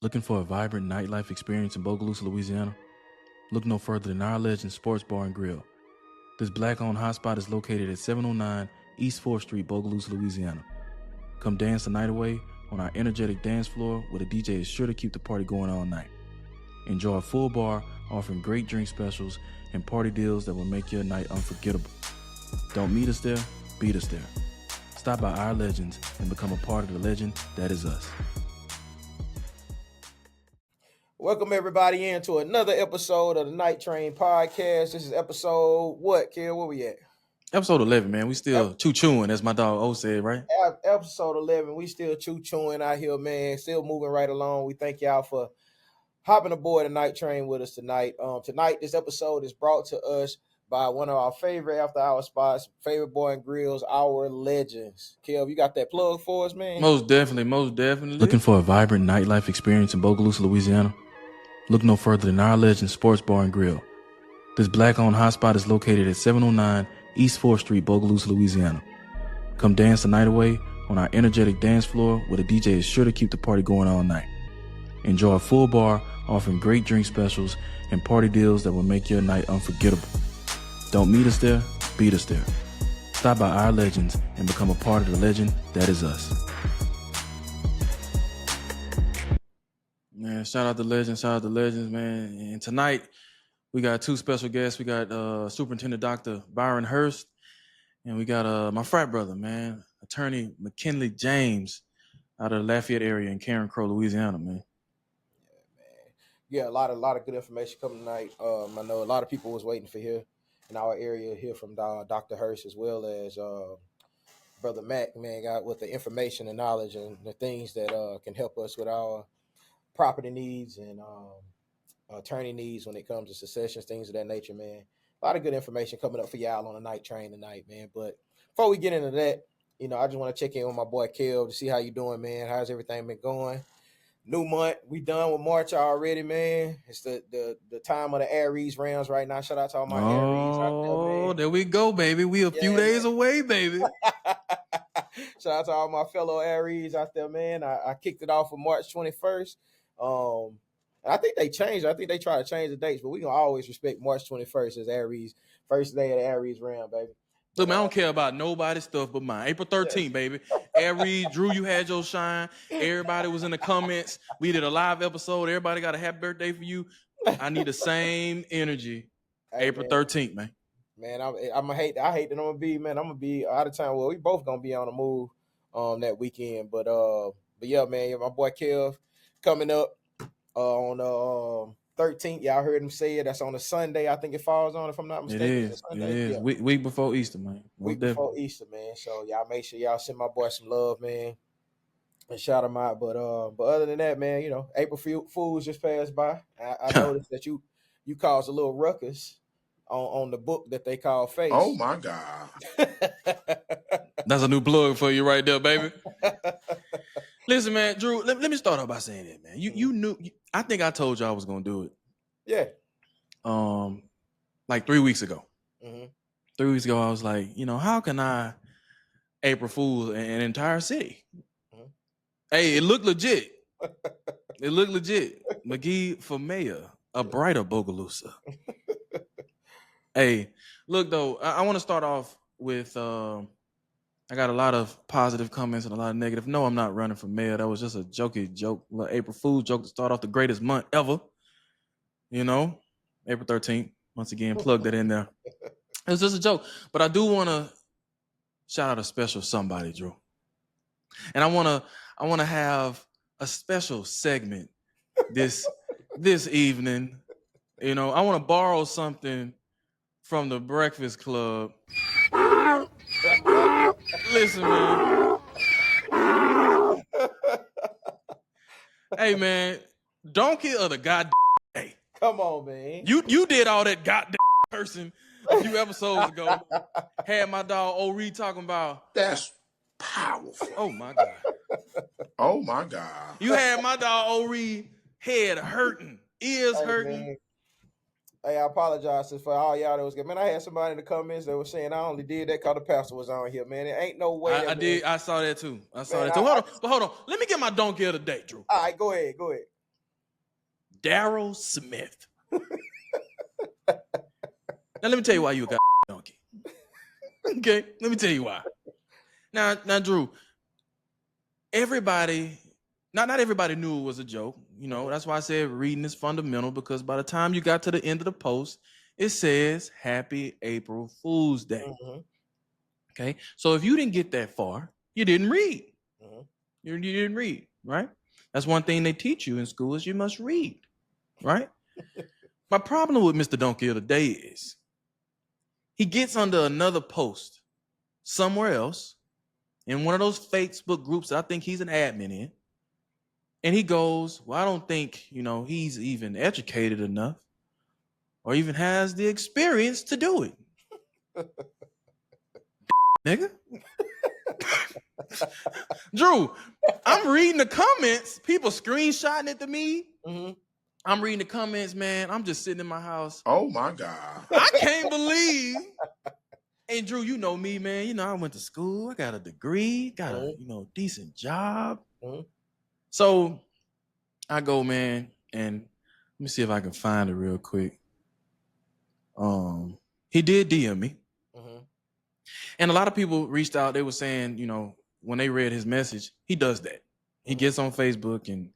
Looking for a vibrant nightlife experience in Bogalusa, Louisiana? Look no further than Our Legend Sports Bar and Grill. This black-owned hotspot is located at 709 East 4th Street, Bogalusa, Louisiana. Come dance the night away on our energetic dance floor where the DJ is sure to keep the party going all night. Enjoy a full bar offering great drink specials and party deals that will make your night unforgettable. Don't meet us there, beat us there. Stop by Our Legends and become a part of the legend that is us. Welcome everybody into another episode of the Night Train Podcast. This is episode what, Kill? Where we at? Episode 11, man. We still chewing, as my dog O said, right? Episode 11. We still chewing out here, man. Still moving right along. We thank y'all for hopping aboard the Night Train with us tonight. Tonight, this episode is brought to us by one of our favorite after-hour spots, favorite bar and grills, Our Legends. Kev, you got that plug for us, man? Most definitely. Looking for a vibrant nightlife experience in Bogalusa, Louisiana? Look no further than Our Legend Sports Bar and Grill. This black-owned hotspot is located at 709 East 4th Street, Bogalusa, Louisiana. Come dance the night away on our energetic dance floor where the DJ is sure to keep the party going all night. Enjoy a full bar offering great drink specials and party deals that will make your night unforgettable. Don't meet us there, beat us there. Stop by Our Legends and become a part of the legend that is us. Man, shout out to legends, man. And tonight, we got two special guests. We got Superintendent Dr. Byron Hurst, and we got my frat brother, man, Attorney McKinley James out of the Lafayette area in Karen Crow, Louisiana, man. Yeah, a lot of good information coming tonight. I know a lot of people was waiting for here in our area, hear from Dr. Hurst as well as Brother Mac, man, got with the information and knowledge and the things that can help us with our property needs and attorney needs when it comes to successions, things of that nature, man. A lot of good information coming up for y'all on the Night Train tonight, man. But before we get into that, I just want to check in with my boy Kel to see how you doing, man. How's everything been going? New month, we done with March already, man. It's the time of the Aries rounds right now. Shout out to all my Aries out there, man. Oh, there we go, baby. We a few days away, baby. Shout out to all my fellow Aries out there, man. I kicked it off on March 21st. I think they changed. I think they try to change the dates, but we gonna always respect March 21st as Aries, first day of the Aries round, baby. Look, man, I don't care about nobody's stuff but mine. April 13th, baby. Aries, Drew, you had your shine. Everybody was in the comments. We did a live episode. Everybody got a happy birthday for you. I need the same energy. Hey, April 13th, man. Man, I hate that I'm gonna be out of town. Well, we both gonna be on the move that weekend. But yeah, man, my boy Kev coming up on 13th. Y'all heard him say it. That's on a Sunday. I think it falls on, if I'm not mistaken. It is. Yeah. Week before Easter, man. Before Easter, man. So y'all make sure y'all send my boy some love, man, and shout him out. But other than that, man, April Fools just passed by. I noticed that you caused a little ruckus on the book that they call Face. Oh my God. That's a new plug for you right there, baby. Listen, man, Drew, let me start off by saying that, man. You knew, I think I told you I was going to do it. Yeah. Like 3 weeks ago. Mm-hmm. 3 weeks ago, I was like, how can I April Fool an entire city? Mm-hmm. Hey, it looked legit. McGee for mayor, a brighter Bogalusa. Hey, look, though, I want to start off with... I got a lot of positive comments and a lot of negative. No, I'm not running for mayor. That was just a jokey joke, little April Fool's joke to start off the greatest month ever. April 13th. Once again, plug that in there. It was just a joke. But I do want to shout out a special somebody, Drew. And I want to have a special segment this evening. I want to borrow something from the Breakfast Club. Listen, man. Hey, man. Donkey of the goddamn day. Come on, man. You did all that goddamn person a few episodes ago. Had my dog O-Reed talking about. That's powerful. Oh, my God. Oh, my God. You had my dog O-Reed head hurting, ears hurting. Man. Hey, I apologize for all y'all that was good. Man, I had somebody in the comments that was saying I only did that because the pastor was on here, man. It ain't no way. I did. I saw that too. Hold on. Let me get my donkey of the day, Drew. All right, go ahead. Daryl Smith. Now, let me tell you why you got donkey. Okay, let me tell you why. Now, Drew, everybody, not everybody knew it was a joke. You know, that's why I said reading is fundamental, because by the time you got to the end of the post, it says Happy April Fool's Day. Mm-hmm. Okay, so if you didn't get that far, you didn't read. Mm-hmm. You didn't read, right? That's one thing they teach you in school is you must read, right? My problem with Mr. Donkey of the Day is he gets under another post somewhere else in one of those Facebook groups that I think he's an admin in. And he goes, well, I don't think, he's even educated enough or even has the experience to do it. Nigga. Drew, I'm reading the comments. People screenshotting it to me. Mm-hmm. I'm reading the comments, man. I'm just sitting in my house. Oh my God. I can't believe. And Drew, you know me, man. I went to school. I got a degree, got a, decent job. Mm-hmm. So I go, man, and let me see if I can find it real quick. He did DM me. Mm-hmm. And a lot of people reached out. They were saying, when they read his message, he does that. He gets on Facebook and,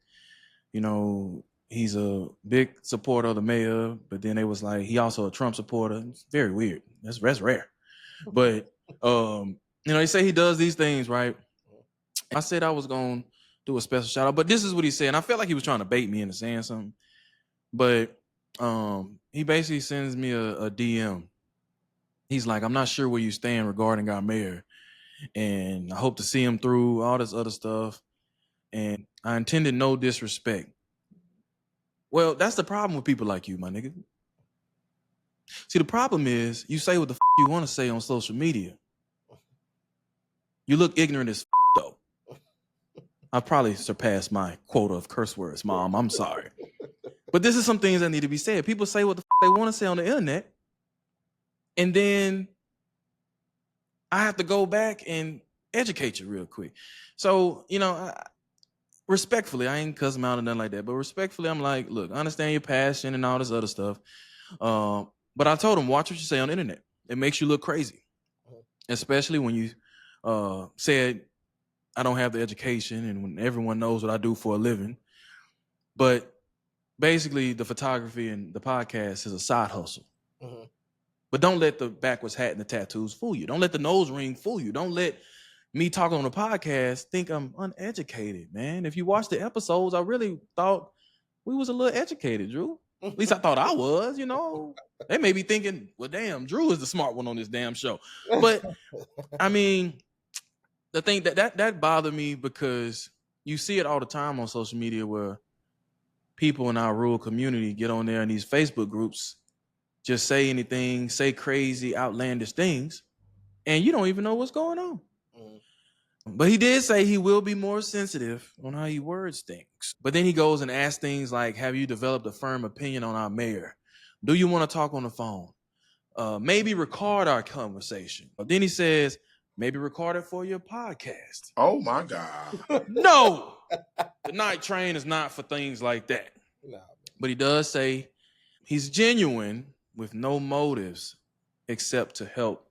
he's a big supporter of the mayor, but then they was like, he also a Trump supporter. It's very weird. That's rare. But, they say he does these things, right? I said I was going to do a special shout out, but this is what he said. And I felt like he was trying to bait me into saying something. But he basically sends me a DM. He's like, I'm not sure where you stand regarding our mayor, and I hope to see him through all this other stuff. And I intended no disrespect. Well, that's the problem with people like you, my nigga. See, the problem is you say what the you want to say on social media. You look ignorant as though. I've probably surpassed my quota of curse words, Mom. I'm sorry. But this is some things that need to be said. People say what the they want to say on the internet. And then I have to go back and educate you real quick. So, respectfully, I ain't cuss him out or nothing like that. But respectfully, I'm like, look, I understand your passion and all this other stuff. But I told him, watch what you say on the internet. It makes you look crazy. Especially when you said, I don't have the education and when everyone knows what I do for a living. But basically, the photography and the podcast is a side hustle. Mm-hmm. But don't let the backwards hat and the tattoos fool you. Don't let the nose ring fool you. Don't let me talking on the podcast think I'm uneducated, man. If you watch the episodes, I really thought we was a little educated, Drew. At least I thought I was, They may be thinking, well, damn, Drew is the smart one on this damn show. But, I mean, the thing that bothered me because you see it all the time on social media where people in our rural community get on there in these Facebook groups, just say anything, say crazy, outlandish things, and you don't even know what's going on. Mm-hmm. But he did say he will be more sensitive on how he words things. But then he goes and asks things like, have you developed a firm opinion on our mayor? Do you want to talk on the phone? Maybe record our conversation. But then he says, maybe record it for your podcast. Oh my God. No, the night train is not for things like that. No. But he does say he's genuine with no motives except to help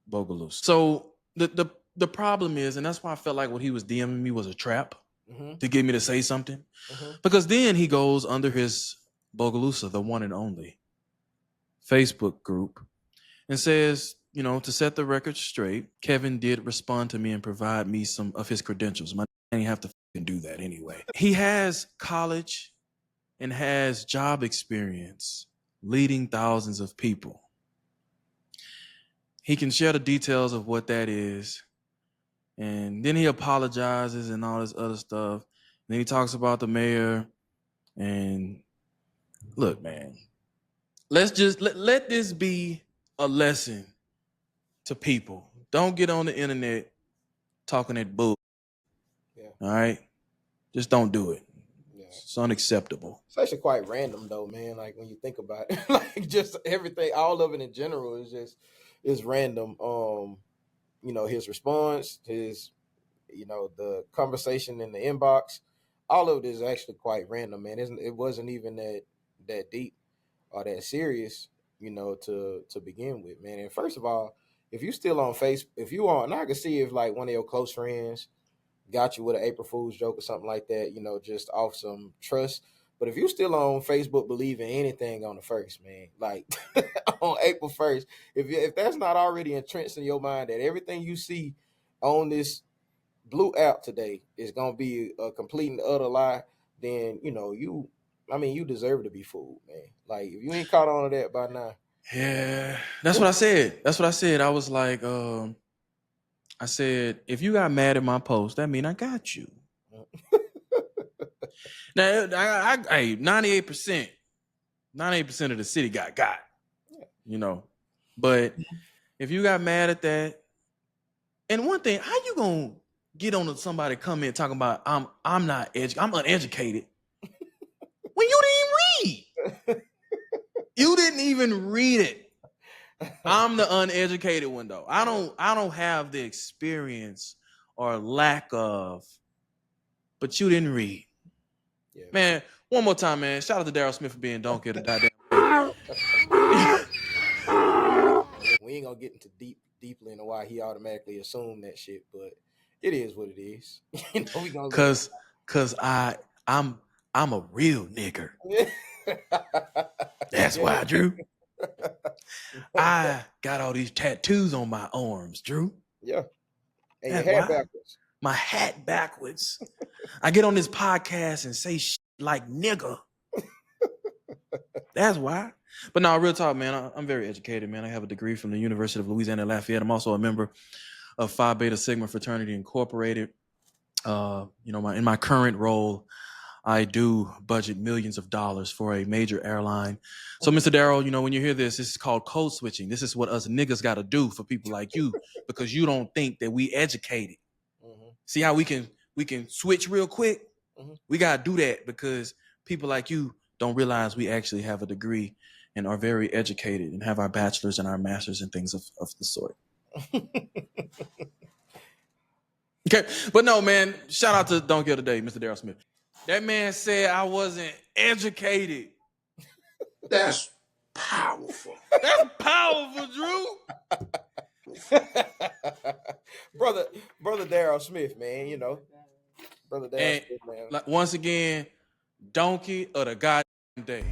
Bogalusa. So the problem is, and that's why I felt like what he was DMing me was a trap to get me to say something. Because then he goes under his Bogalusa, the one and only Facebook group, and says, to set the record straight, Kevin did respond to me and provide me some of his credentials. I didn't have to do that anyway. He has college and has job experience leading thousands of people. He can share the details of what that is. And then he apologizes and all this other stuff. And then he talks about the mayor. And look, man, let's just let this be a lesson to people. Don't get on the internet talking that bull. Yeah. All right? Just don't do it. Yeah. It's unacceptable. It's actually quite random though, man. Like when you think about it, like just everything, all of it in general is random. His response, his, the conversation in the inbox, all of it is actually quite random, man. It wasn't even that deep or that serious, to begin with, man. And first of all, if you still on if you on, now I can see if like one of your close friends got you with an April Fool's joke or something like that, just off some trust. But if you still on Facebook believing anything on the first, man, like on April 1st, if that's not already entrenched in your mind that everything you see on this blue app today is gonna be a complete and utter lie, then you deserve to be fooled, man. Like if you ain't caught on to that by now. Yeah, that's what I said. That's what I said. I was like, I said, if you got mad at my post, that mean I got you. Now, I 98%, 98% of the city got, but if you got mad at that, and one thing, how you gonna get on somebody comment talking about I'm I'm uneducated when you didn't read? You didn't even read it. I'm the uneducated one though. I don't have the experience or lack of, but you didn't read. Yeah, Man, one more time, man. Shout out to Daryl Smith for being donkey of the goddamn. we ain't gonna get into deeply into why he automatically assumed that shit, but it is what it is. We gonna Cause I'm a real nigger. That's why, Drew. I got all these tattoos on my arms, Drew. Yeah. And That's your hair why. backwards. My hat backwards. I get on this podcast and say shit like nigga. That's why. But no, real talk, man. I'm very educated, man. I have a degree from the University of Louisiana Lafayette. I'm also a member of Phi Beta Sigma Fraternity Incorporated. In my current role, I do budget millions of dollars for a major airline. So, Mr. Darrell, when you hear this is called code switching. This is what us niggas got to do for people like you because you don't think that we educated. Mm-hmm. See how we can switch real quick? Mm-hmm. We got to do that because people like you don't realize we actually have a degree and are very educated and have our bachelors and our masters and things of the sort. Okay, but no, man, shout out to Don't Kill Today, Mr. Daryl Smith. That man said I wasn't educated. That's powerful. That's powerful, Drew. brother Daryl Smith, man, Brother Daryl Smith, man. Like, once again, donkey of the goddamn day.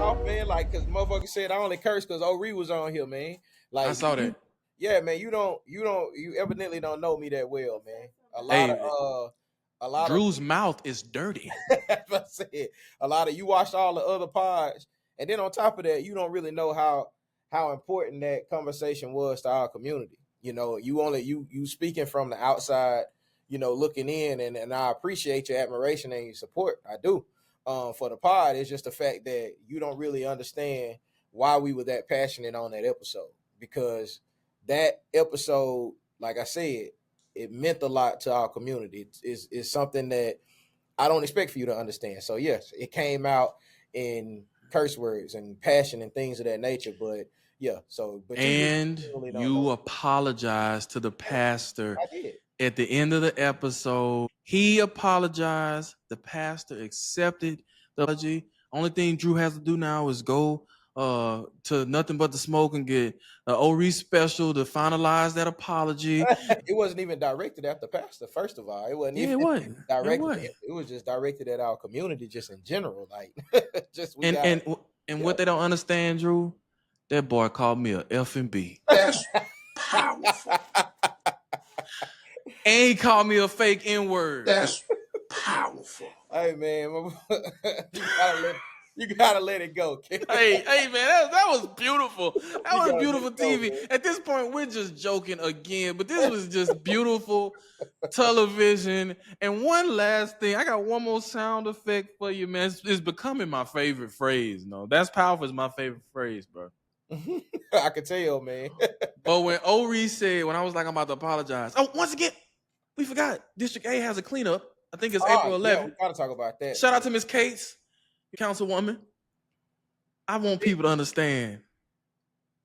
Off, man, like, cause motherfucker said I only cursed because O'Ree was on here, man. Like I saw that. Yeah, man, you evidently don't know me that well, man. A lot Drew's of mouth is dirty. I said, a lot of you watched all the other pods, and then on top of that, you don't really know how important that conversation was to our community. You speaking from the outside, looking in, and I appreciate your admiration and your support. I do. For the pod, it's just the fact that you don't really understand why we were that passionate on that episode, because that episode, like I said, it meant a lot to our community. It's something that I don't expect for you to understand. So yes, it came out in curse words and passion and things of that nature. But yeah, but you apologized to the pastor. I did. At the end of the episode, he apologized. The pastor accepted the apology. Only thing Drew has to do now is go to Nothing But the Smoke and get an O'Ree special to finalize that apology. It wasn't even directed at the pastor. First of all, it wasn't even directed. It was just directed at our community, just in general. Like, what they don't understand, Drew, that boy called me a F&B. That's powerful. And he called me a fake N-word. That's powerful. Hey man, you gotta let it go. hey man, that was beautiful. That was beautiful TV. Go, at this point, we're just joking again, but this was just beautiful television. And one last thing, I got one more sound effect for you, man. It's becoming my favorite phrase. No, that's powerful is my favorite phrase, bro. I can tell, man. But when O'Ree said, when I was like, I'm about to apologize. Oh, once again, we forgot. District A has a cleanup. I think it's April 11th. Yeah, we gotta talk about that. Shout out to Miss Cates, councilwoman. I want people to understand.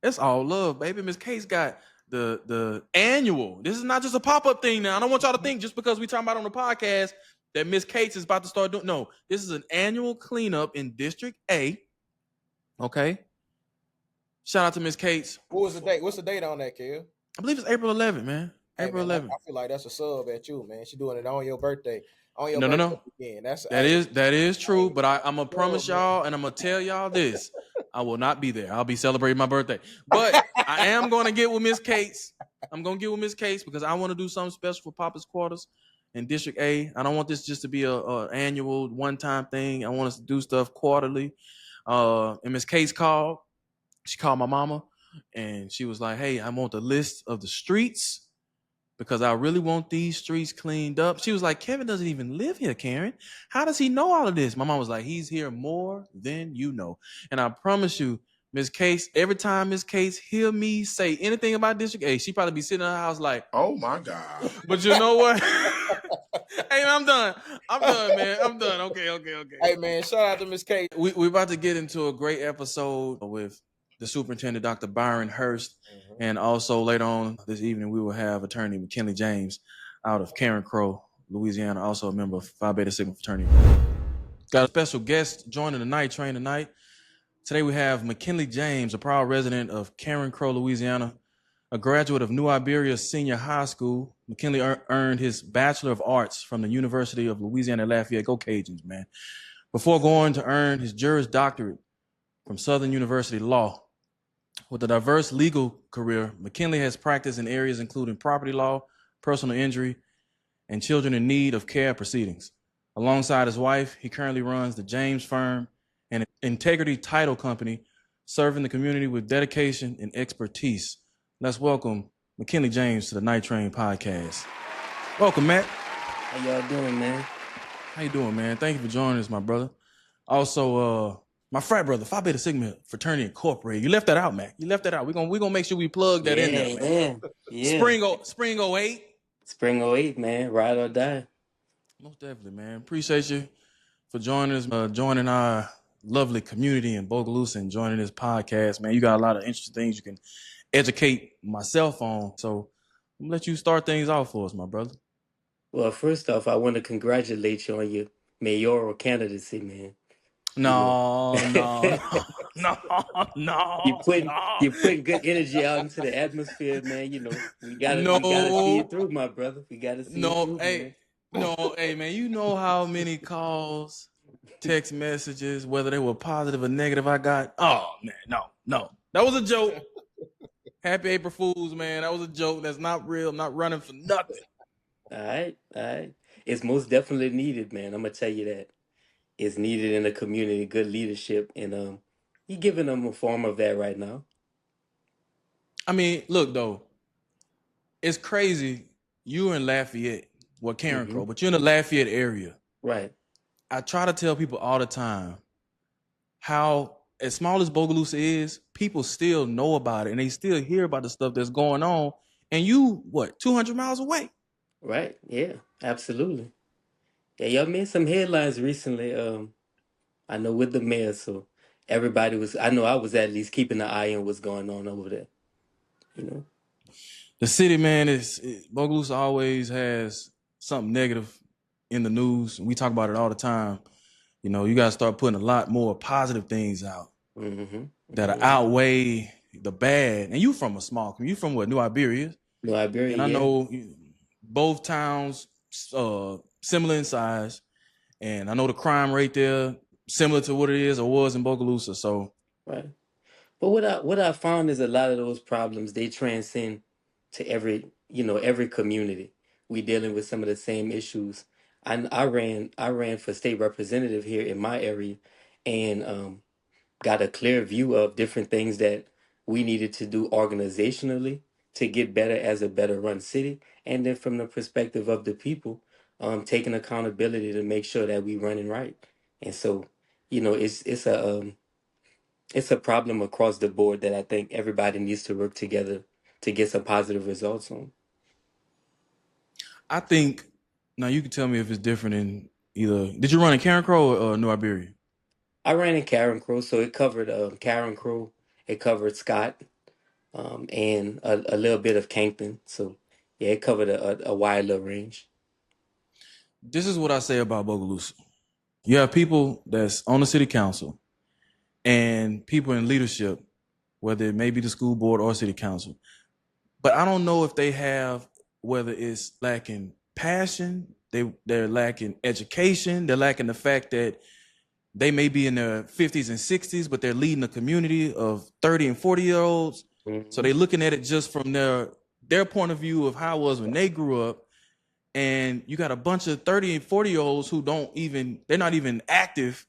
It's all love, baby. Miss Cates got the annual. This is not just a pop-up thing now. I don't want y'all to think just because we talking about it on the podcast that Miss Cates is about to start doing. No, this is an annual cleanup in District A. Okay. Shout out to Miss Cates. What was the date? What's the date on that, kid? I believe it's April 11th, man. Hey, April man, 11th. I feel like that's a sub at you, man. She doing it on your birthday. On your No. birthday weekend. That is true, but I'm gonna promise man. y'all and I'm gonna tell y'all this. I will not be there. I'll be celebrating my birthday. But I am gonna get with Miss Cates. I'm gonna get with Miss Cates because I want to do something special for Papa's Quarters in District A. I don't want this just to be a annual one-time thing. I want us to do stuff quarterly. And Miss Cates called. She called my mama and she was like, "Hey, I want the list of the streets because I really want these streets cleaned up." She was like, "Kevin doesn't even live here, Karen. How does he know all of this?" My mom was like, "He's here more than you know." And I promise you, Miss Case, every time Miss Case hear me say anything about District A, she probably be sitting in her house like, Oh my God. but you know what? Hey, man, I'm done, man. I'm done. Okay. Hey, man, shout out to Miss Kate. We're about to get into a great episode with the Superintendent, Dr. Byron Hurst. And also later on this evening, we will have attorney McKinley James out of Karen Crow, Louisiana, also a member of Phi Beta Sigma fraternity. Got a special guest joining the night train tonight. Today we have McKinley James, a proud resident of Karen Crow, Louisiana, a graduate of New Iberia Senior High School. McKinley earned his Bachelor of Arts from the University of Louisiana Lafayette. Go Cajuns, man. Before going to earn his Juris Doctorate from Southern University Law. With a diverse legal career, McKinley has practiced in areas including property law, personal injury, and children in need of care proceedings. Alongside his wife, he currently runs the James Firm, an integrity title company, serving the community with dedication and expertise. Let's welcome McKinley James to the Night Train podcast. Welcome, Matt. How y'all doing, man? How you doing, man? Thank you for joining us, my brother. Also, my frat brother, Phi Beta Sigma Fraternity Incorporated. You left that out, man. You left that out. We're gonna make sure we plug that in there, man. Yeah. Spring 08. Spring 08, man. Ride or die. Most definitely, man. Appreciate you for joining us, joining our lovely community in Bogalusa and joining this podcast, man. You got a lot of interesting things you can educate myself on. So I'm gonna let you start things off for us, my brother. Well, first off, I want to congratulate you on your mayoral candidacy, man. No. You're putting good energy out into the atmosphere, man. You know, we gotta see it through, my brother. We gotta see it through, man. Hey, man. You know how many calls, text messages, whether they were positive or negative, I got. Oh man, no. That was a joke. Happy April Fools, man. That was a joke. That's not real. I'm not running for nothing. All right. It's most definitely needed, man. I'm gonna tell you that. It's needed in the community, good leadership, and you're giving them a form of that right now. I mean, look though, it's crazy. You're in Lafayette, Karen Crow, but you're in the Lafayette area. Right. I try to tell people all the time how, as small as Bogalusa is, people still know about it and they still hear about the stuff that's going on. And you, 200 miles away? Right. Yeah, absolutely. Yeah, y'all made some headlines recently. I know with the mayor, so everybody was. I know I was at least keeping an eye on what's going on over there. You know, the city, man, Bogalusa always has something negative in the news. We talk about it all the time. You know, you got to start putting a lot more positive things out that outweigh the bad. And you from a small community. You from what, New Iberia? New Iberia, and I know both towns similar in size. And I know the crime rate there similar to what it is or was in Bogalusa. So right. But what I found is a lot of those problems, they transcend to every community. We dealing with some of the same issues. I ran for state representative here in my area, and got a clear view of different things that we needed to do organizationally to get better as a better run city, and then from the perspective of the people, taking accountability to make sure that we running right. And so, it's a problem across the board that I think everybody needs to work together to get some positive results on. I think, now you can tell me if it's different in either. Did you run in Karen Crow or New Iberia? I ran in Karen Crow, so it covered Karen Crow, it covered Scott, and a little bit of Cankton. So yeah, it covered a wide little range. This is what I say about Bogalusa. You have people that's on the city council and people in leadership, whether it may be the school board or city council. But I don't know if they have, whether it's lacking passion, they're lacking education, they're lacking the fact that they may be in their 50s and 60s, but they're leading a community of 30 and 40-year-olds. So Mm-hmm. they're looking at it just from their point of view of how it was when they grew up. And you got a bunch of 30 and 40-year-olds who they're not even active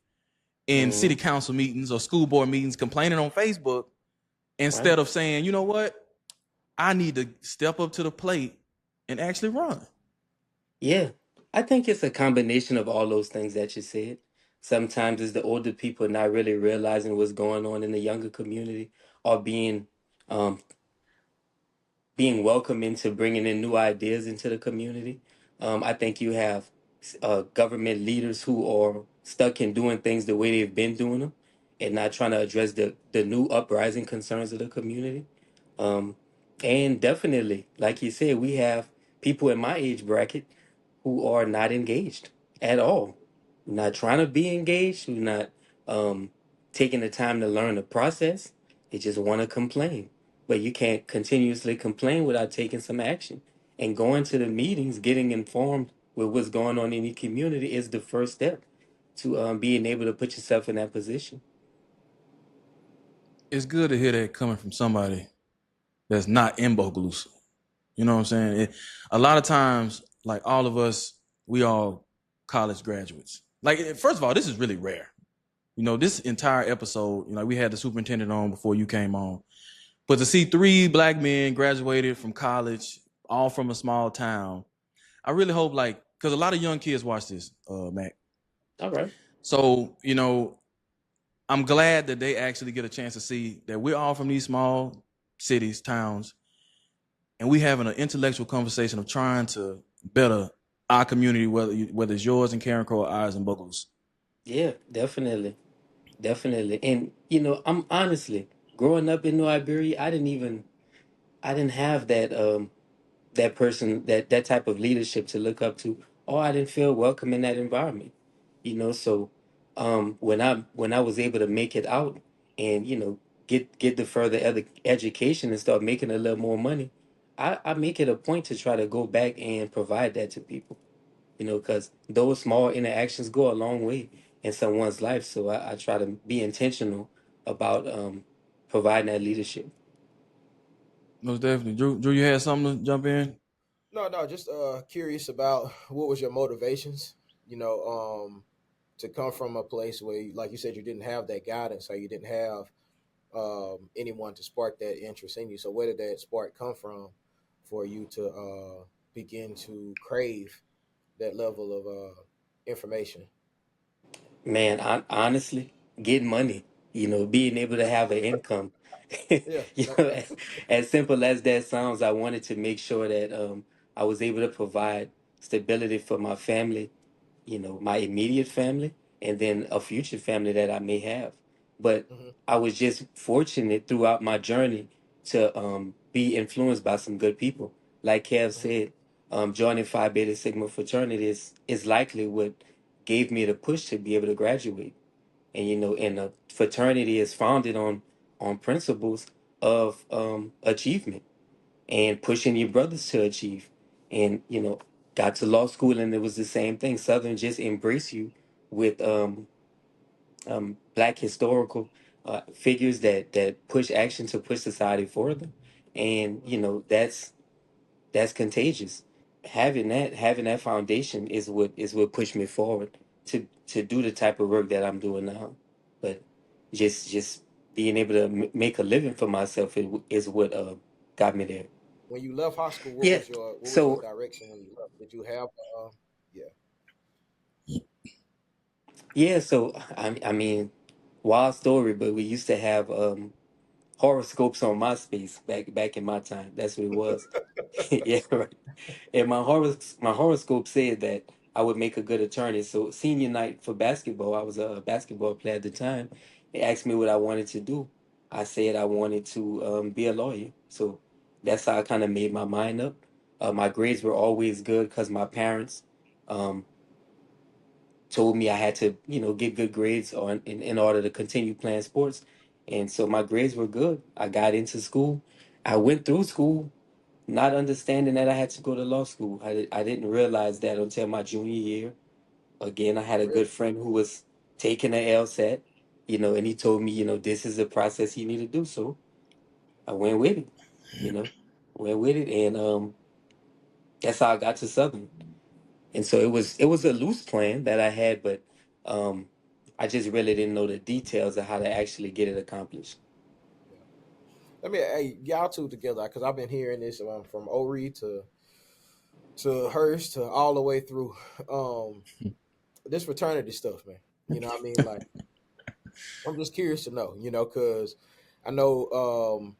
in city Mm-hmm. council meetings or school board meetings, complaining on Facebook Right. instead of saying, you know what, I need to step up to the plate and actually run. Yeah, I think it's a combination of all those things that you said. Sometimes it's the older people not really realizing what's going on in the younger community, or um, being welcome into bringing in new ideas into the community. I think you have government leaders who are stuck in doing things the way they've been doing them, and not trying to address the new uprising concerns of the community. Um, and definitely, like you said, we have people in my age bracket who are not engaged at all, not trying to be engaged, who not um, taking the time to learn the process. They just want to complain. But you can't continuously complain without taking some action. And going to the meetings, getting informed with what's going on in the community is the first step to being able to put yourself in that position. It's good to hear that coming from somebody that's not in Bogalusa. You know what I'm saying? A lot of times, like all of us, we all college graduates. Like, first of all, this is really rare. You know, this entire episode, we had the superintendent on before you came on. But to see 3 black men graduated from college, all from a small town, I really hope, because a lot of young kids watch this, Mac. All right. So, I'm glad that they actually get a chance to see that we're all from these small cities, towns, and we having an intellectual conversation of trying to better our community, whether it's yours in Karen Crow or ours in Buckles. Yeah, definitely. Definitely. And, I'm honestly, growing up in New Iberia, I didn't have that person, that type of leadership to look up to, or I didn't feel welcome in that environment. So when I was able to make it out and get the further education and start making a little more money, I make it a point to try to go back and provide that to people. Because those small interactions go a long way in someone's life. So I try to be intentional about providing that leadership. Most definitely. Drew, you had something to jump in? No, just curious about what was your motivations, to come from a place where, like you said, you didn't have that guidance, or you didn't have anyone to spark that interest in you. So where did that spark come from for you to begin to crave that level of information? Man, honestly, getting money, being able to have an income. Yeah, you no, know, as simple as that sounds, I wanted to make sure that I was able to provide stability for my family, my immediate family, and then a future family that I may have. But hmm I was just fortunate throughout my journey to be influenced by some good people. Like Kev hmm said, joining Phi Beta Sigma fraternity is likely what gave me the push to be able to graduate. And and a fraternity is founded on principles of achievement and pushing your brothers to achieve. And got to law school and it was the same thing. Southern just embrace you with black historical figures that push action to push society further. And hmm that's contagious. Having that foundation is what pushed me forward to do the type of work that I'm doing now. But just being able to make a living for myself is what got me there. When you left high school, Yeah. what was your So direction when you left? Did you have yeah? yeah. So I mean, wild story, but we used to have horoscopes on MySpace back in my time. That's what it was. Yeah, right. And my horoscope said that I would make a good attorney. So senior night for basketball, I was a basketball player at the time. They asked me what I wanted to do. I said I wanted to be a lawyer. So that's how I kind of made my mind up. My grades were always good because my parents um, told me I had to, get good grades in order to continue playing sports. And so my grades were good. I got into school. I went through school not understanding that I had to go to law school. I didn't realize that until my junior year. Again, I had a Really? good friend who was taking an LSAT, and he told me, this is the process you need to do. So I went with it, you know, went with it, and that's how I got to Southern. And so it was a loose plan that I had, but um, I just really didn't know the details of how to actually get it accomplished. Yeah. Let me, hey, y'all two together, because I've been hearing this from Ori to Hurst to all the way through um, this fraternity stuff, man. You know what I mean? Like, I'm just curious to know, because I know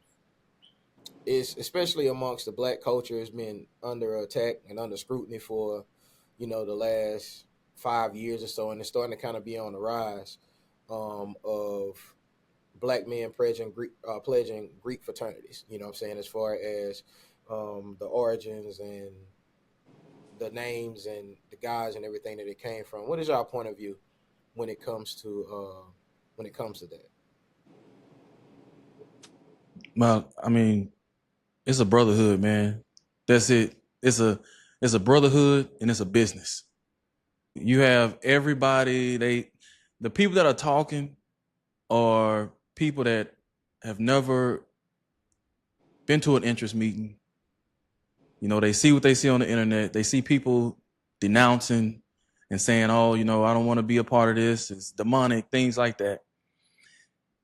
it's especially amongst the black culture, it's been under attack and under scrutiny for, the last 5 years or so, and it's starting to kind of be on the rise of black men pledging Greek fraternities. You know what I'm saying? As far as the origins and the names and the guys and everything that it came from. What is your point of view when it comes to that? Well, I mean, it's a brotherhood, man. That's it. It's a brotherhood and it's a business. You have everybody, the people that are talking are people that have never been to an interest meeting. They see what they see on the internet. They see people denouncing and saying, "Oh, I don't want to be a part of this. It's demonic," things like that.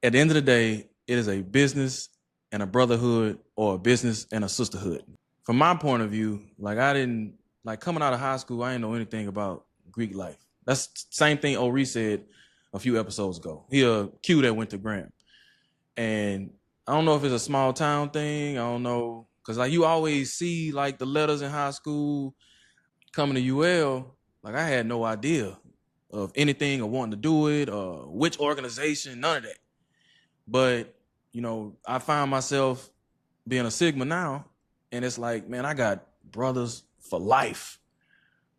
At the end of the day, it is a business and a brotherhood, or a business and a sisterhood. From my point of view, like, I didn't, like, coming out of high school, I didn't know anything about Greek life. That's the same thing Ori said a few episodes ago. He a Q that went to Graham. And I don't know if it's a small town thing. I don't know. Cause like you always see like the letters in high school. Coming to UL, like, I had no idea of anything or wanting to do it or which organization, none of that. But, I find myself being a Sigma now, and it's like, man, I got brothers for life.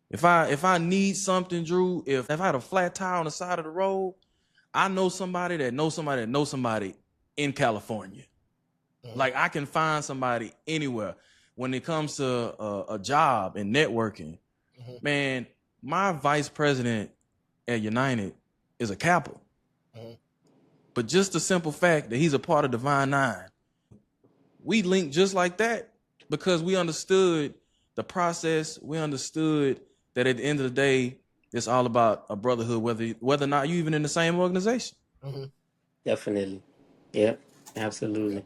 If I need something, Drew, if I had a flat tire on the side of the road, I know somebody that knows somebody that knows somebody in California. Mhm. Like, I can find somebody anywhere. When it comes to a job and networking, Mhm. man, my vice president at United is a Kappa. Mhm. But just the simple fact that he's a part of Divine Nine, we linked just like that because we understood the process. We understood that at the end of the day, it's all about a brotherhood, whether or not you even in the same organization. Mhm. Definitely. Yeah, Okay. absolutely.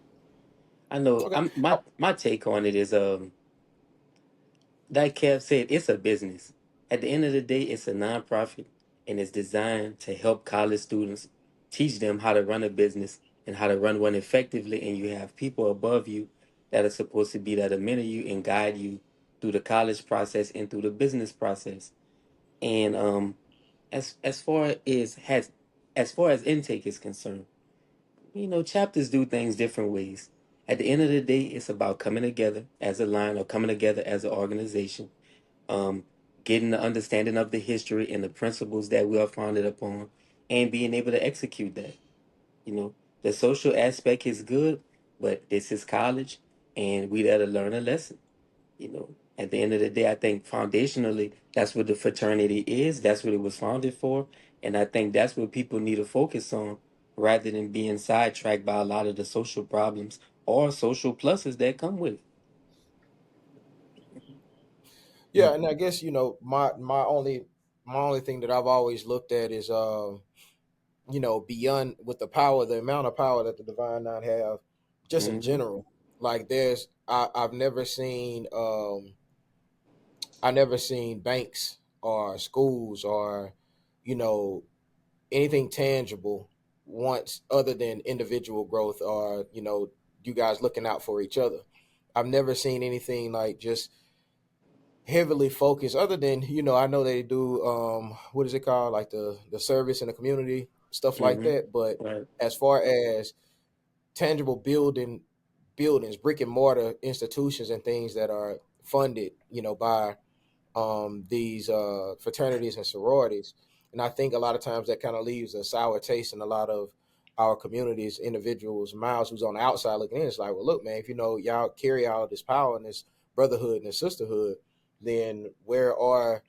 I know Okay. I'm Oh, my take on it is like Kev said, it's a business. At the end of the day, it's a nonprofit and it's designed to help college students teach them how to run a business and how to run one effectively. And you have people above you that are supposed to be there to mentor you and guide you through the college process and through the business process. And as far as intake is concerned, chapters do things different ways. At the end of the day, it's about coming together as a line or coming together as an organization, um, getting the understanding of the history and the principles that we are founded upon, and being able to execute that. You know, the social aspect is good, but this is college, and we there to learn a lesson. At the end of the day, I think foundationally, that's what the fraternity is. That's what it was founded for. And I think that's what people need to focus on rather than being sidetracked by a lot of the social problems or social pluses that come with it. yeah, and I guess my only thing that I've always looked at is beyond with the amount of power that the Divine Nine have, just in Hmm. general. Like, I've never seen banks or schools or you know anything tangible once other than individual growth or you guys looking out for each other. I've never seen anything like just heavily focused other than I know they do what is it called, like the service in the community, stuff like Hmm. that, but Right. as far as tangible buildings, brick and mortar institutions and things that are funded, by these fraternities and sororities. And I think a lot of times that kind of leaves a sour taste in a lot of our communities, individuals, mouths who's on the outside looking in. It's like, well, look, man, if y'all carry out this power and this brotherhood and this sisterhood, then where are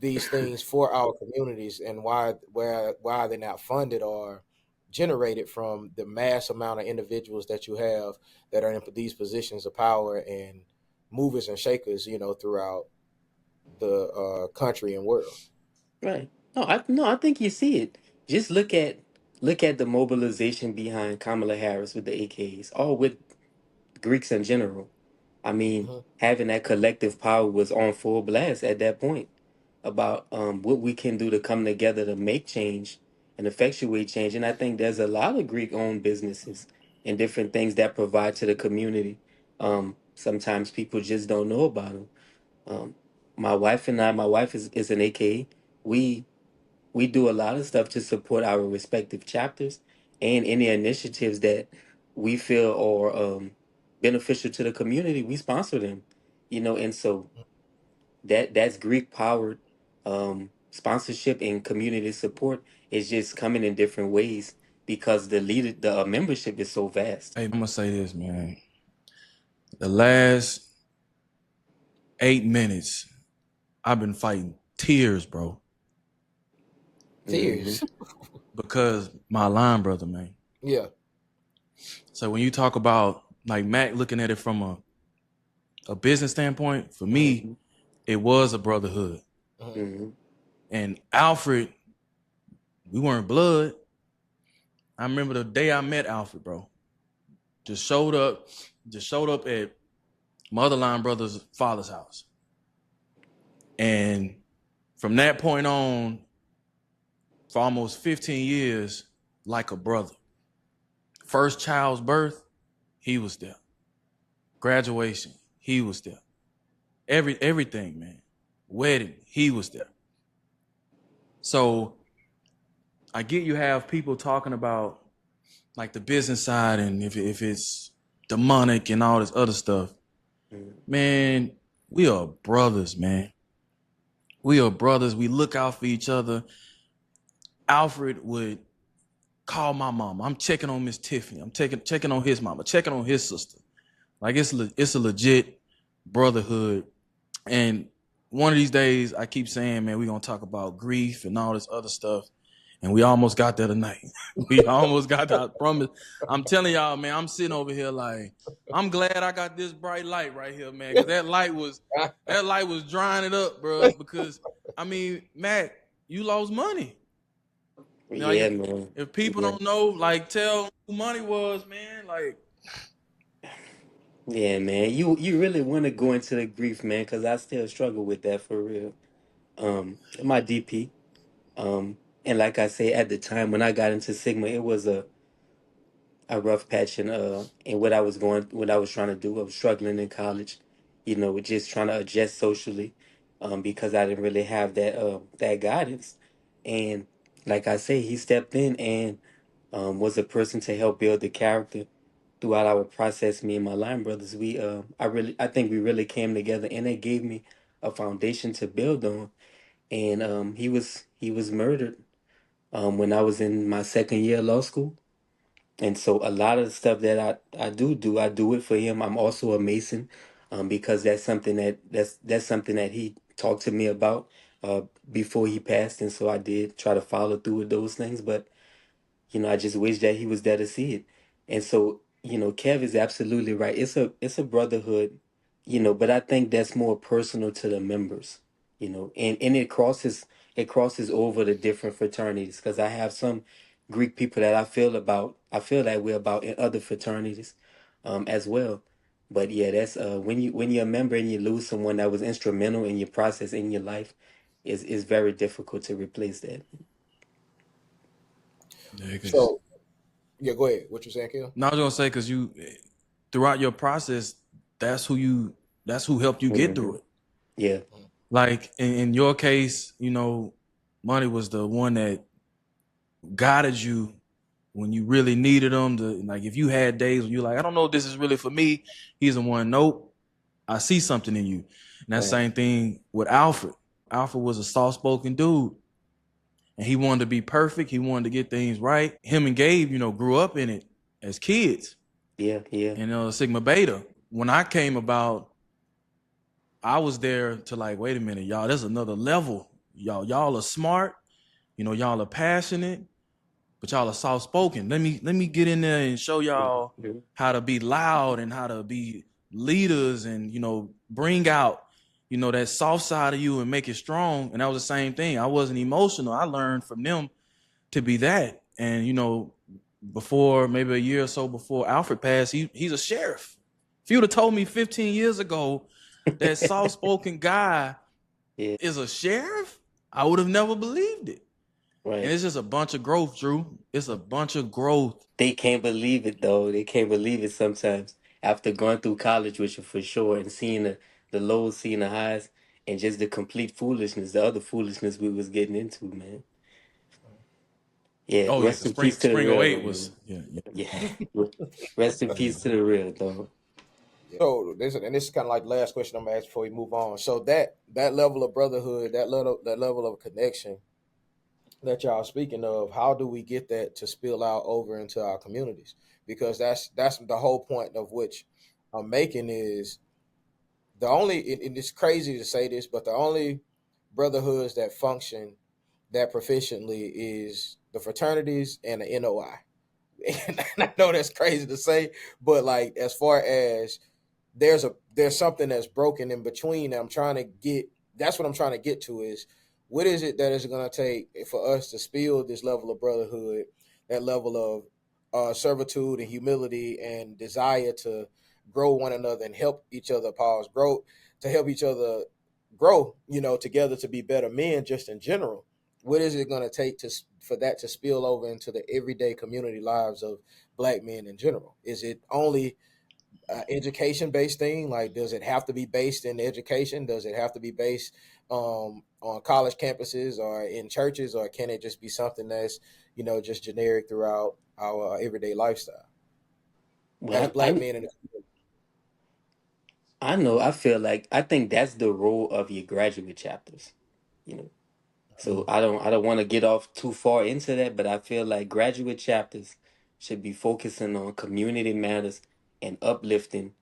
these things for our communities, and why are they not funded or generated from the mass amount of individuals that you have that are in these positions of power and movers and shakers, throughout the country and world. Right. No, I think you see it. Just look at the mobilization behind Kamala Harris with the AKs, all with Greeks in general. I mean, Hmm. having that collective power was on full blast at that point about what we can do to come together to make change and effectuate change. And I think there's a lot of Greek-owned businesses and different things that provide to the community. Sometimes people just don't know about them. Um, my wife is an AKA. We we do a lot of stuff to support our respective chapters and any initiatives that we feel are beneficial to the community. We sponsor them, and so that's Greek powered sponsorship and community support is just coming in different ways because the membership is so vast. Hey, I'm gonna say this, man. The last 8 minutes, I've been fighting tears, bro, Hmm. Tears. because my line brother, man. Yeah. So when you talk about like Mac looking at it from a business standpoint, for me, Hmm. it was a brotherhood. Hmm. Hmm. And Alfred, we weren't blood. I remember the day I met Alfred, bro. Just showed up at Motherline Brothers' father's house. And from that point on, for almost 15 years, like a brother. First child's birth, he was there. Graduation, he was there. Everything, man. Wedding, he was there. So I get you have people talking about like the business side and if it's demonic and all this other stuff. Man, we are brothers, man. We are brothers. We look out for each other. Alfred would call my mama. I'm checking on Miss Tiffany. I'm checking on his mama, checking on his sister. Like it's a legit brotherhood. And one of these days, I keep saying, man, we're gonna talk about grief and all this other stuff. And we almost got there tonight. We almost got that. I promise. I'm telling y'all, man, I'm sitting over here like, I'm glad I got this bright light right here, man. Cause that light was drying it up, bro. Because I mean, Mac, you lost money. Like Yeah, man. if people Yeah. don't know, like tell who money was, man. Like Yeah, man. You really want to go into the grief, man, because I still struggle with that for real. My DP. And like I say, at the time when I got into Sigma, it was a rough patch in what I was trying to do. I was struggling in college, just trying to adjust socially, because I didn't really have that guidance. And like I say, he stepped in and was a person to help build the character throughout our process. Me and my line brothers, I think we really came together, and it gave me a foundation to build on. And he was murdered when I was in my second year of law school. And so a lot of the stuff that I do it for him. I'm also a Mason, because that's something that he talked to me about uh, before he passed, and so I did try to follow through with those things. But I just wish that he was there to see it. And so, Kev is absolutely right. It's a brotherhood, but I think that's more personal to the members, and it crosses over the different fraternities because I have some Greek people that I feel that we're about in other fraternities as well. But yeah, that's when you're a member and you lose someone that was instrumental in your process in your life, is very difficult to replace that. yeah, cause So yeah, go ahead. What you saying, Kim? no, I was gonna say because you throughout your process, that's who helped you get through Hmm. it. Yeah. Like in your case, money was the one that guided you when you really needed him to, like, if you had days when you're like, I don't know if this is really for me, he's the one. Nope, I see something in you. And that same thing with Alfred. Alfred was a soft-spoken dude, and he wanted to be perfect. He wanted to get things right. Him and Gabe, grew up in it as kids. Yeah. And Sigma Beta. When I came about, I was there to like, wait a minute, y'all, there's another level. Y'all are smart. Y'all are passionate, but y'all are soft-spoken. Let me get in there and show y'all how to be loud and how to be leaders and, bring out, that soft side of you and make it strong. And that was the same thing. I wasn't emotional. I learned from them to be that. And, before maybe a year or so before Alfred passed, he's a sheriff. If you would have told me 15 years ago that soft-spoken guy is a sheriff, I would have never believed it. Right. And it's just a bunch of growth, Drew. It's a bunch of growth. They can't believe it, though. They can't believe it sometimes after going through college with you for sure and seeing the lows, seeing the highs, and just the complete foolishness, the other foolishness we was getting into, man. Yeah, Oh yeah, rest the in peace to the spring real, '08 man. was Yeah. Rest in peace to the real, though. So this is kind of like the last question I'm gonna ask before we move on. So that level of brotherhood, that level of connection that y'all speaking of, how do we get that to spill out over into our communities? Because that's the whole point of which I'm making is the only. It's crazy to say this, but the only brotherhoods that function that proficiently is the fraternities and the NOI. And I know that's crazy to say, but like as far as there's something that's broken in between that I'm trying to get. That's what I'm trying to get to is what is it that is going to take for us to spill this level of brotherhood, that level of servitude and humility and desire to grow one another and help each other grow, to help each other grow, together to be better men just in general. What is it going to take for that to spill over into the everyday community lives of Black men in general? Is it only education based thing? Like, does it have to be based in education? Does it have to be based on college campuses or in churches, or can it just be something that's just generic throughout our everyday lifestyle as Well, Black men in the community? I know. I think that's the role of your graduate chapters. You know, So I don't want to get off too far into that, but I feel like graduate chapters should be focusing on community matters and uplifting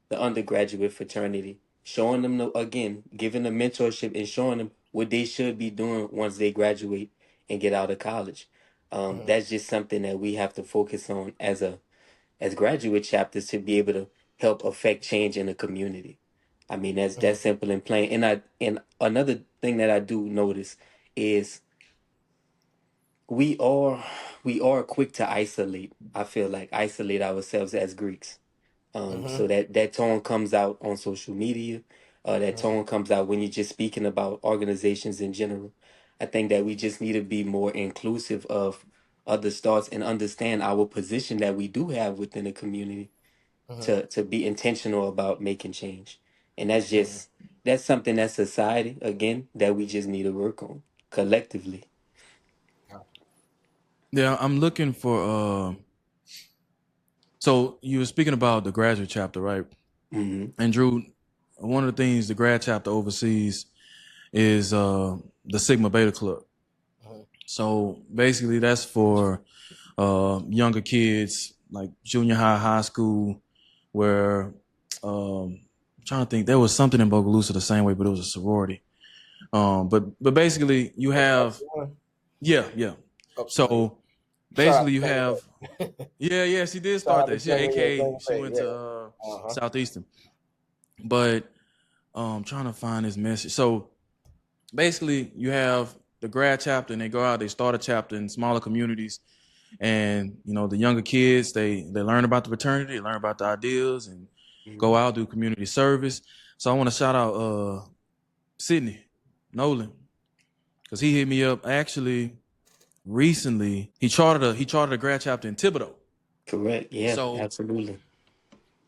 the undergraduate fraternity, showing them again, giving them mentorship and showing them what they should be doing once they graduate and get out of college. Mm-hmm. That's just something that we have to focus on as graduate chapters to be able to help affect change in the community. I mean, Mm-hmm. that's simple and plain. And another thing that I do notice is we are we are quick to isolate. I feel like isolate ourselves as Greeks. Mm-hmm. So that tone comes out on social media. That Mm-hmm. tone comes out when you're just speaking about organizations in general. I think that we just need to be more inclusive of other thoughts and understand our position that we do have within the community Mm-hmm. to be intentional about making change. And Mm-hmm. that's something that society again that we just need to work on collectively. Yeah, I'm looking for so you were speaking about the graduate chapter, right? Hmm. And Drew, one of the things the grad chapter oversees is the Sigma Beta Club. Mm-hmm. So basically that's for younger kids like junior high, high school, where I'm trying to think, there was something in Bogalusa the same way, but it was a sorority. But basically you have yeah. Upside. So Shout out basically to you Green have Bay. yeah, she did Shout start out to that. She AKA Green she Bay. went Yeah. to Uh-huh. Southeastern. But trying to find this message. So basically you have the grad chapter and they go out, they start a chapter in smaller communities. And the younger kids, they learn about the fraternity, they learn about the ideals and go Hmm. out, do community service. So I want to shout out Sydney Nolan, because he hit me up actually recently. He chartered a grad chapter in Thibodeau. Correct. Yeah, So absolutely.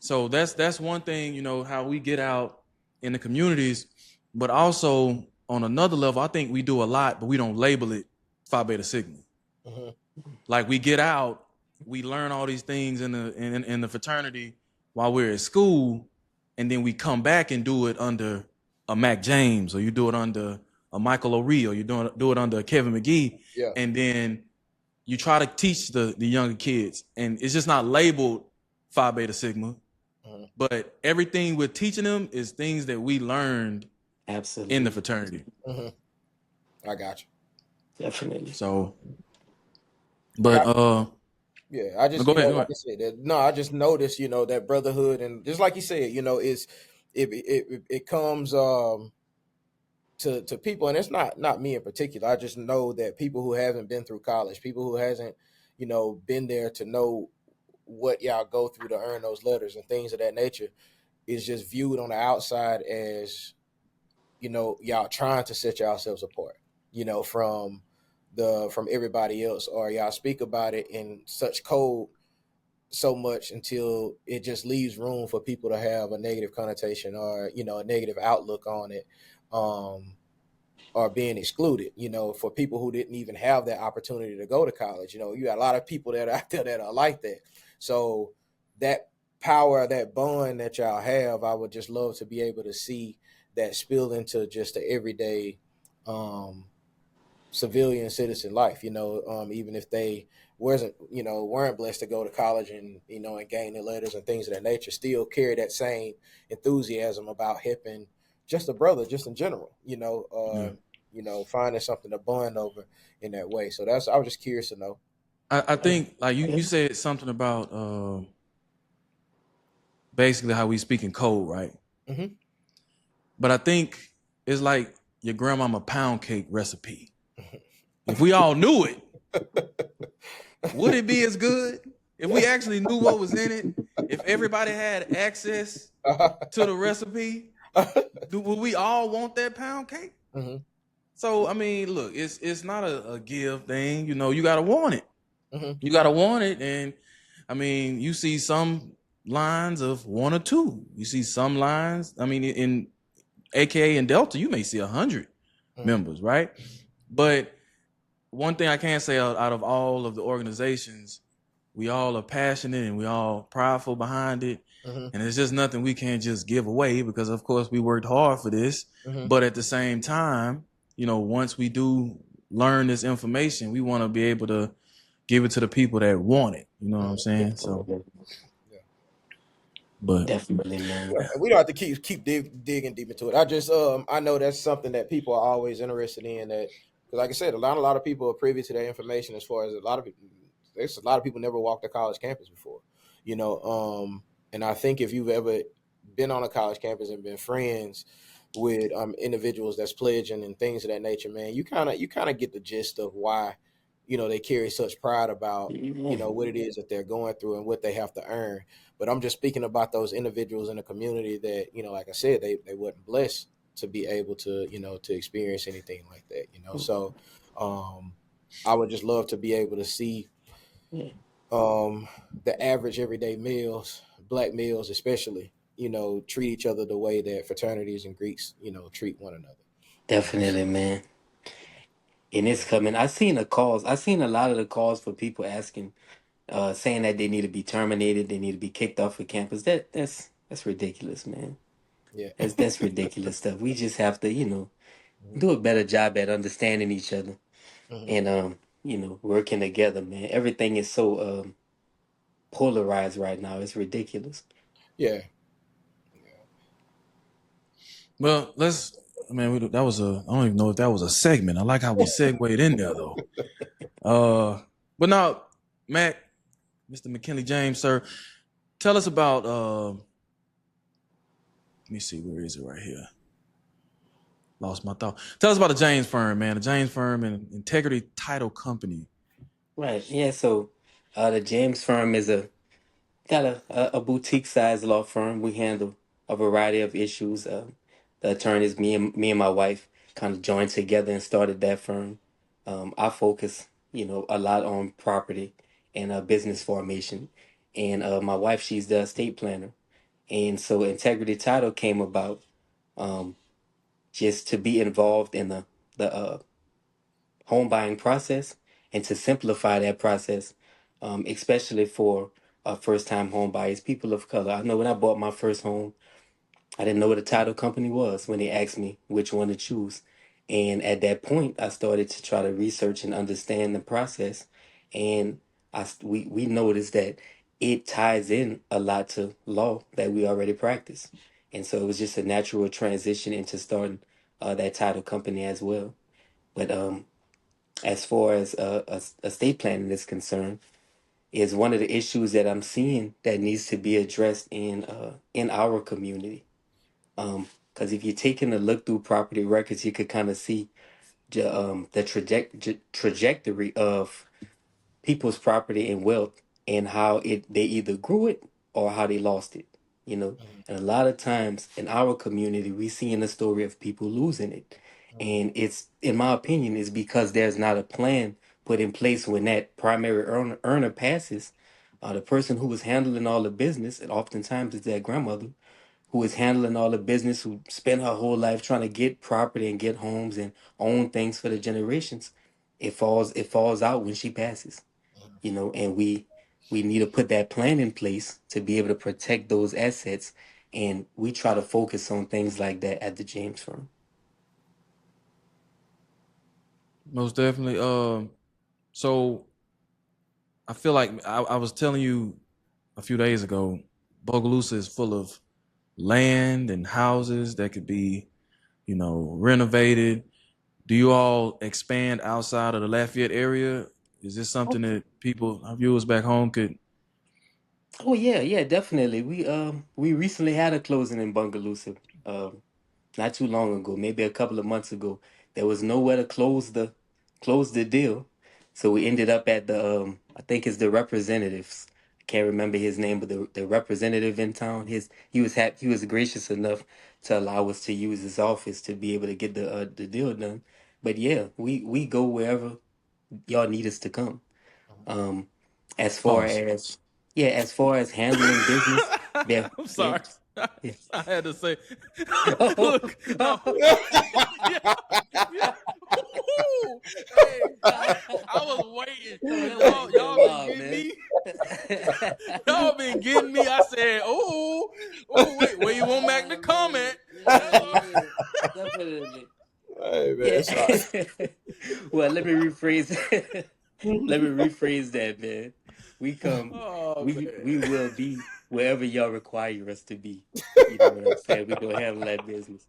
so that's one thing, how we get out in the communities, but also on another level, I think we do a lot, but we don't label it Phi Beta Sigma. Mm-hmm. Like we get out we learn all these things in the fraternity while we're at school, and then we come back and do it under a Mac James, or you do it under a Michael O'Ree, or you do it under a Kevin McGee, Yeah. and then you try to teach the younger kids, and it's just not labeled Phi Beta Sigma, but everything we're teaching them is things that we learned Absolutely. in the fraternity. I got you. Definitely. So, but yeah, I just go ahead. like I said, I just noticed, that brotherhood, and just like you said, it comes to people, and it's not me in particular. I just know that people who haven't been through college, people who hasn't, been there to know what y'all go through to earn those letters and things of that nature, is just viewed on the outside as, y'all trying to set yourselves apart, from everybody else, or y'all speak about it in such code so much until it just leaves room for people to have a negative connotation, or a negative outlook on it, or being excluded, for people who didn't even have that opportunity to go to college. You got a lot of people that are out there that are like that. So that power, that bond that y'all have, I would just love to be able to see that spill into just the everyday civilian citizen life, even if they weren't blessed to go to college and and gain their letters and things of that nature, still carry that same enthusiasm about helping just a brother, just in general, finding something to bond over in that way. So I was just curious to know. I think, like you said something about basically how we speak in code, right? But I think it's like your grandmama pound cake recipe. If we all knew it, would it be as good? If we actually knew what was in it, if everybody had access to the recipe, would we all want that pound cake? So, I mean, look, it's not a give thing. You got to want it. You got to want it. And, I mean, you see some lines of 1 or 2. You see some lines, I mean, in AKA in Delta, you may see 100 members, right? But one thing I can say out of all of the organizations, we all are passionate and we all prideful behind it. And it's just nothing we can't just give away, because of course we worked hard for this. But at the same time, once we do learn this information, we want to be able to give it to the people that want it. You know what I'm saying? So, but definitely, man. We don't have to keep digging deep into it. I just I know that's something that people are always interested in. That, because like I said, a lot of people are privy to that information. As far as there's a lot of people never walked a college campus before, and I think if you've ever been on a college campus and been friends with individuals that's pledging and things of that nature, man, you kind of get the gist of why they carry such pride about what it is that they're going through and what they have to earn. But I'm just speaking about those individuals in the community that like I said, they weren't blessed to be able to to experience anything like that. So I would just love to be able to see the average everyday males, black males especially, treat each other the way that fraternities and Greeks treat one another. Definitely, man. And it's coming. I seen a lot of the calls for people asking, saying that they need to be terminated, they need to be kicked off of campus. That's ridiculous, man. Yeah. That's ridiculous stuff. We just have to, do a better job at understanding each other and working together, man. Everything is so polarized right now. It's ridiculous. Yeah. Well, I don't even know if that was a segment. I like how we segued in there, though. But now, Mac, Mr. McKinley James, sir, tell us about, let me see, where is it right here? Lost my thought. Tell us about the James firm, man. The James firm and Integrity Title Company. Right. Yeah. So the James firm got a boutique size law firm. We handle a variety of issues. The attorneys, me and my wife, kind of joined together and started that firm. I focus, a lot on property and business formation. And my wife, she's the estate planner. And so Integrity Title came about just to be involved in the home buying process and to simplify that process especially for first-time home buyers, people of color. I know when I bought my first home, I didn't know what a title company was when they asked me which one to choose. And at that point, I started to try to research and understand the process. And we noticed that it ties in a lot to law that we already practice. And so it was just a natural transition into starting that title company as well. But as far as estate planning is concerned, is one of the issues that I'm seeing that needs to be addressed in our community. Because if you're taking a look through property records, you could kind of see the trajectory of people's property and wealth and how they either grew it or how they lost it. You know, and a lot of times in our community, we see in the story of people losing it, and it's, in my opinion, is because there's not a plan put in place when that primary earner passes. The person who was handling all the business, and oftentimes it's their grandmother, who is handling all the business, who spent her whole life trying to get property and get homes and own things for the generations. It falls out when she passes, and we need to put that plan in place to be able to protect those assets. And we try to focus on things like that at the James firm. Most definitely. So I feel like I was telling you a few days ago, Bogalusa is full of land and houses that could be, renovated. Do you all expand outside of the Lafayette area? Is this something that our viewers back home could? Oh yeah, yeah, definitely. We recently had a closing in Bogalusa. Not too long ago, maybe a couple of months ago. There was nowhere to close the deal, so we ended up at the I think it's the representatives. I can't remember his name, but the representative in town. He was gracious enough to allow us to use his office to be able to get the deal done. But yeah, we go wherever y'all need us to come. Um, as far Awesome. as yeah, as far as handling business, there, I'm yeah, sorry. yeah. I had to say, Oh, look, no, yeah, yeah. Ooh, hey, I was waiting. That 'Cause was y'all going been wild, getting man. me. Y'all been getting me. I said, wait, where you want back to comment? Yeah, That's all. yeah, definitely. Hey man, Yeah. sorry. Well, let me rephrase. Let me rephrase that, man. We come, Oh we man. will be wherever y'all require us to be. You know what I'm saying? We gonna handle that business.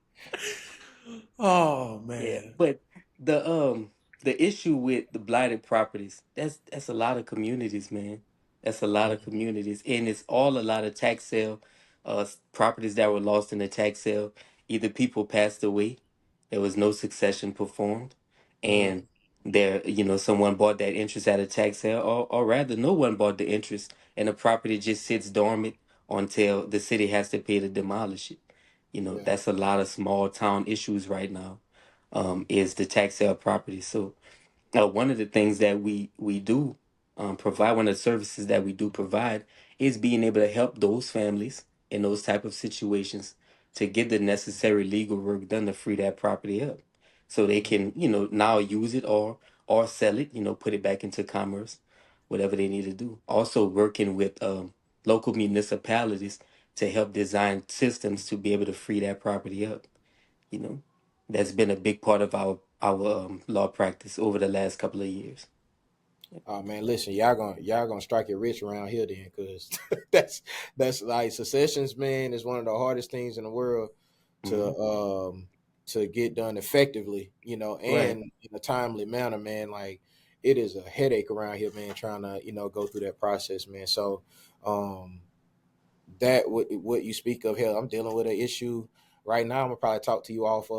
Oh Yeah, man. but the issue with the blighted properties, that's a lot of communities, man. That's a lot of communities, and it's all a lot of tax sale properties that were lost in the tax sale. Either people passed away, there was no succession performed, Mhm. and someone bought that interest at a tax sale, or rather no one bought the interest, and the property just sits dormant until the city has to pay to demolish it. Yeah. That's a lot of small town issues right now, is the tax sale property. So one of the things that we do provide, one of the services that we do provide, is being able to help those families in those type of situations to get the necessary legal work done to free that property up, so they can now use it or sell it, put it back into commerce, whatever they need to do. Also working with local municipalities to help design systems to be able to free that property up. You know, that's been a big part of our law practice over the last couple of years. Oh man, listen, y'all gonna strike it rich around here then, cause that's like secessions, man, is one of the hardest things in the world to Hmm. to get done effectively, Right. and in a timely manner, man. Like it is a headache around here, man, trying to go through that process, man. So um that what you speak of, hell, I'm dealing with an issue right now. I'm gonna probably talk to you off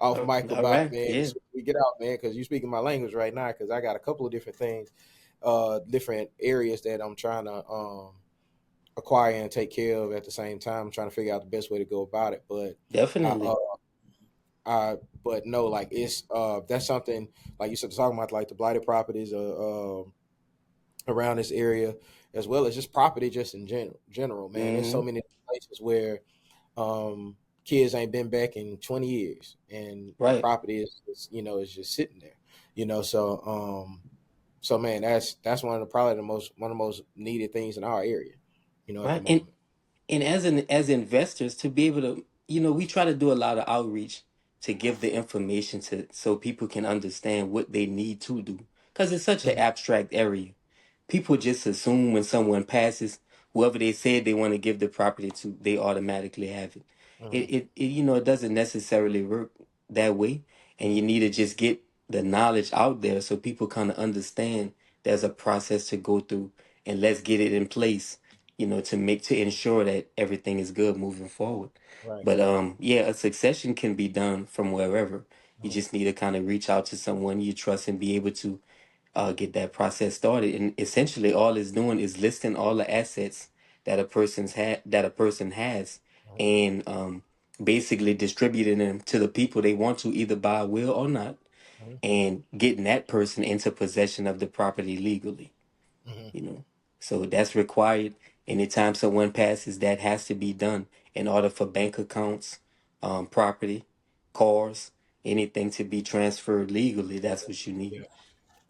off mic All about, right. man, as Yeah. soon as we get out, man, because you speaking my language right now, because I got a couple of different things, different areas that I'm trying to acquire and take care of at the same time. I'm trying to figure out the best way to go about it. But I, Definitely. I but no, like it's that's something like you said, talking about like the blighted properties around this area, as well as just property just in general, man. There's so Hmm. many places where um kids ain't been back in 20 years and the Right. property is just sitting there. So So man, that's probably one of the most needed things in our area, at the right? moment. And as investors, to be able to, we try to do a lot of outreach to give the information to so people can understand what they need to do, because it's such an Mhm. abstract area. People just assume when someone passes, whoever they said they want to give the property to, they automatically have it. Mhm. It doesn't necessarily work that way, and you need to just get the knowledge out there so people kind of understand there's a process to go through, and let's get it in place, to ensure that everything is good moving forward. Right. But yeah, a succession can be done from wherever. You Mhm. just need to kind of reach out to someone you trust and be able to get that process started. And essentially, all it's doing is listing all the assets that a person has, Mhm. and basically distributing them to the people they want to, either by will or not, Mhm. and getting that person into possession of the property legally. Mhm. You know, so that's required. Anytime someone passes, that has to be done in order for bank accounts, property, cars, anything to be transferred legally. That's what you Yeah. need.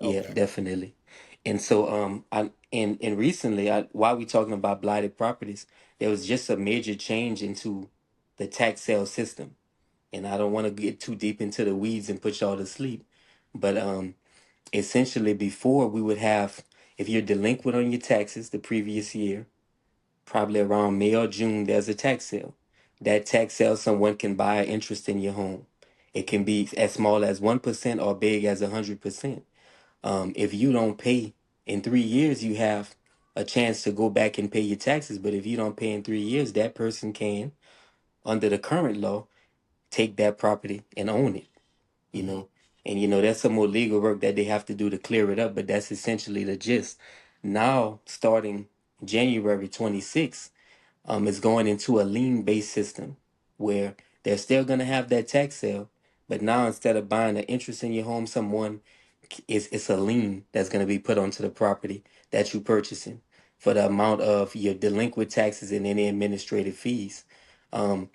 Yeah, Okay. definitely. And so and recently, while we talking about blighted properties, there was just a major change into the tax sale system. And I don't want to get too deep into the weeds and put y'all to sleep, but essentially before we would have, if you're delinquent on your taxes the previous year, probably around May or June, there's a tax sale. That tax sale, someone can buy an interest in your home. It can Mhm. be as small as 1% or big as 100%. If you don't pay in 3 years, you have a chance to go back and pay your taxes. But if you don't pay in 3 years, that person can, under the current law, take that property and own it, you Mhm. know. And, there's some more legal work that they have to do to clear it up, but that's essentially the gist. Now, starting January 26th, is going into a lien based system where they're still going to have that tax sale, but now instead of buying an interest in your home, someone it's a lien that's going to be put onto the property that you're purchasing for the amount of your delinquent taxes and any administrative fees. Um,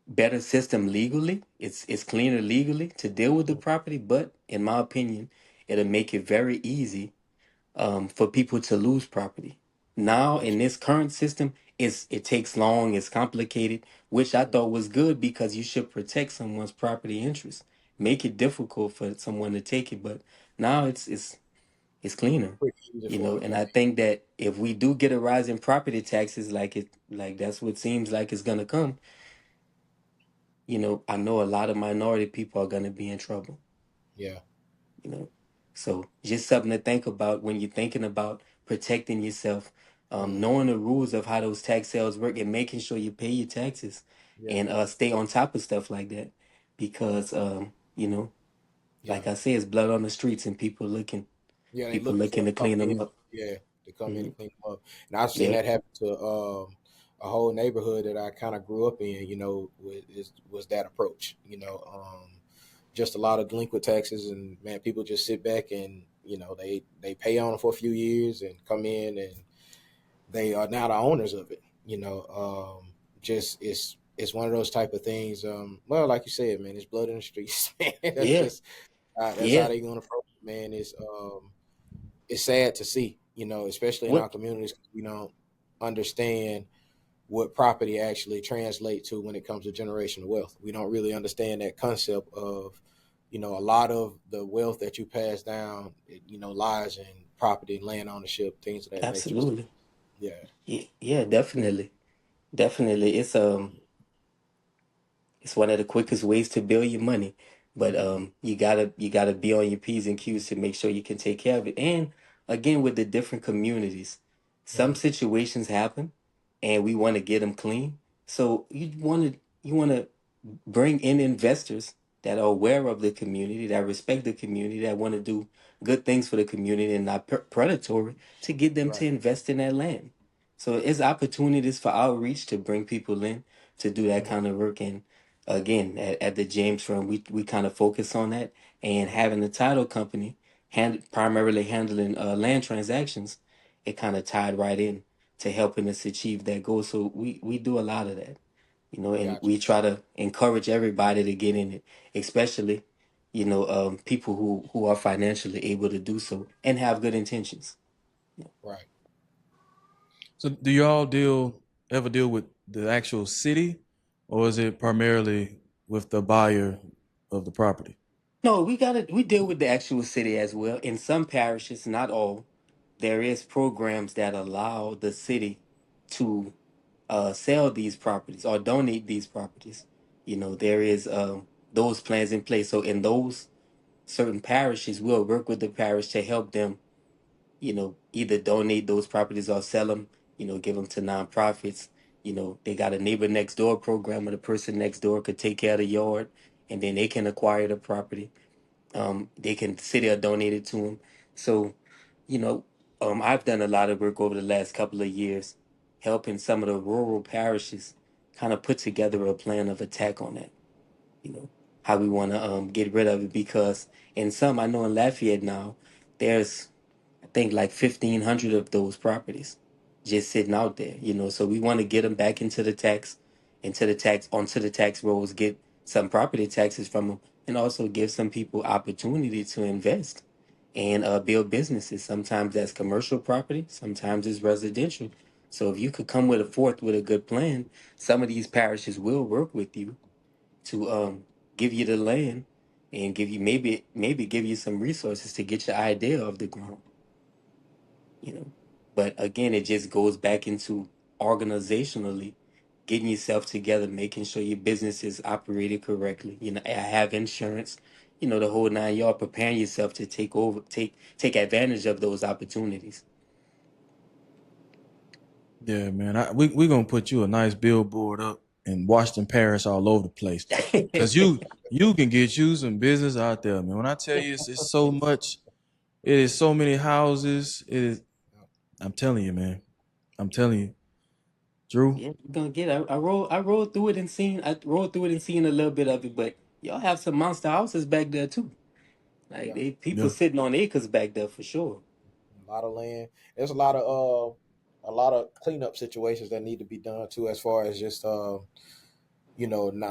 Better system legally. It's cleaner legally to deal with the property, but in my opinion, it'll make it very easy for people to lose property. Now Gotcha. in this current system, it takes long, it's complicated, which I Mhm. thought was good because you should protect someone's property interest, make it difficult for someone to take it. But now it's cleaner, Pretty easy for them to and come I think that if we do get a rise in property taxes, like that's what seems like it's gonna come, I know a lot of minority people are gonna be in trouble. in. Yeah. you know. So just something to think about when you're thinking about protecting yourself, Mhm. knowing the rules of how those tax sales work and making sure you pay your taxes Yeah. and stay on top of stuff like that. Because Yeah. like I say, it's blood on the streets and Yeah. They people looking for looking it to to come clean them in. up. Yeah. To come in Hmm. and clean them up. And I've seen Yep, that happen to a whole neighborhood that I kind of grew up in. Was that approach. Just a lot of delinquent taxes, and man, people just sit back and they pay on it for a few years and come in and they are now the owners of it. Just it's one of those type of things. Well, like you said, man, it's blood in the streets. Man, that's yeah, just that's how yeah. they gonna approach it, man. It's sad to see, especially in our What communities, 'cause we don't understand what property actually translate to when it comes to generational wealth. We don't really understand that concept of, a lot of the wealth that you pass down, lies in property, land ownership, things of that nature. So, Absolutely. yeah. Yeah, yeah, definitely, definitely. It's one of the quickest ways to build your money. But Mhm. you gotta be on your P's and Q's to make sure you can take care of it. And again, with the different communities, some Mhm. situations happen, and we want to get them clean. So you want to bring in investors that are aware of the community, that respect the community, that want to do good things for the community and not predatory, to get them Right. to invest in that land. So it's opportunities for outreach to bring people in to do that Mhm. kind of work. And again, at the James Firm, we kind of focus on that, and Mhm. having the title company primarily handling land transactions, it kind of tied right in to helping us achieve that goal. So we do a lot of that, and Gotcha. we try to encourage everybody to get in it, especially people who are financially able to do so and have good intentions. Right. So do y'all ever deal with the actual city, or is it primarily with the buyer of the property? No, we deal with the actual city as well. In some parishes, not all, there is programs that allow the city to sell these properties or donate these properties. There is those plans in place. So in those certain parishes, we'll work with the parish to help them, either donate those properties or sell them, give them to nonprofits. They got a neighbor next door program where the person next door could take care of the yard and then they can acquire the property. They can city or donate it to them. So, you know, I've done a lot of work over the last couple of years, helping some of the rural parishes kind of put together a plan of attack on that. How we want to get rid of it, because in some, I know in Lafayette now, there's I think like 1,500 of those properties just sitting out there. So we want to get them back onto the tax rolls, get some property taxes from them, and also give some people opportunity to invest and build businesses. Sometimes that's commercial property, sometimes it's residential. So if you could come with a good plan, some of these parishes will work with you to give you the land and give you maybe give you some resources to get your idea off the ground. you know. But again, it just goes back into organizationally getting yourself together, making sure your business is operated correctly. Have insurance, the whole nine yard, preparing yourself to take advantage of those opportunities. Yeah, man. We gonna put you a nice billboard up in Washington Parish all over the place, cause you can get you some business out there, man. When I tell you it's so much, it is so many houses. It is. I'm telling you, man. I'm telling you, Drew. Yeah, you're gonna get it. I rolled through it and seen a little bit of it, but y'all have some monster houses back there too. Like Yeah. they people Yeah, sitting on acres back there for sure. A lot of land. There's a lot of cleanup situations that need to be done too, as far as just not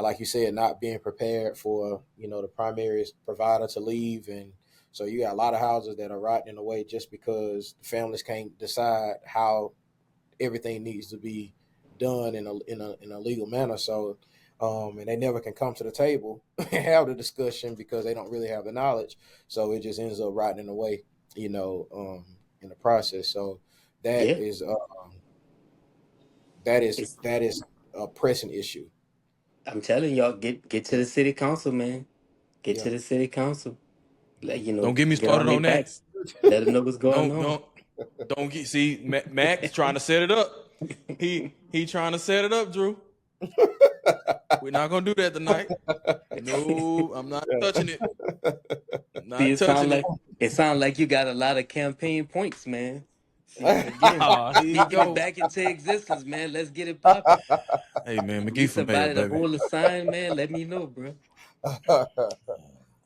like you said, not being prepared for the primary provider to leave, and so you got a lot of houses that are rotting away just because the families can't decide how everything needs to be done in a legal manner. So, and they never can come to the table and have the discussion because they don't really have the knowledge. So it just ends up rotting away, in the process. So that Yeah, is that is it's, that is a pressing issue. I'm telling y'all, get to Yeah, the city council, man. Get yeah. to the city council. don't get me Get on started their on that. backs. Let them know what's going Don't on. don't don't get see Mac trying to set it up. He trying to set it up, Drew. We're not gonna do that tonight. No, I'm not touching it. See, Not touching it. it sound like you got a lot of campaign points, man. See, again, Oh, here you speaking it go. back into existence, man. Let's get it popping. Hey man, You McGee need for mayor, somebody to baby. hold a sign, man. Let me know, bro.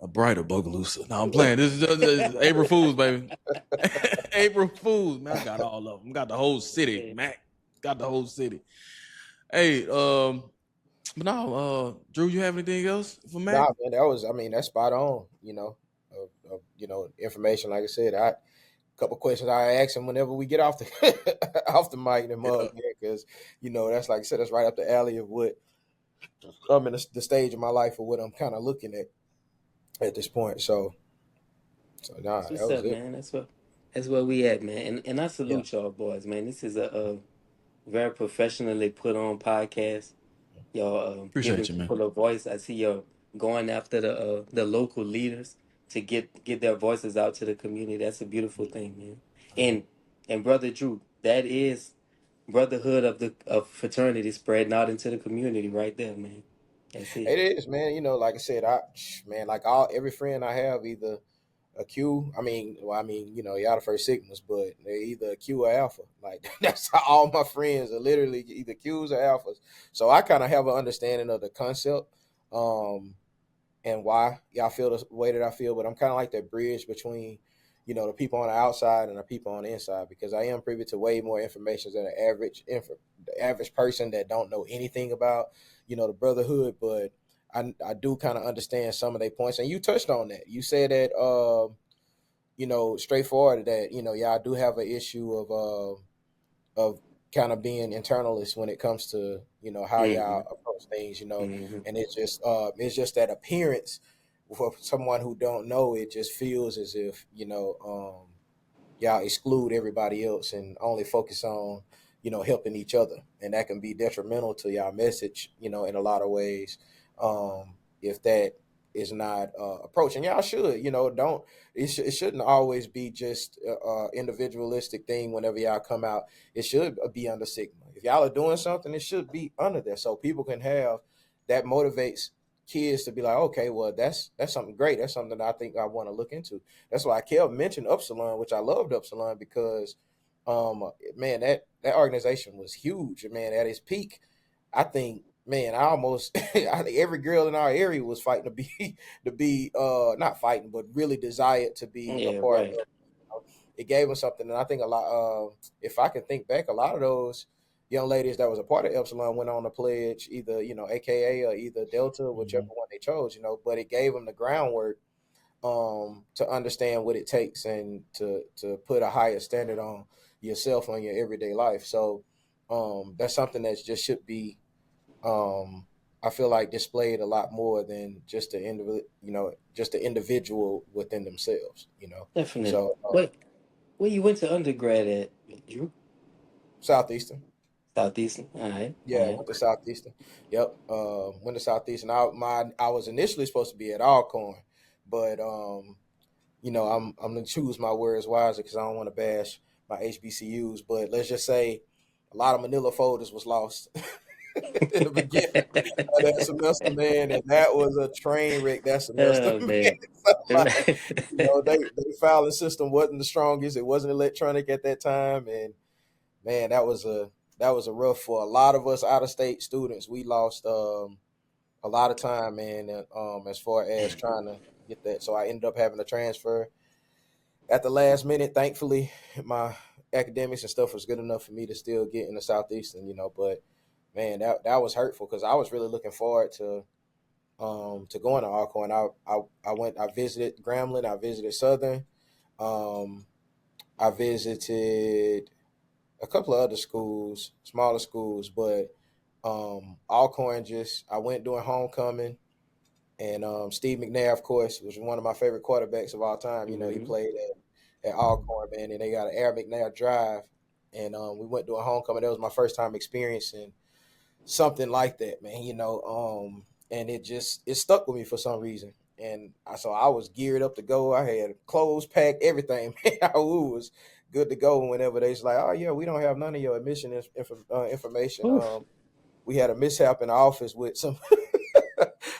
A brighter Bogalusa. No, I'm playing. This is April Fools, baby. April Fools, man. I got all of them. Got the whole city, Yeah. Mac. Got the whole city. Hey, but no, Drew, you have anything else for Mac? Nah, man, I mean, that's spot on. Information. Like I said, I couple questions I ask him whenever we get off the off the mic and mug, Yeah. because that's like I said, that's right up the alley of what I'm in the stage of my life or what I'm kind of looking at this point. So nah, That's that what's was up, it. man. That's where we at, man. And I Yeah, salute y'all boys, man. This is a very professionally put on podcast. Y'all giving Appreciate you, man. people a voice. I see y'all going after the local leaders to get their voices out to the community. That's a beautiful thing, man. And brother Drew, that is brotherhood of fraternity spreading out into the community right there, man. That's it. it is, man. Like I said, like all every friend I have either a Q. Y'all the first Sigmas, but they're either a Q or Alpha. Like that's how all my friends are literally either Qs or Alphas. So I kind of have an understanding of the concept, and why y'all feel the way that I feel. But I'm kind of like that bridge between, the people on the outside and the people on the inside, because I am privy to way more information than the average person that don't know anything about, the brotherhood. But I do kind of understand some of their points, and you touched on that. You said that straightforward that y'all do have an issue of kind of being internalists when it comes to how Mm-hmm. y'all approach things, Mm-hmm. and it's just that appearance for someone who don't know. It just feels as if y'all exclude everybody else and only focus on helping each other, and that can be detrimental to y'all message in a lot of ways, if that is not approaching. Y'all should don't it shouldn't always be just individualistic thing whenever y'all come out. It should be under Sigma. If y'all are doing something, it should be under there so people can have that. Motivates kids to be like, okay, well, that's something great. That's something that I think I want to look into. That's why Kev mentioned Upsilon, which I loved Upsilon because, man, that organization was huge. Man, at its peak, I think, man, I think every girl in our area was fighting to be not fighting, but really desired to be a Yeah, part of. right. It gave them something, and I think a lot. If I can think back, a lot of those young ladies that was a part of Epsilon went on to pledge either AKA or either Delta, whichever Mm-hmm. one they chose. But it gave them the groundwork to understand what it takes and to put a higher standard on yourself on your everyday life. So that's something that just should be. I feel like displayed a lot more than just the just the individual within themselves. Definitely. So Where you went to undergrad at, Drew? Southeastern. Southeastern. All right. All Yeah, right. went to Southeastern. Yep, went to Southeastern. I was initially supposed to be at Alcorn, but I'm gonna choose my words wisely because I don't want to bash my HBCUs. But let's just say a lot of Manila folders was lost in the beginning of that semester, man, and that was a train wreck that semester, Oh man. man. So, like, they filing system wasn't the strongest. It wasn't electronic at that time, and man, that was a rough for a lot of us out of state students. We lost a lot of time, man, as far as trying to get that. So I ended up having to transfer at the last minute. Thankfully, my academics and stuff was good enough for me to still get in the Southeastern, But man, that was hurtful because I was really looking forward to going to Alcorn. I visited Grambling, I visited Southern, um, I visited a couple of other schools, smaller schools, but Alcorn I went during homecoming, and Steve McNair, of course, was one of my favorite quarterbacks of all time. He Mhm. played at Alcorn, man, and they got an Air McNair drive, and we went during homecoming. That was my first time experiencing something like that, man. And it stuck with me for some reason. And so I was geared up to go. I had clothes packed, everything. Man, I was good to go whenever they was like, "Oh yeah, we don't have none of your admission information." Oof. We had a mishap in the office with some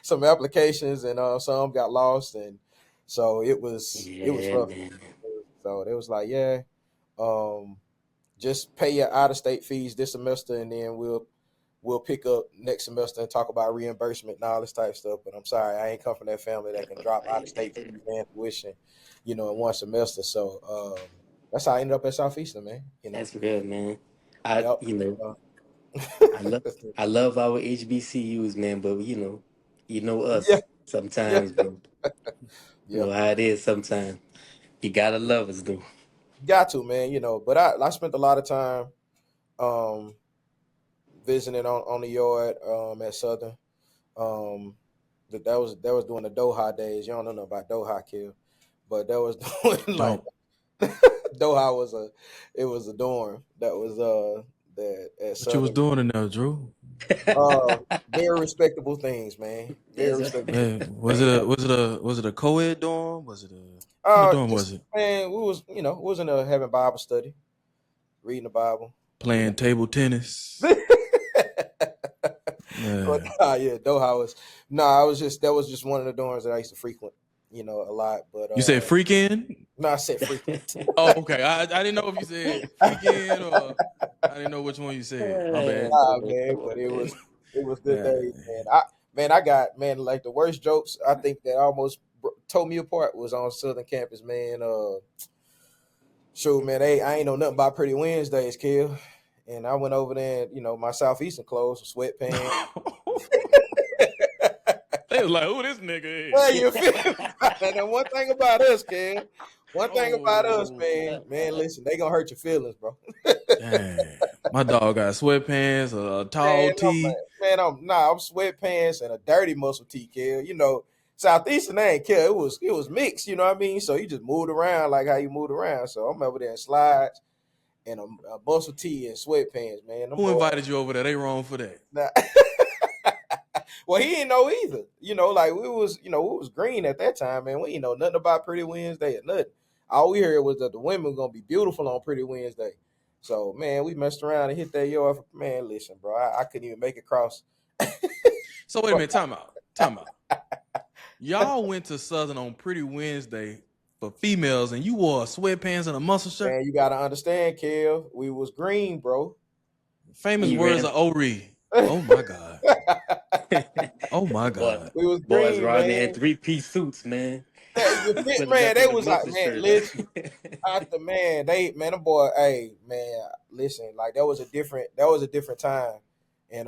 some applications, and some got lost, and so it was Yeah, rough. man. So it was like, yeah, um, just pay your out of state fees this semester, and then we'll pick up next semester and talk about reimbursement and all this type of stuff. But I'm sorry, I ain't come from that family that can drop out of state fees and tuition, in one semester. So that's how I ended up at Southeastern, man. That's real, man. I Yep. you know, Uh, I love I love our HBCUs, man, but you know yeah, us yeah, sometimes, bro. You yeah. know how it is sometimes. You gotta love us, though. Got to, man. But I spent a lot of time um visiting on the yard at Southern. Um, that was during the Doha days. You don't know nothing about Doha, Kill, but that was doing like Don't. Doha was a dorm that was that at What you was Southern. doing in there, Drew? Uh, very respectable things, man. Very That's respectable. right. Man, was it a co-ed dorm? Was it a what kind of dorm was Just it? man, we was in there having Bible study, reading the Bible. You know. Playing table tennis. But Yeah. yeah, Doha was I was just that was just one of the dorms that I used to frequent, a lot. But You said freaking? no, I said frequent. Oh, okay. I didn't know if you said freaking or I didn't know which one you said. My bad. Nah, Man, man, come but on, it man. was good Yeah. days, man. I got man like the worst jokes I think that almost tore me apart was on Southern campus, man. Shoot, man, I ain't know nothing about Pretty Wednesdays, Kill, and I went over there, and, my Southeastern clothes, sweatpants. They was like, who this nigga Well, is? you feel me? And one thing about us, kid. One thing about us, man. Listen, they gonna hurt your feelings, bro. Dang. My dog got sweatpants, a tall tee. I'm sweatpants and a dirty muscle tee, kid. You know, Southeastern they ain't care. It was mixed. You know what I mean? So you just moved around like how you moved around. So I'm over there in slides and a muscle tee and sweatpants, man. Who invited you over there? They wrong for that. Nah. Well, he didn't know either. You know, like we was green at that time, man. We didn't know nothing about Pretty Wednesday or nothing. All we heard was that the women were gonna be beautiful on Pretty Wednesday. So, man, we messed around and hit that yard. Man, listen, bro, I couldn't even make it cross. So wait a minute, time out. Y'all went to Southern on Pretty Wednesday for females, and you wore sweatpants and a muscle shirt. Man, you gotta understand, Kev. We was green, bro. Famous words of Ori. Oh my God. Oh my God. We was boys green, riding man. in 3-piece suits, man. Man, they was like, man, listen. After man, them boy, hey, man, listen, like that was a different time. And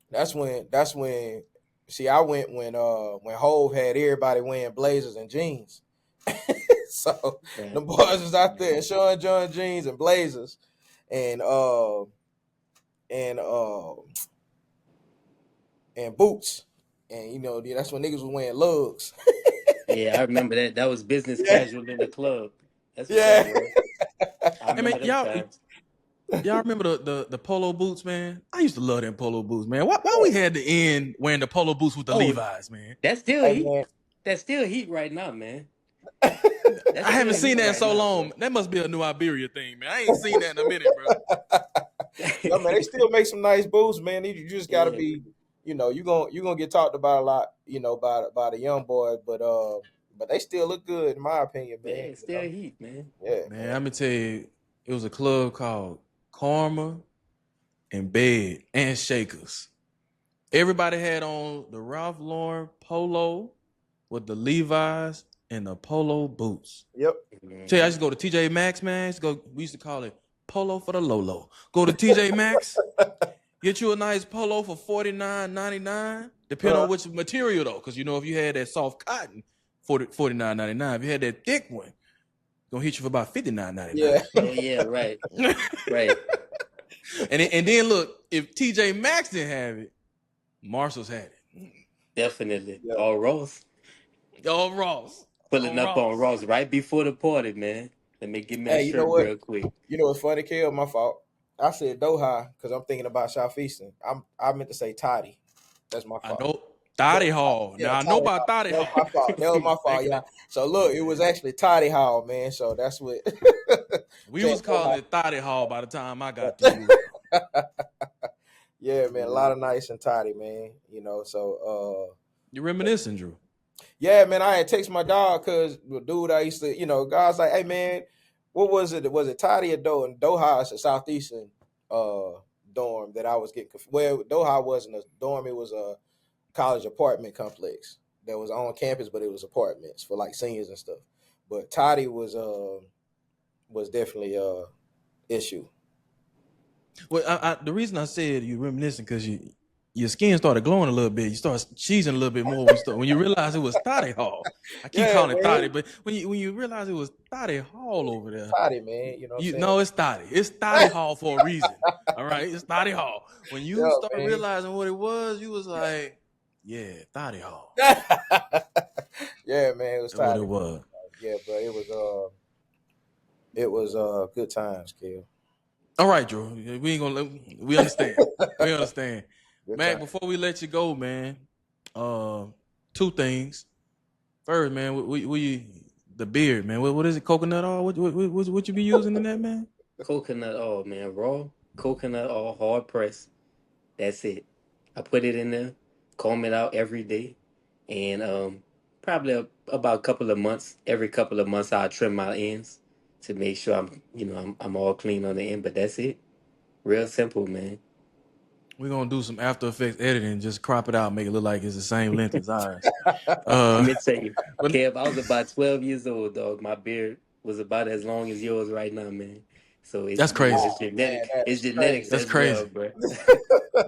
that's when see, I went when Hove had everybody wearing blazers and jeans. So the boys was out there in Sean John jeans and blazers and boots. And you know, that's when niggas was wearing lugs. Yeah, I remember that. That was business casual in the club. That's what Yeah. that was. I remember y'all remember the polo boots, man? I used to love them polo boots, man. Why we had to end wearing the polo boots with the Levi's, man? That's still Hey, heat. man. That's still heat right now, man. I haven't seen that in so long. That must be a new Iberia thing, man. I ain't seen that in a minute, bro. No, man, they still make some nice boots, man. You just gotta be, you know, you're gonna get talked about a lot, you know, by the young boys, but they still look good in my opinion, man. Yeah, it's still heat, man. Yeah, man. I'm gonna tell you, it was a club called Karma and Bed and Shakers. Everybody had on the Ralph Lauren polo with the Levi's and the polo boots. Yep. Tell you, I used to go to TJ Maxx, man. We used to call it polo for the Lolo. Go to TJ Maxx, get you a nice polo for $49.99, depending on which material though, because you know if you had that soft cotton, $49.99. If you had that thick one, gonna hit you for about $59.99. Yeah. Oh yeah, right. Right. And then look, if TJ Maxx didn't have it, Marshall's had it. Definitely. Yeah. All Ross. All Ross. Pulling up on Ross right before the party, man. Let me get me a shirt real quick. You know what's funny, Kel? My fault. I said Doha because I'm thinking about Southeastern. I meant to say Toddy. That's my fault. I know. Toddy Hall. Yeah, now I know about Toddy Hall. That was my fault, yeah. So look, it was actually Toddy Hall, man. So that's what we was calling it Toddy Hall by the time I got to you. Yeah, man, a lot of nice and Toddy, man. You know, so you're reminiscing, Drew. Yeah, man, I had text my dog because the dude I used to, you know, guys like, hey man, what was it? Was it Toddy or Doha? And Doha is a Southeastern dorm that I was getting. Well, Doha wasn't a dorm; it was a college apartment complex that was on campus, but it was apartments for like seniors and stuff. But Toddy was definitely a issue. Well, the reason I said you reminiscing because your skin started glowing a little bit. You start cheesing a little bit more when you realize it was Toddy Hall. I keep calling it Toddy, but when you realize it was Toddy Hall over there, Toddy, man, you know. No, it's Toddy. It's Toddy Hall for a reason. All right, it's Toddy Hall. When you start realizing what it was, you was like, yeah, Toddy Hall. Yeah, man, it was Toddy. What it was. Yeah, but it was good times, Kel. All right, Drew. We understand. We understand. Good Mac, time. before we let you go, man, two things. First, man, the beard, man. What is it? Coconut oil? What you be using in that, man? Coconut oil, man. Raw coconut oil, hard pressed. That's it. I put it in there, comb it out every day, and probably about a couple of months. Every couple of months, I'll trim my ends to make sure I'm all clean on the end. But that's it. Real simple, man. We're gonna do some After Effects editing, just crop it out, make it look like it's the same length as ours. Let me tell you, Kev, I was about 12 years old, dog. My beard was about as long as yours right now, man. So it's That's crazy. it's Man, genetic. that It's is genetics That's crazy. as well, crazy. bro.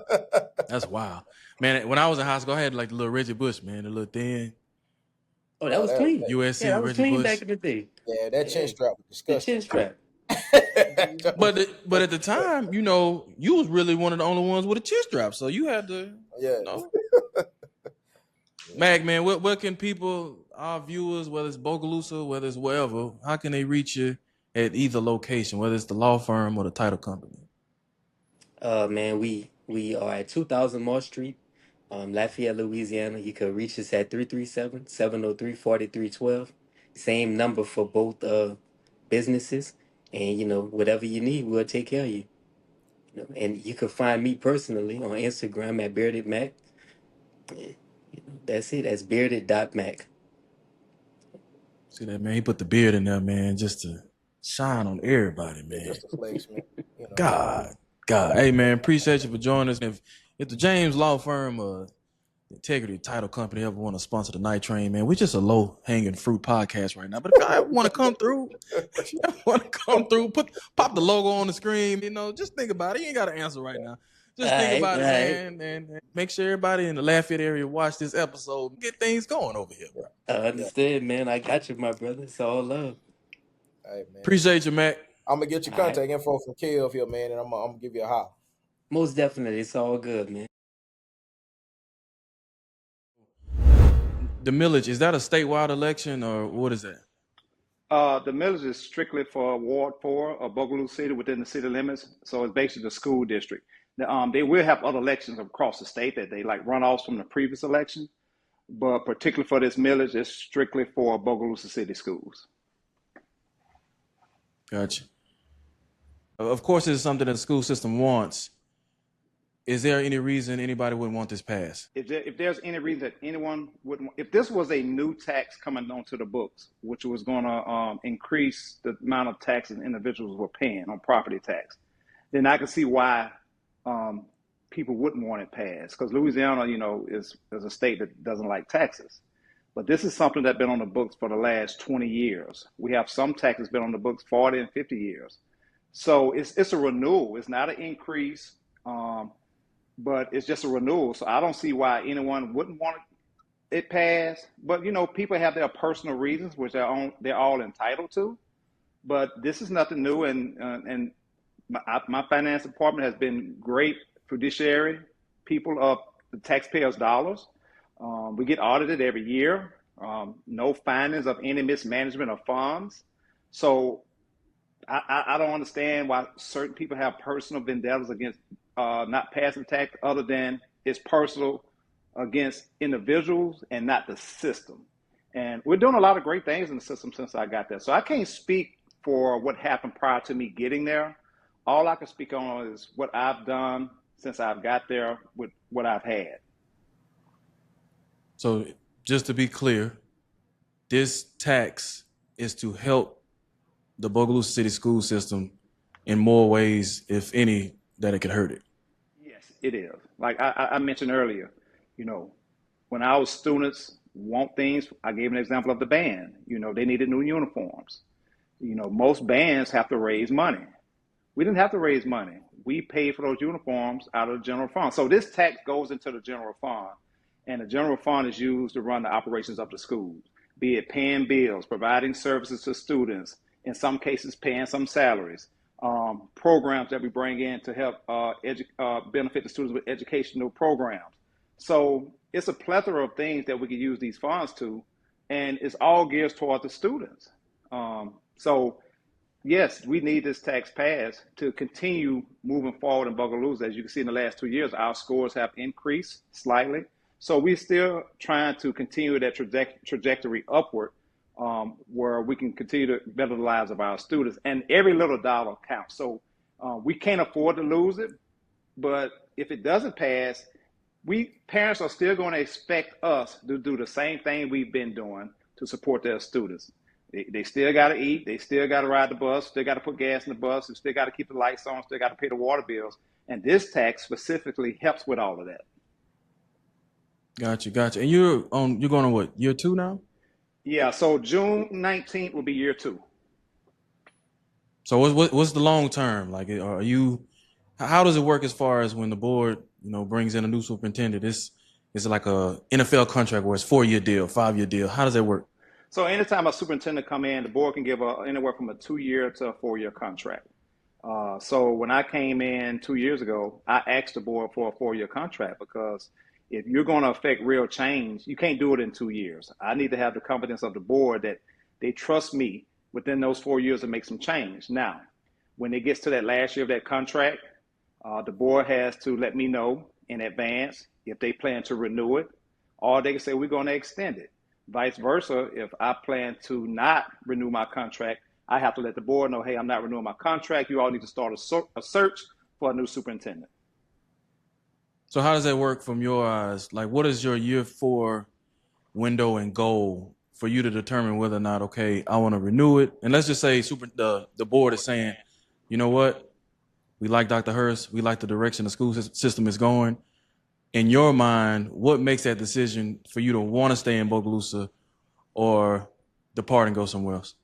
That's wild, man. When I was in high school, I had like the little Reggie Bush, man, the little thin Oh, that Oh, was clean. Yeah, USC that was Reggie clean Bush. back in the day. that chin Yeah, strap was the disgusting. chin strap. But at the time, you know, you was really one of the only ones with a chin strap, so you had to, Yeah. you know. Mag, man, where can people, our viewers, whether it's Bogalusa, whether it's wherever, how can they reach you at either location, whether it's the law firm or the title company? Man, we are at 2000 Moore Street, Lafayette, Louisiana. You can reach us at 337-703-4312. Same number for both businesses. And whatever you need, we'll take care of you. And you can find me personally on Instagram at Bearded Mac. That's it. That's bearded.mac. See that, man? He put the beard in there, man, just to shine on everybody, Yeah, man. just a flex, man. You know. God. Hey, man, appreciate you for joining us. If the James Law Firm or Integrity Title Company ever want to sponsor the Night Train, man, we're just a low hanging fruit podcast right now. But if y'all want to come through, pop the logo on the screen, you know, just think about it. You ain't got to answer right now. Just think All about it, right. man, and make sure everybody in the Lafayette area watch this episode. Get things going over here, bro. I understand, man. I got you, my brother. It's all love. Hey, man. Appreciate you, Mac. I'm gonna get your All right. contact info from Kev here, man, and I'm gonna give you a holler. Most definitely. It's all good, man. The millage, is that a statewide election or what is that? The millage is strictly for Ward 4 of Bogalusa City within the city limits. So it's basically the school district. They will have other elections across the state that they like runoffs from the previous election. But particularly for this millage, it's strictly for Bogalusa City schools. Gotcha. Of course, it's something that the school system wants. Is there any reason anybody wouldn't want this passed? If there's any reason that anyone would, if this was a new tax coming onto the books, which was going to increase the amount of taxes individuals were paying on property tax, then I can see why people wouldn't want it passed. Because Louisiana, is a state that doesn't like taxes. But this is something that's been on the books for the last 20 years. We have some taxes been on the books 40 and 50 years. So it's a renewal. It's not an increase. But it's just a renewal. So I don't see why anyone wouldn't want it passed. But people have their personal reasons, which they're all entitled to. But this is nothing new, and my finance department has been great fiduciary people of the taxpayers' dollars. We get audited every year. No findings of any mismanagement of funds. So I don't understand why certain people have personal vendettas against not passing tax, other than it's personal against individuals and not the system. And we're doing a lot of great things in the system since I got there. So I can't speak for what happened prior to me getting there. All I can speak on is what I've done since I've got there with what I've had. So just to be clear, this tax is to help the Bogalusa City School System in more ways, if any, that it could hurt it. Yes, it is. Like I mentioned earlier, when our students want things, I gave an example of the band. They needed new uniforms. Most bands have to raise money. We didn't have to raise money. We paid for those uniforms out of the general fund. So this tax goes into the general fund, and the general fund is used to run the operations of the schools, be it paying bills, providing services to students, in some cases paying some salaries, programs that we bring in to help benefit the students with educational programs. So it's a plethora of things that we can use these funds to, and it's all geared toward the students. So yes, we need this tax passed to continue moving forward in Bogalusa. As you can see in the last 2 years, our scores have increased slightly. So we're still trying to continue that trajectory upward, where we can continue to better the lives of our students. And every little dollar counts. So we can't afford to lose it. But if it doesn't pass, parents are still going to expect us to do the same thing we've been doing to support their students. They still got to eat. They still got to ride the bus. Still got to put gas in the bus. They still got to keep the lights on. Still got to pay the water bills. And this tax specifically helps with all of that. Gotcha. And you're going on what, year 2 now? Yeah. So June 19th will be year 2. So what's the long term? Like, are you? How does it work as far as when the board, brings in a new superintendent? Is it like a NFL contract where it's 4-year deal, 5-year deal? How does that work? So anytime a superintendent come in, the board can give anywhere from a 2-year to a 4-year contract. So when I came in 2 years ago, I asked the board for a 4-year contract because if you're going to affect real change, you can't do it in 2 years. I need to have the confidence of the board that they trust me within those 4 years to make some change. Now, when it gets to that last year of that contract, the board has to let me know in advance if they plan to renew it, or they can say we're going to extend it. Vice versa, if I plan to not renew my contract, I have to let the board know, hey, I'm not renewing my contract. You all need to start a search for a new superintendent. So how does that work from your eyes? Like, what is your year 4 window and goal for you to determine whether or not, okay, I want to renew it? And let's just say the board is saying, you know what? We like Dr. Hurst. We like the direction the school system is going. In your mind, what makes that decision for you to want to stay in Bogalusa or depart and go somewhere else?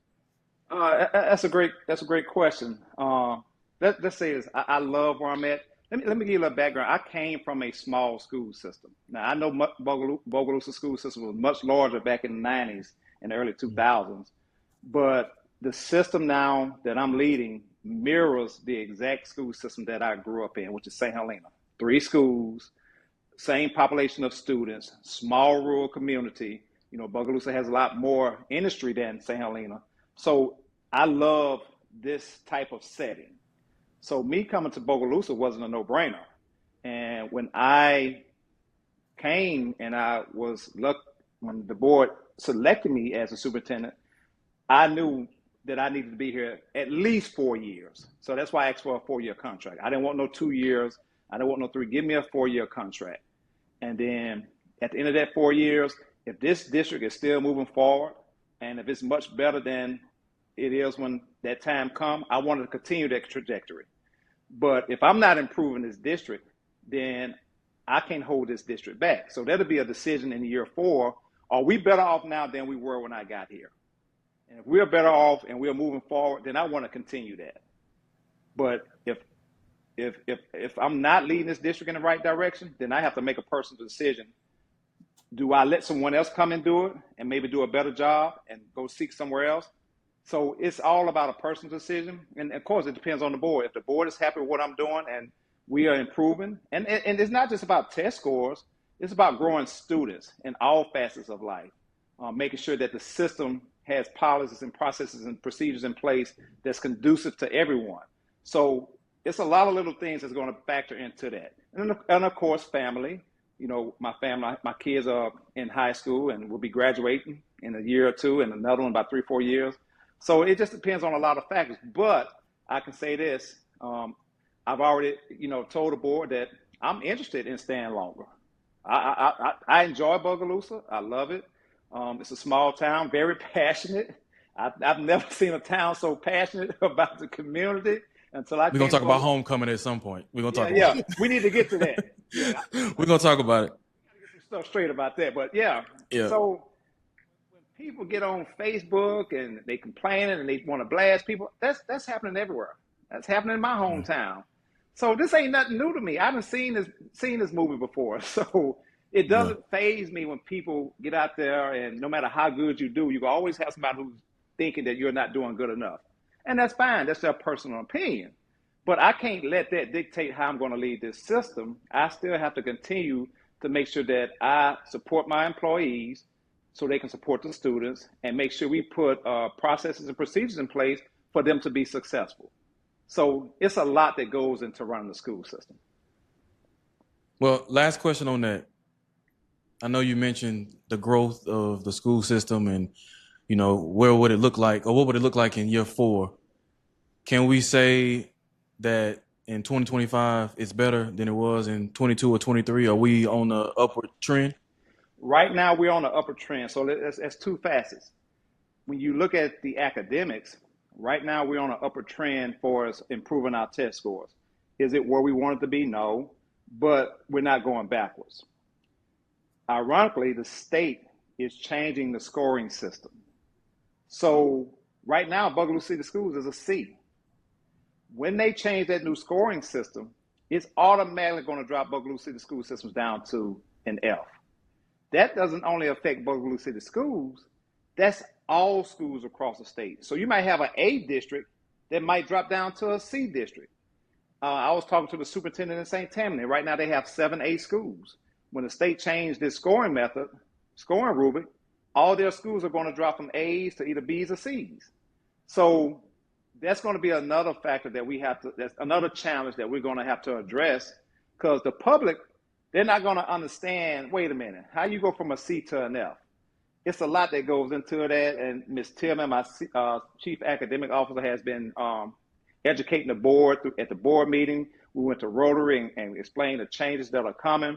That's a great question. Let's say this. I love where I'm at. Let me give you a little background. I came from a small school system. Now I know Bogalusa school system was much larger back in the '90s and early 2000s, but the system now that I'm leading mirrors the exact school system that I grew up in, which is St. Helena. 3 schools, same population of students, small rural community. Bogalusa has a lot more industry than St. Helena. So I love this type of setting. So me coming to Bogalusa wasn't a no-brainer. And when I came and when the board selected me as a superintendent, I knew that I needed to be here at least 4 years. So that's why I asked for a 4-year contract. I didn't want no 2 years. I didn't want no 3. Give me a 4-year contract. And then at the end of that 4 years, if this district is still moving forward, and if it's much better than it is when that time comes, I wanted to continue that trajectory. But if I'm not improving this district, then I can't hold this district back. So that'll be a decision in year 4. Are we better off now than we were when I got here? And if we're better off and we're moving forward, then I want to continue that. But if I'm not leading this district in the right direction, then I have to make a personal decision. Do I let someone else come and do it and maybe do a better job and go seek somewhere else? So it's all about a personal decision. And of course, it depends on the board. If the board is happy with what I'm doing and we are improving, and it's not just about test scores, it's about growing students in all facets of life, making sure that the system has policies and processes and procedures in place that's conducive to everyone. So it's a lot of little things that's going to factor into that. And of course, family. My family, my kids are in high school and will be graduating in a year or 2, and another one about 3, 4 years. So it just depends on a lot of factors. But I can say this: I've already, told the board that I'm interested in staying longer. I enjoy Bogalusa. I love it. It's a small town, very passionate. I've never seen a town so passionate about the community until I. We're gonna talk about homecoming at some point. We're gonna talk about it. We need to get to that. Yeah. We're gonna talk about it. Get some stuff straight about that, but yeah. So when people get on Facebook and they complaining and they want to blast people, that's happening everywhere. That's happening in my hometown. So this ain't nothing new to me. I haven't seen this movie before. So it doesn't faze me when people get out there, and no matter how good you do, you can always have somebody who's thinking that you're not doing good enough. And that's fine. That's their personal opinion. But I can't let that dictate how I'm going to lead this system. I still have to continue to make sure that I support my employees so they can support the students, and make sure we put processes and procedures in place for them to be successful. So it's a lot that goes into running the school system. Well, last question on that. I know you mentioned the growth of the school system and, where would it look like, or what would it look like in year 4? Can we say that in 2025 it's better than it was in 22 or 23? Are we on the upward trend? Right now we're on the upward trend. So that's 2 facets. When you look at the academics, right now we're on an upward trend for us improving our test scores. Is it where we want it to be? No, but we're not going backwards. Ironically, the state is changing the scoring system. So right now, Bogalusa City Schools is a C. When they change that new scoring system, it's automatically going to drop Bogalusa City School Systems down to an F. That doesn't only affect Bogalusa City Schools, that's all schools across the state. So you might have an A district that might drop down to a C district. I was talking to the superintendent in St. Tammany. Right now they have 7 A schools. When the state changed this scoring method, scoring rubric, all their schools are going to drop from A's to either B's or C's. So that's going to be another factor that we have to, that's another challenge that we're going to have to address, because the public, they're not going to understand, wait a minute, how you go from a C to an F? It's a lot that goes into that, and Ms. Tillman, my chief academic officer, has been educating the board at the board meeting. We went to Rotary and explained the changes that are coming.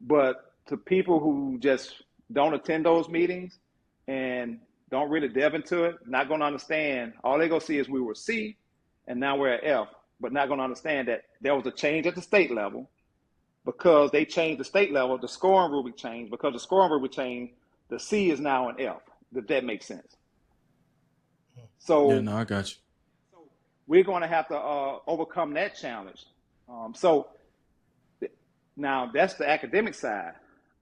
But to people who just don't attend those meetings and don't really delve into it, not going to understand. All they're going to see is we were C and now we're at F, but not going to understand that there was a change at the state level. Because they changed the state level, the scoring rubric changed. Because the scoring rubric changed, the C is now an F. If that makes sense. So Yeah, no, I got you. we're going to have to overcome that challenge. So now that's the academic side.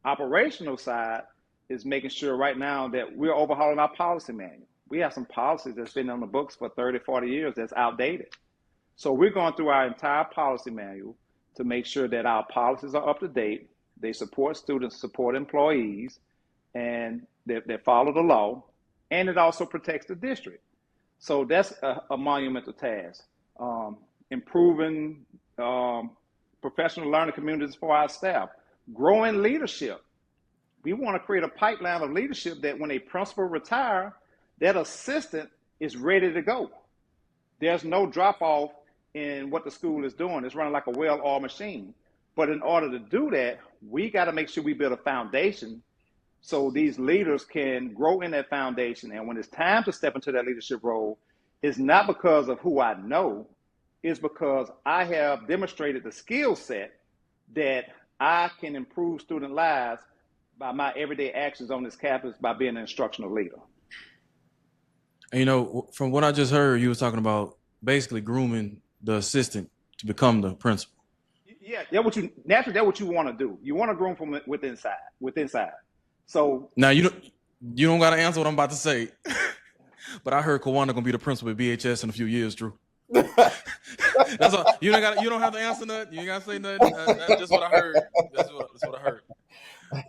Operational side is making sure right now that we're overhauling our policy manual. We have some policies that's been on the books for 30, 40 years that's outdated. So we're going through our entire policy manual to make sure that our policies are up to date, they support students, support employees, and they follow the law, and it also protects the district. So that's a monumental task. Improving professional learning communities for our staff, growing leadership. We want to create a pipeline of leadership that when a principal retire, that assistant is ready to go. There's no drop off in what the school is doing. It's running like a well-oiled machine. But in order to do that, we got to make sure we build a foundation so these leaders can grow in that foundation. And when it's time to step into that leadership role, it's not because of who I know, it's because I have demonstrated the skill set that I can improve student lives by my everyday actions on this campus by being an instructional leader. And, you know, from what I just heard, you was talking about basically grooming the assistant to become the principal. Yeah, that's what you want to do. You want to groom from within inside. So now you don't got to answer what I'm about to say, but I heard Kawanda gonna be the principal at BHS in a few years, Drew. That's all. You don't have to answer nothing. You ain't gotta say nothing. That's just what I heard. That's what I heard.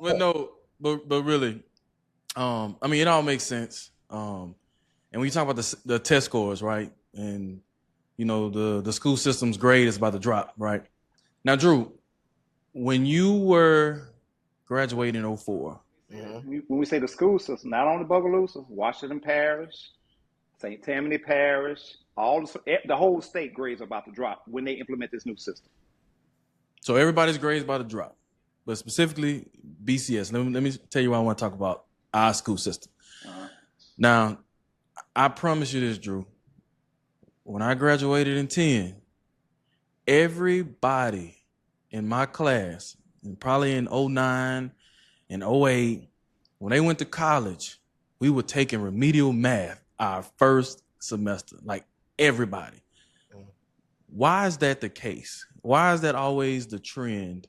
But no, but really, I mean, it all makes sense. And when you talk about the test scores, right, and you know the school system's grade is about to drop, right? Now, Drew, when you were graduating in 04. When we say the school system, not only Bogalusa, Washington Parish, St. Tammany Parish, the whole state grades are about to drop when they implement this new system. So everybody's grades about to drop, but specifically BCS. Let me tell you why I want to talk about our school system. Now, I promise you this, Drew. When I graduated in 10, everybody in my class, and probably in 09 and 08, when they went to college, we were taking remedial math our first semester, like everybody. Why is that the case? Why is that always the trend?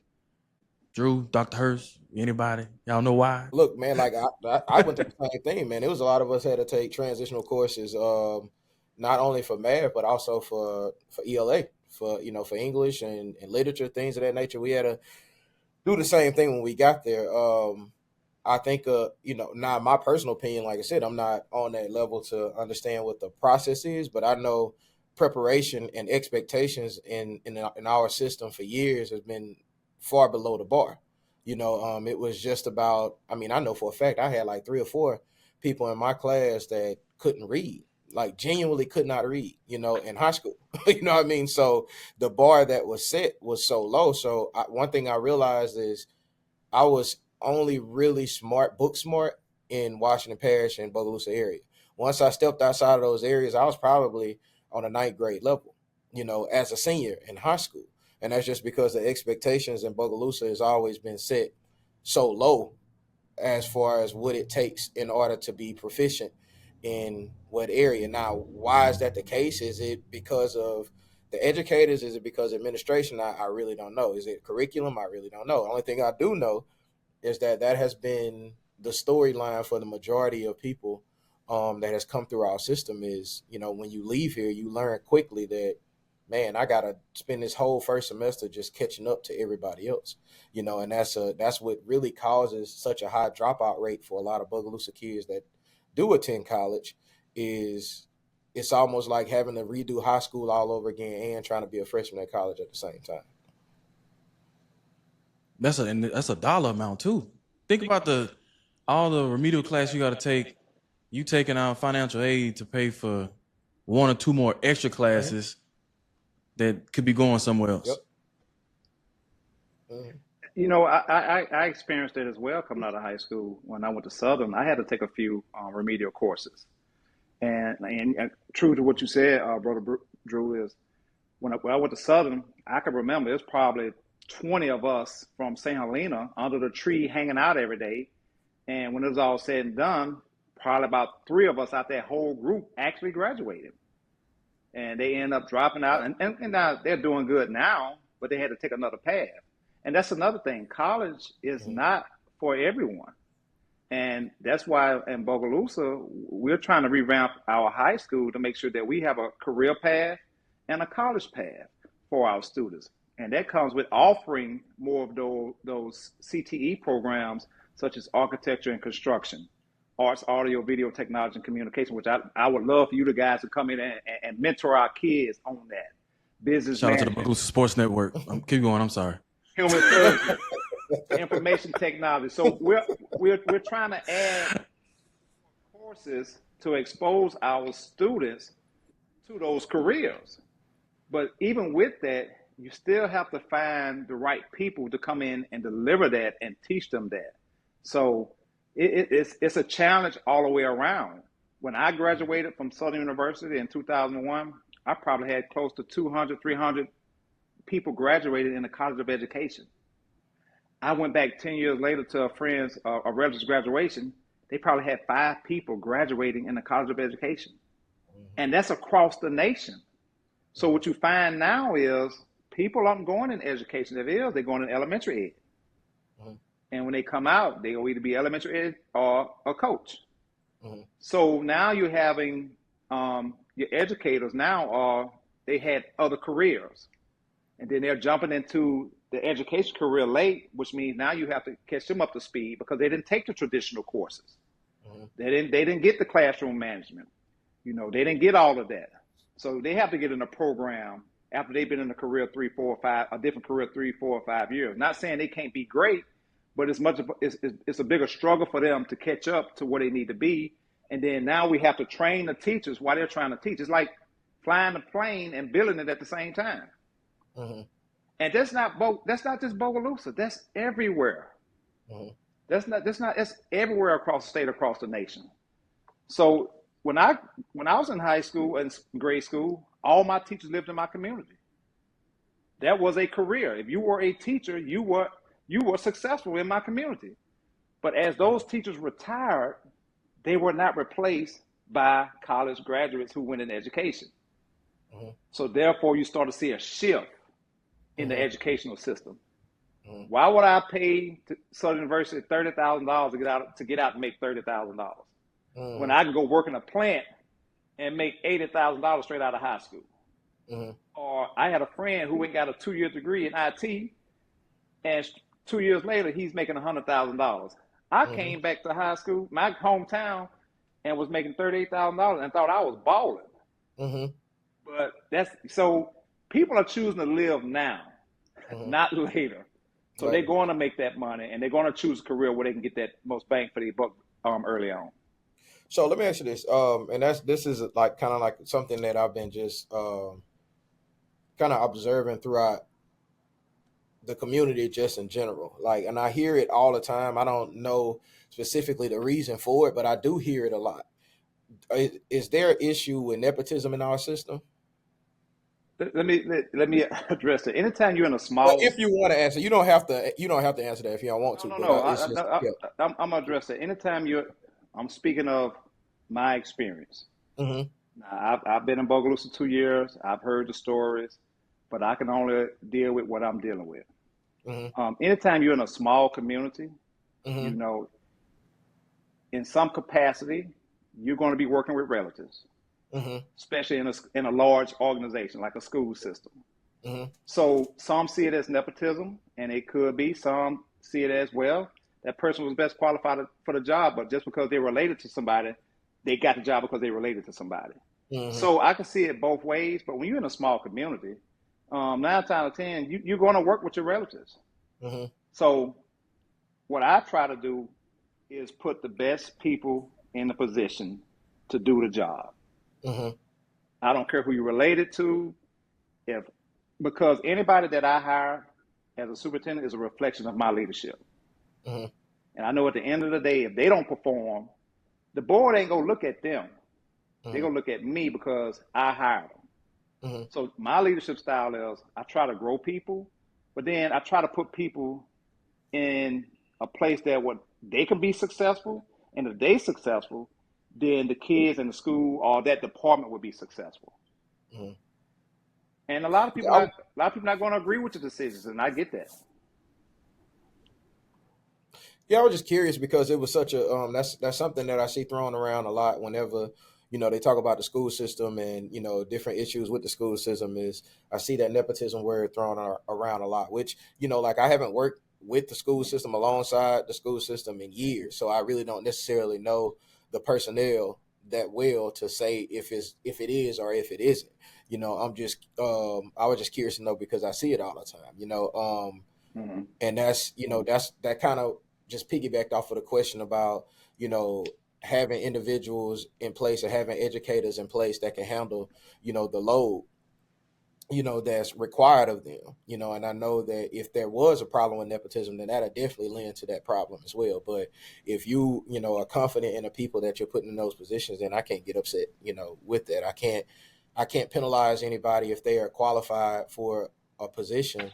Drew, Dr. Hurst, anybody? Y'all know why? Look, man, like I went through the same thing, man. It was a lot of us had to take transitional courses, not only for math, but also for ELA, for English and literature, things of that nature. We had to do the same thing when we got there. I think, now my personal opinion, like I said, I'm not on that level to understand what the process is, but I know preparation and expectations in our system for years has been far below the bar. It was just about, I know for a fact I had like 3 or 4 people in my class that couldn't read, like genuinely could not read, in high school. You know what I mean? So the bar that was set was so low. So one thing I realized is I was only really book smart in Washington Parish and Bogalusa area. Once I stepped outside of those areas, I was probably on a 9th grade level, as a senior in high school. And that's just because the expectations in Bogalusa has always been set so low as far as what it takes in order to be proficient in what area. Now, why is that the case? Is it because of The educators, is it because administration? I really don't know. Is it curriculum? I really don't know. The only thing I do know is that has been the storyline for the majority of people that has come through our system. Is, when you leave here, you learn quickly that, man, I gotta spend this whole first semester just catching up to everybody else, and that's what really causes such a high dropout rate for a lot of Bogalusa kids that do attend college. Is it's almost like having to redo high school all over again and trying to be a freshman at college at the same time. That's a dollar amount too. Think about all the remedial class you got to take. You taking out financial aid to pay for one or two more extra classes that could be going somewhere else. Yep. Mm-hmm. I experienced it as well coming out of high school. When I went to Southern, I had to take a few remedial courses. And true to what you said, Brother Drew, is when I went to Southern, I can remember it was probably 20 of us from St. Helena under the tree hanging out every day. And when it was all said and done, probably about 3 of us out that whole group actually graduated. And they end up dropping out. And now they're doing good now, but they had to take another path. And that's another thing. College is not for everyone. And that's why in Bogalusa, we're trying to revamp our high school to make sure that we have a career path and a college path for our students. And that comes with offering more of those CTE programs, such as architecture and construction, arts, audio, video, technology, and communication, which I would love for you guys to come in and mentor our kids on that. Business Shout management. out to the Bogalusa Sports Network. Keep going. I'm sorry. Human services, information technology. So we're trying to add courses to expose our students to those careers. But even with that, you still have to find the right people to come in and deliver that and teach them that. So it's a challenge all the way around. When I graduated from Southern University in 2001, I probably had close to 200, 300 people graduated in the College of Education. I went back 10 years later to a friend's a relative's graduation. They probably had 5 people graduating in the College of Education. And that's across the nation. So what you find now is people aren't going in education. They're going in elementary ed. And when they come out, they will either be elementary ed or a coach. So now you're having your educators now they had other careers. And then they're jumping into the education career late, which means now you have to catch them up to speed because they didn't take the traditional courses. They didn't get the classroom management. They didn't get all of that. So they have to get in a program after they've been in a career 3, 4, or 5, a different career 3, 4, or 5 years. Not saying they can't be great, but it's a bigger struggle for them to catch up to where they need to be. And then now we have to train the teachers while they're trying to teach. It's like flying a plane and building it at the same time. And that's not just Bogalusa. That's everywhere. That's everywhere across the state, across the nation. So when I was in high school and grade school, all my teachers lived in my community. That was a career. If you were a teacher, you were successful in my community. But as those teachers retired, they were not replaced by college graduates who went in education. So therefore, you start to see a shift in the educational system. Why would I pay Southern University $30,000 to get out and make $30,000 when I can go work in a plant and make $80,000 straight out of high school? Or I had a friend who went and got a 2-year degree in IT, and 2 years later he's making $100,000. I came back to high school, my hometown, and was making $38,000 and thought I was balling. But so people are choosing to live now, not later. So they're going to make that money, and they're going to choose a career where they can get that most bang for their buck early on. So let me ask you this, and this is like kind of like something that I've been just kind of observing throughout the community, just in general. Like, and I hear it all the time. I don't know specifically the reason for it, but I do hear it a lot. Is there an issue with nepotism in our system? Let me address it. Anytime you're in a small, if you want to answer, you don't have to answer that if you don't want to. No. I'm gonna address it. I'm speaking of my experience. Now, I've been in Bogalusa 2 years. I've heard the stories, but I can only deal with what I'm dealing with. Anytime you're in a small community, you know, in some capacity, you're going to be working with relatives, especially in a large organization like a school system. So some see it as nepotism, and it could be. Some see it as, well, that person was best qualified for the job, but just because they're related to somebody, they got the job because they related to somebody. So I can see it both ways. But when you're in a small community, 9 times out of 10, you're going to work with your relatives. So what I try to do is put the best people in the position to do the job. I don't care who you're related to, because anybody that I hire as a superintendent is a reflection of my leadership. And I know at the end of the day, if they don't perform, the board ain't gonna look at them. They're gonna look at me because I hired them. So my leadership style is, I try to grow people, but then I try to put people in a place that they can be successful, and if they're successful, then the kids in the school or that department will be successful. And a lot of people not going to agree with the decisions, and I get that. Yeah, I was just curious because it was such a that's something that I see thrown around a lot whenever they talk about the school system and different issues with the school system. Is I see that nepotism word thrown around a lot, which like I haven't worked with the school system alongside the school system in years, so I really don't necessarily know the personnel that well to say if it is or if it isn't. I'm just I was just curious to know because I see it all the time. And that's that kind of just piggybacked off of the question about having individuals in place and having educators in place that can handle the load that's required of them, and I know that if there was a problem with nepotism, then that'll definitely lend to that problem as well. But if you are confident in the people that you're putting in those positions, then I can't get upset with that. I can't penalize anybody if they are qualified for a position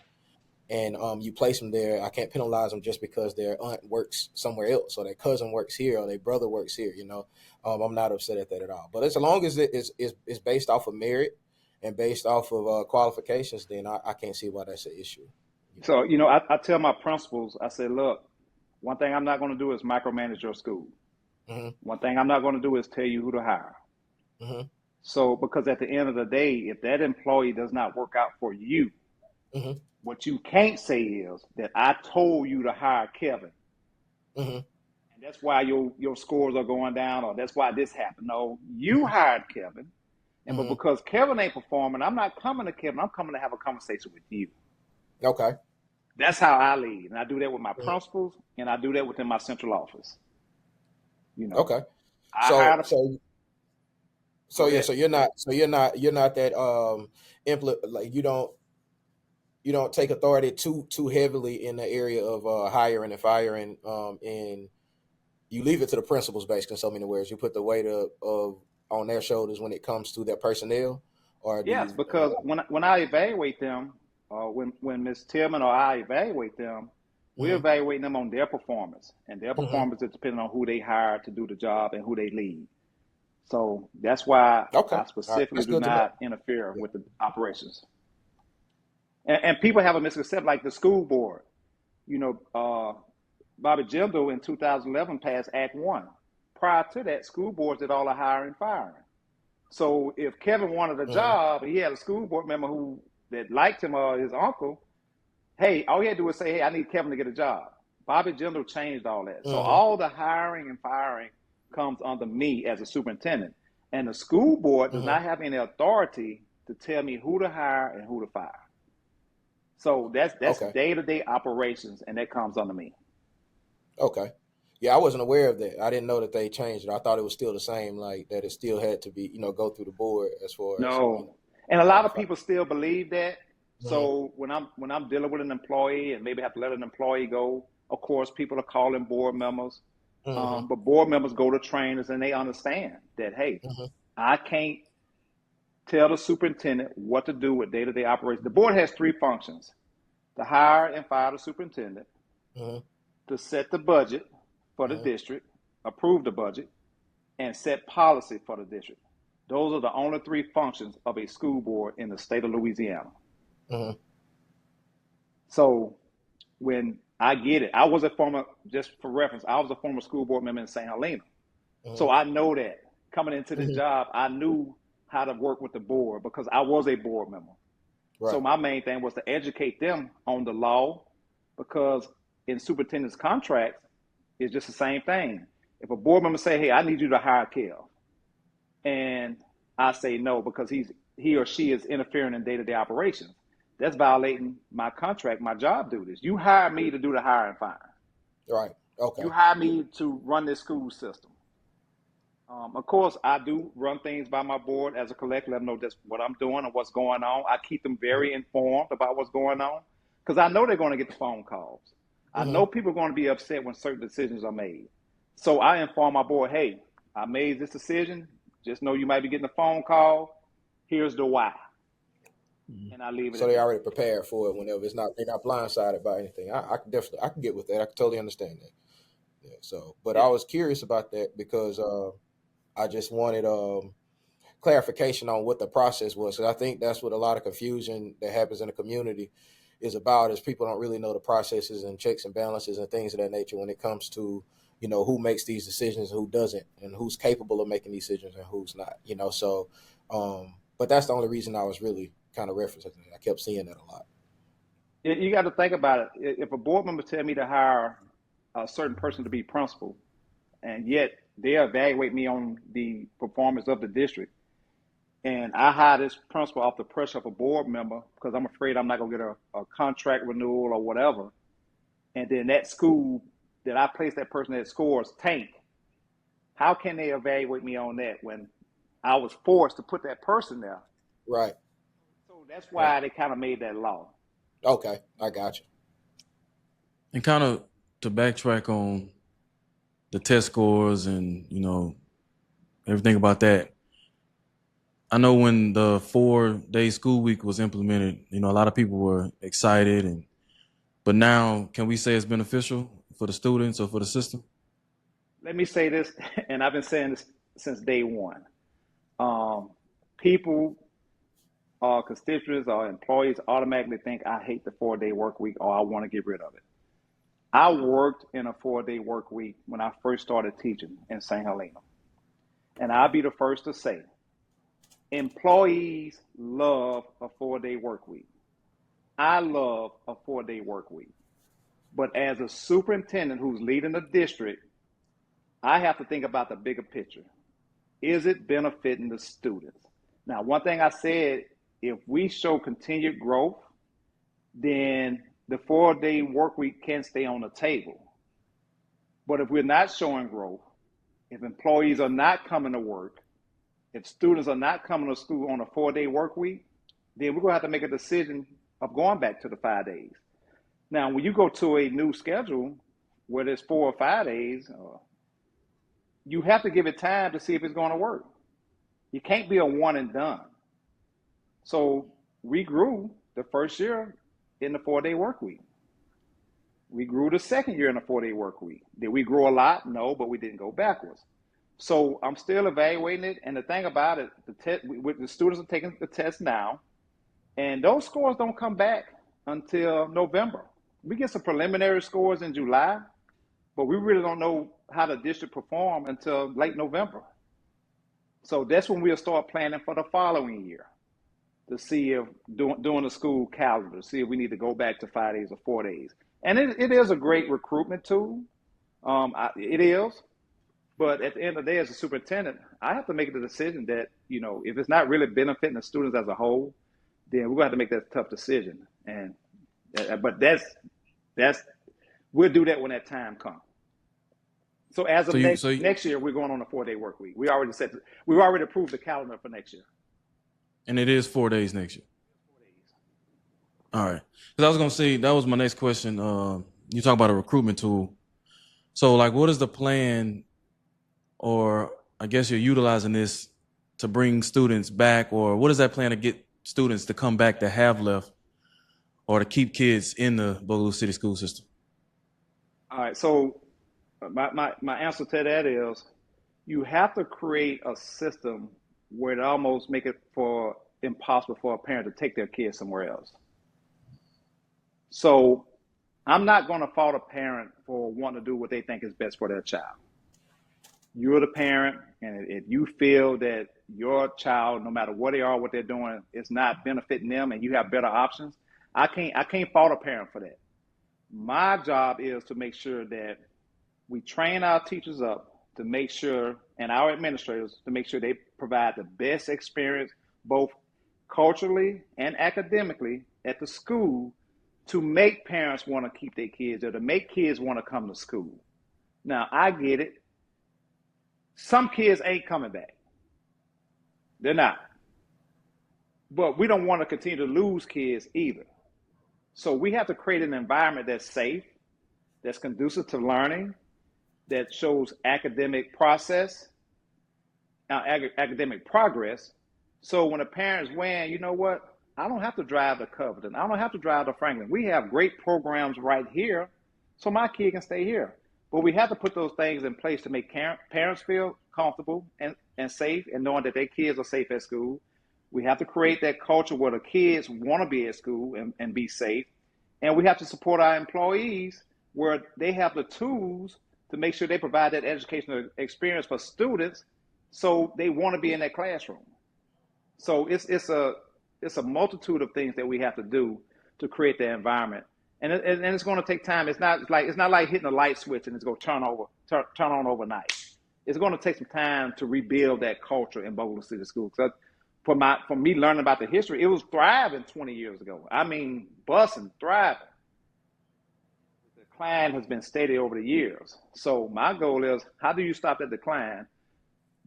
and you place them there. I can't penalize them just because their aunt works somewhere else or their cousin works here or their brother works here. I'm not upset at that at all. But as long as it is based off of merit and based off of qualifications, then I can't see why that's an issue. So, I tell my principals, I say, look, one thing I'm not going to do is micromanage your school. One thing I'm not going to do is tell you who to hire. So, because at the end of the day, if that employee does not work out for you, what you can't say is that I told you to hire Kevin. And that's why your scores are going down, or that's why this happened. No, you hired Kevin. And but because Kevin ain't performing, I'm not coming to Kevin. I'm coming to have a conversation with you. Okay. That's how I lead. And I do that with my principals, and I do that within my central office. Okay. So you're not that like you don't take authority too heavily in the area of hiring and firing, and you leave it to the principals, basically, in so many words. You put the weight of on their shoulders when it comes to their personnel, or yes, because when I evaluate them, when Ms. Tillman or I evaluate them, we're evaluating them on their performance, and their performance is depending on who they hire to do the job and who they lead. So that's why I specifically do not interfere with the operations. And people have a misconception, like the school board. Bobby Jindal in 2011 passed Act 1. Prior to that, school boards did all the hiring and firing. So if Kevin wanted a job, he had a school board member that liked him or his uncle, hey, all he had to do was say, hey, I need Kevin to get a job. Bobby Jindal changed all that. So all the hiring and firing comes under me as a superintendent. And the school board does not have any authority to tell me who to hire and who to fire. So that's day-to-day operations, and that comes under me. Okay. Yeah, I wasn't aware of that. I didn't know that they changed it. I thought it was still the same, like that it still had to be, go through the board as far as. No. And a lot of people still believe that. So when I'm dealing with an employee and maybe have to let an employee go, of course, people are calling board members. But board members go to trainers and they understand that, hey, I can't tell the superintendent what to do with day-to-day operations. The board has 3 functions: to hire and fire the superintendent, to set the budget for the district, approve the budget, and set policy for the district. Those are the only three functions of a school board in the state of Louisiana. Mhm. So when I get it, I was a former, just for reference, I was a former school board member in St. Helena. So Mhm. I know that coming into this Mhm. job, I knew how to work with the board because I was a board member. So Right. my main thing was to educate them on the law because in superintendent's contracts, it's just the same thing. If a board member say, hey, I need you to hire Kev, and I say no because he or she is interfering in day-to-day operations, that's violating my contract, my job duties. You hire me to do the hire and fire. Right. Okay. You hire me to run this school system. Of course, I do run things by my board as a collective, let them know that's what I'm doing and what's going on. I keep them very informed about what's going on because I know they're going to get the phone calls. I Mhm. know people are going to be upset when certain decisions are made. So I inform my board, hey, I made this decision. Just know you might be getting a phone call. Here's the why. And I leave it So at they that. already prepared for it whenever they're not blindsided by anything. I can definitely I can get with that. I can totally understand that. Yeah. So, but Yeah. I was curious about that because I just wanted clarification on what the process was. Because I think that's what a lot of confusion that happens in the community is about is people don't really know the processes and checks and balances and things of that nature when it comes to, who makes these decisions and who doesn't and who's capable of making decisions and who's not, so but that's the only reason I was really kind of referencing it. I kept seeing that a lot. You got to think about it. If a board member tell me to hire a certain person to be principal, and yet they evaluate me on the performance of the district, and I hire this principal off the pressure of a board member because I'm afraid I'm not going to get a contract renewal or whatever, and then that school that I place that person that scores tank, how can they evaluate me on that when I was forced to put that person there? Right. So that's Right. why they kind of made that law. Okay. I got you. And kind of to backtrack on the test scores and everything about that. I know when the 4-day school week was implemented, a lot of people were excited, but now can we say it's beneficial for the students or for the system? Let me say this, and I've been saying this since day one. Um, People constituents or employees automatically think I hate the 4-day work week or I want to get rid of it. I worked in a 4-day work week when I first started teaching in St. Helena. And I'll be the first to say, employees love a 4-day work week. I love a 4-day work week. But as a superintendent who's leading the district, I have to think about the bigger picture. Is it benefiting the students? Now, one thing I said, if we show continued growth, then the 4-day work week can stay on the table. But if we're not showing growth, if employees are not coming to work, if students are not coming to school on a 4-day work week, then we're going to have to make a decision of going back to the 5 days. Now, when you go to a new schedule where there's 4 or 5 days, you have to give it time to see if it's going to work. You can't be a one and done. So we grew the first year in the 4-day work week. We grew the second year in a 4-day work week. Did we grow a lot? No, but we didn't go backwards. So I'm still evaluating it. And the thing about it, the students are taking the test now, and those scores don't come back until November. We get some preliminary scores in July, but we really don't know how the district perform until late November. So that's when we'll start planning for the following year to see if doing the school calendar, see if we need to go back to 5 days or 4 days. And it is a great recruitment tool. It is. But at the end of the day, as a superintendent, I have to make the decision that, if it's not really benefiting the students as a whole, then we're going to have to make that tough decision. But we'll do that when that time comes. So as of So you, so you, next year, we're going on a 4-day work week. We already approved the calendar for next year. and it is 4 days next year. All right. Because I was gonna say that was my next question. You talk about a recruitment tool. So like, what is the plan, or I guess you're utilizing this to bring students back, or what is that plan to get students to come back that have left, or to keep kids in the Bogalusa City School System? All right. So my answer to that is you have to create a system where it almost make it for impossible for a parent to take their kids somewhere else. So I'm not going to fault a parent for wanting to do what they think is best for their child. You're the parent, and if you feel that your child, no matter what they are, what they're doing, is not benefiting them, and you have better options, I can't fault a parent for that. My job is to make sure that we train our teachers up to make sure, and our administrators to make sure they provide the best experience, both culturally and academically, at the school, to make parents want to keep their kids there, to make kids want to come to school. Now, I get it. Some kids ain't coming back. They're not. But we don't want to continue to lose kids either. So we have to create an environment that's safe, that's conducive to learning, that shows academic process, academic progress. So when a parent's weighing, you know what? I don't have to drive to Covington. I don't have to drive to Franklin. We have great programs right here, so my kid can stay here. But we have to put those things in place to make parents feel comfortable and safe, and knowing that their kids are safe at school. We have to create that culture where the kids want to be at school and be safe. And we have to support our employees where they have the tools to make sure they provide that educational experience for students so they want to be in that classroom. So it's a multitude of things that we have to do to create that environment. And it's going to take time. It's not like hitting a light switch and it's going to turn on overnight. It's going to take some time to rebuild that culture in Bogalusa City School. For me learning about the history, it was thriving 20 years ago. I mean, busting, thriving. The decline has been steady over the years. So my goal is, how do you stop that decline?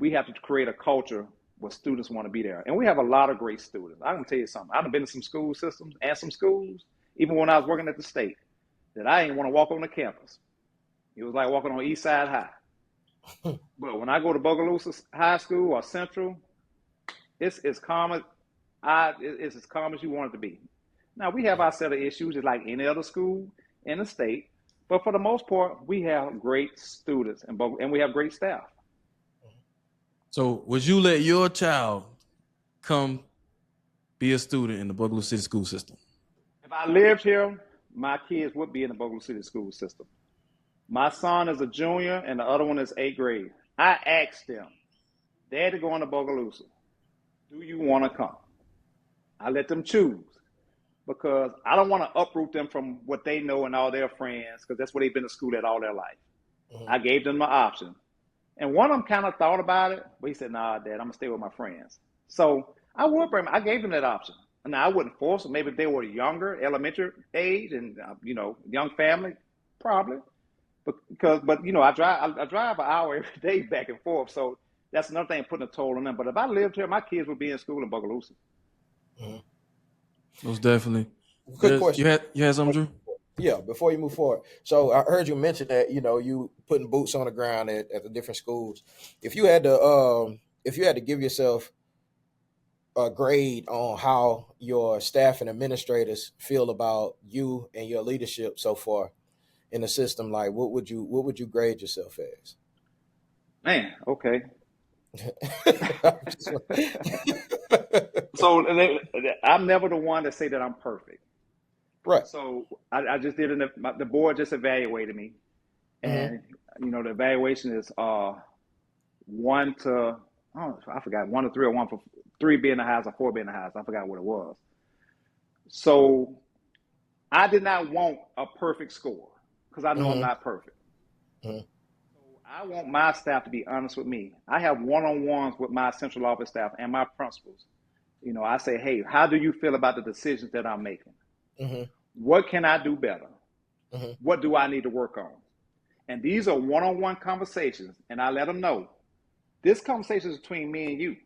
We have to create a culture where students want to be there. And we have a lot of great students. I'm going to tell you something. I've been to some school systems and some schools, even when I was working at the state, that I didn't want to walk on the campus. It was like walking on East Side High. But when I go to Bogalusa High School or Central, it's as calm it's as calm as you want it to be. Now, we have our set of issues just like any other school in the state, but for the most part, we have great students and we have great staff. So would you let your child come be a student in the Bogalusa City School System? If I lived here, my kids would be in the Bogalusa City School System. My son is a junior and the other one is 8th grade. I asked them, Daddy going to Bogalusa, do you want to come? I let them choose because I don't want to uproot them from what they know and all their friends, because that's where they've been to school at all their life. Mm-hmm. I gave them the option. And one of them kind of thought about it, but he said, nah, Dad, I'm going to stay with my friends. So I gave them that option. Now, I wouldn't force them. Maybe if they were younger, elementary age, and, young family, probably. But I drive an hour every day back and forth. So that's another thing putting a toll on them. But if I lived here, my kids would be in school in Bogalusa. Mm-hmm. Most definitely. Quick question. You had something, Drew? Yeah, before you move forward. So I heard you mention that, you putting boots on the ground at the different schools. If you had to give yourself a grade on how your staff and administrators feel about you and your leadership so far in the system, like what would you grade yourself as? Man, okay. So I'm never the one to say that I'm perfect. Right. So I just did the board just evaluated me, and the evaluation is 1 to I forgot 1 to 3 or 1 for 3 being the highest or 4 being the highest. I forgot what it was. So I did not want a perfect score because I know I'm not perfect. Mm-hmm. So I want my staff to be honest with me. I have one-on-ones with my central office staff and my principals. I say, hey, how do you feel about the decisions that I'm making? Mm-hmm. What can I do better? Mm-hmm. What do I need to work on? And these are one-on-one conversations, and I let them know this conversation is between me and you.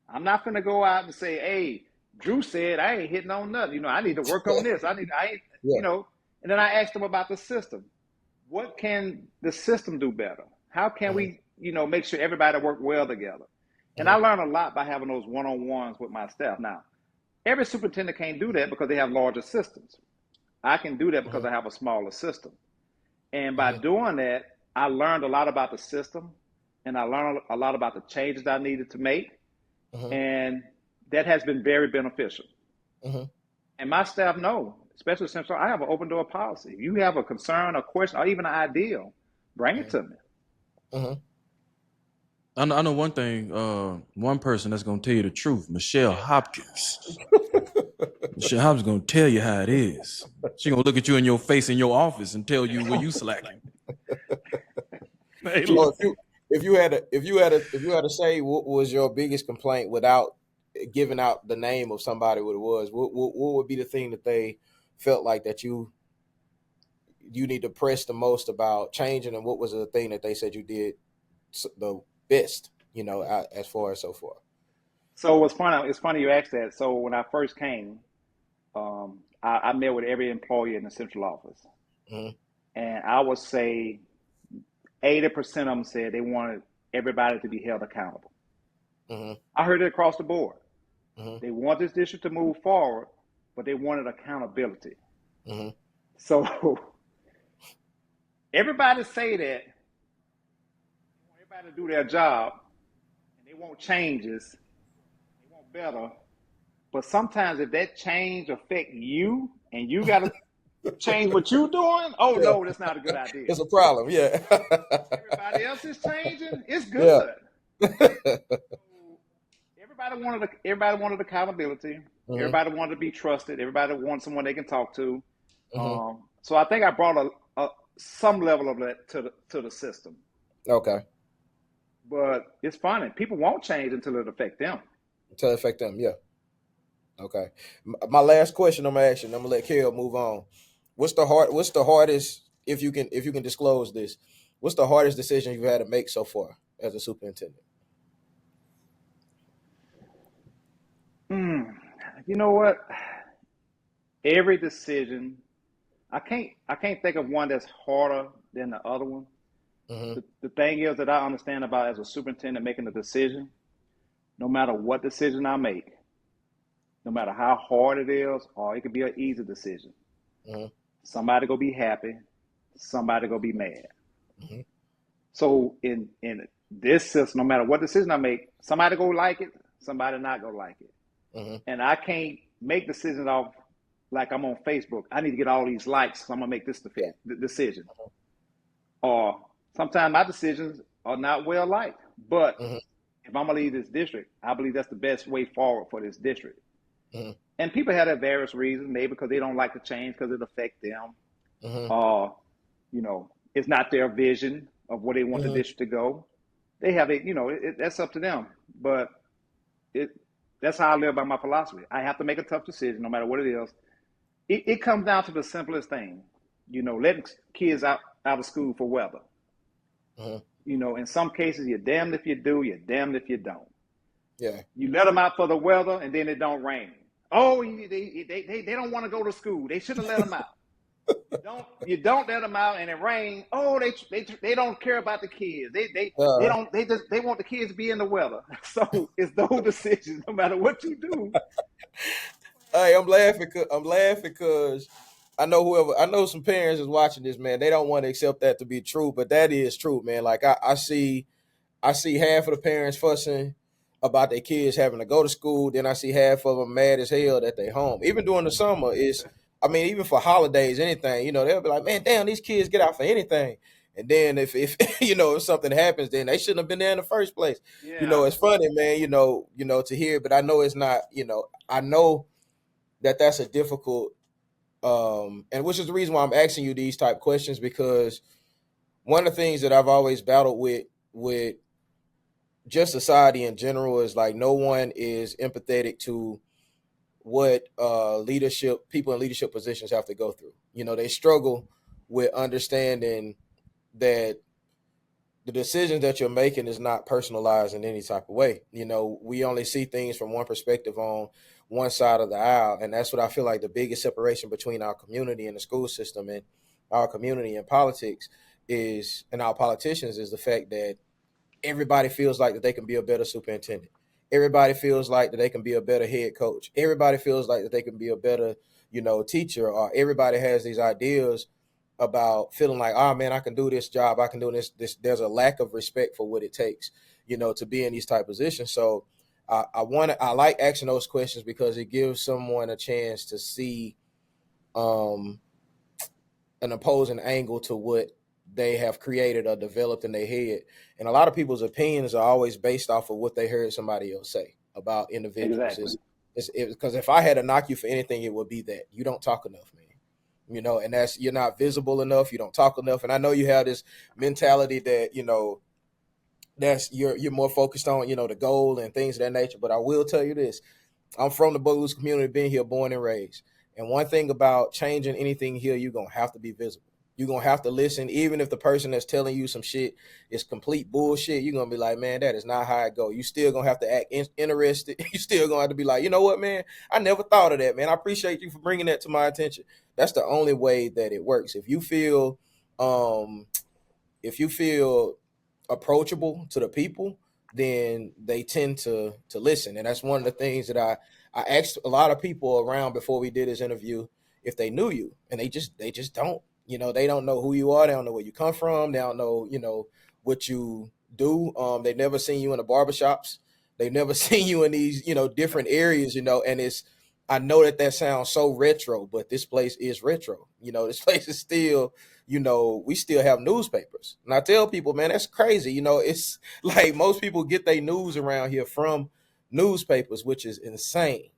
I'm not going to go out and say, hey, Drew said I ain't hitting on nothing. I need to work on this. And then I asked them about the system. What can the system do better? How can we, make sure everybody work well together? And I learned a lot by having those one-on-ones with my staff. Now, every superintendent can't do that because they have larger systems. I can do that because I have a smaller system. And by doing that, I learned a lot about the system, and I learned a lot about the changes I needed to make. And that has been very beneficial. And my staff know, especially since I have an open door policy. If you have a concern, a question, or even an idea, bring it to me. I know one thing. One person that's gonna tell you the truth, Michelle Hopkins. Michelle Hopkins gonna tell you how it is. She gonna look at you in your face in your office and tell you where you slacking. Hey, So look, if you had to say what was your biggest complaint without giving out the name of somebody what it was, what would be the thing that they felt like that you need to press the most about changing, and what was the thing that they said you did the best, as far as so far? so it's funny you asked that. So when I first came, I met with every employee in the central office. And I would say 80% of them said they wanted everybody to be held accountable. I heard it across the board. They want this district to move forward, but they wanted accountability. So everybody say that they want everybody to do their job, and they want changes, they want better. But sometimes if that change affect you and you got to change what you're doing, oh no, that's not a good idea. It's a problem, yeah. Everybody else is changing, it's good. Everybody wanted accountability. Everybody wanted to be trusted. Everybody wanted someone they can talk to. So I think I brought some level of that to the system. Okay. But it's funny. People won't change until it affects them. Until it affects them, yeah. Okay. My last question I'm gonna ask you, and I'm gonna let Kel move on. What's the hardest, if you can disclose this, what's the hardest decision you've had to make so far as a superintendent? You know what? Every decision, I can't think of one that's harder than the other one. The thing is that I understand about as a superintendent making a decision, no matter what decision I make, no matter how hard it is, or it could be an easy decision, somebody gonna be happy, somebody gonna be mad. So in this system, no matter what decision I make, somebody gonna like it, somebody not gonna like it. And I can't make decisions off like I'm on Facebook. I need to get all these likes, so I'm gonna make this the decision. Or sometimes my decisions are not well liked. But if I'm gonna leave this district, I believe that's the best way forward for this district. And people have their various reasons, maybe because they don't like the change because it affects them. Or, it's not their vision of where they want the district to go. They have it, that's up to them. But that's how I live by my philosophy. I have to make a tough decision, no matter what it is. It comes down to the simplest thing, letting kids out of school for weather. In some cases, you're damned if you do, you're damned if you don't. Yeah. You let them out for the weather, and then it don't rain. Oh, they don't want to go to school. They shouldn't let them out. You don't let them out, and it rains. Oh, they don't care about the kids. They want the kids to be in the weather. So it's those decisions, no matter what you do. Hey, I'm laughing because I know some parents is watching this, man. They don't want to accept that to be true, but that is true, man. Like I see half of the parents fussing about their kids having to go to school. Then I see half of them mad as hell that they home. Even during the summer, even for holidays, anything, they'll be like, man, damn, these kids get out for anything. And then if if something happens, then they shouldn't have been there in the first place. Yeah. It's funny, man, to hear, but I know it's not, I know that's a difficult, and which is the reason why I'm asking you these type questions, because one of the things that I've always battled with just society in general is like no one is empathetic to what people in leadership positions have to go through. They struggle with understanding that the decisions that you're making is not personalized in any type of way. We only see things from one perspective on one side of the aisle. And that's what I feel like the biggest separation between our community and the school system and our community and politics is, and our politicians, is the fact that everybody feels like that they can be a better superintendent. Everybody feels like that they can be a better head coach. Everybody feels like that they can be a better, teacher, or everybody has these ideas about feeling like, oh man, I can do this job. I can do this. There's a lack of respect for what it takes, to be in these type positions. So I like asking those questions because it gives someone a chance to see um, an opposing angle to what they have created or developed in their head. And a lot of people's opinions are always based off of what they heard somebody else say about individuals. Exactly. It's because if I had to knock you for anything, it would be that you don't talk enough, man. And that's, you're not visible enough. You don't talk enough. And I know you have this mentality that, that's you're more focused on, the goal and things of that nature. But I will tell you this: I'm from the Bogalusa community, been here, born and raised. And one thing about changing anything here, you're gonna have to be visible. You're gonna have to listen, even if the person that's telling you some shit is complete bullshit. You're gonna be like, man, that is not how it go. You still gonna have to act interested. You still gonna have to be like, you know what, man, I never thought of that, man. I appreciate you for bringing that to my attention. That's the only way that it works. If you feel approachable to the people, then they tend to listen. And that's one of the things that I asked a lot of people around before we did this interview if they knew you, and they just don't. They don't know who you are. They don't know where you come from. They don't know what you do. They've never seen you in the barbershops. They've never seen you in these different areas. And I know that sounds so retro, but this place is retro. This place is still, we still have newspapers. And I tell people, man, that's crazy. It's like most people get their news around here from newspapers, which is insane,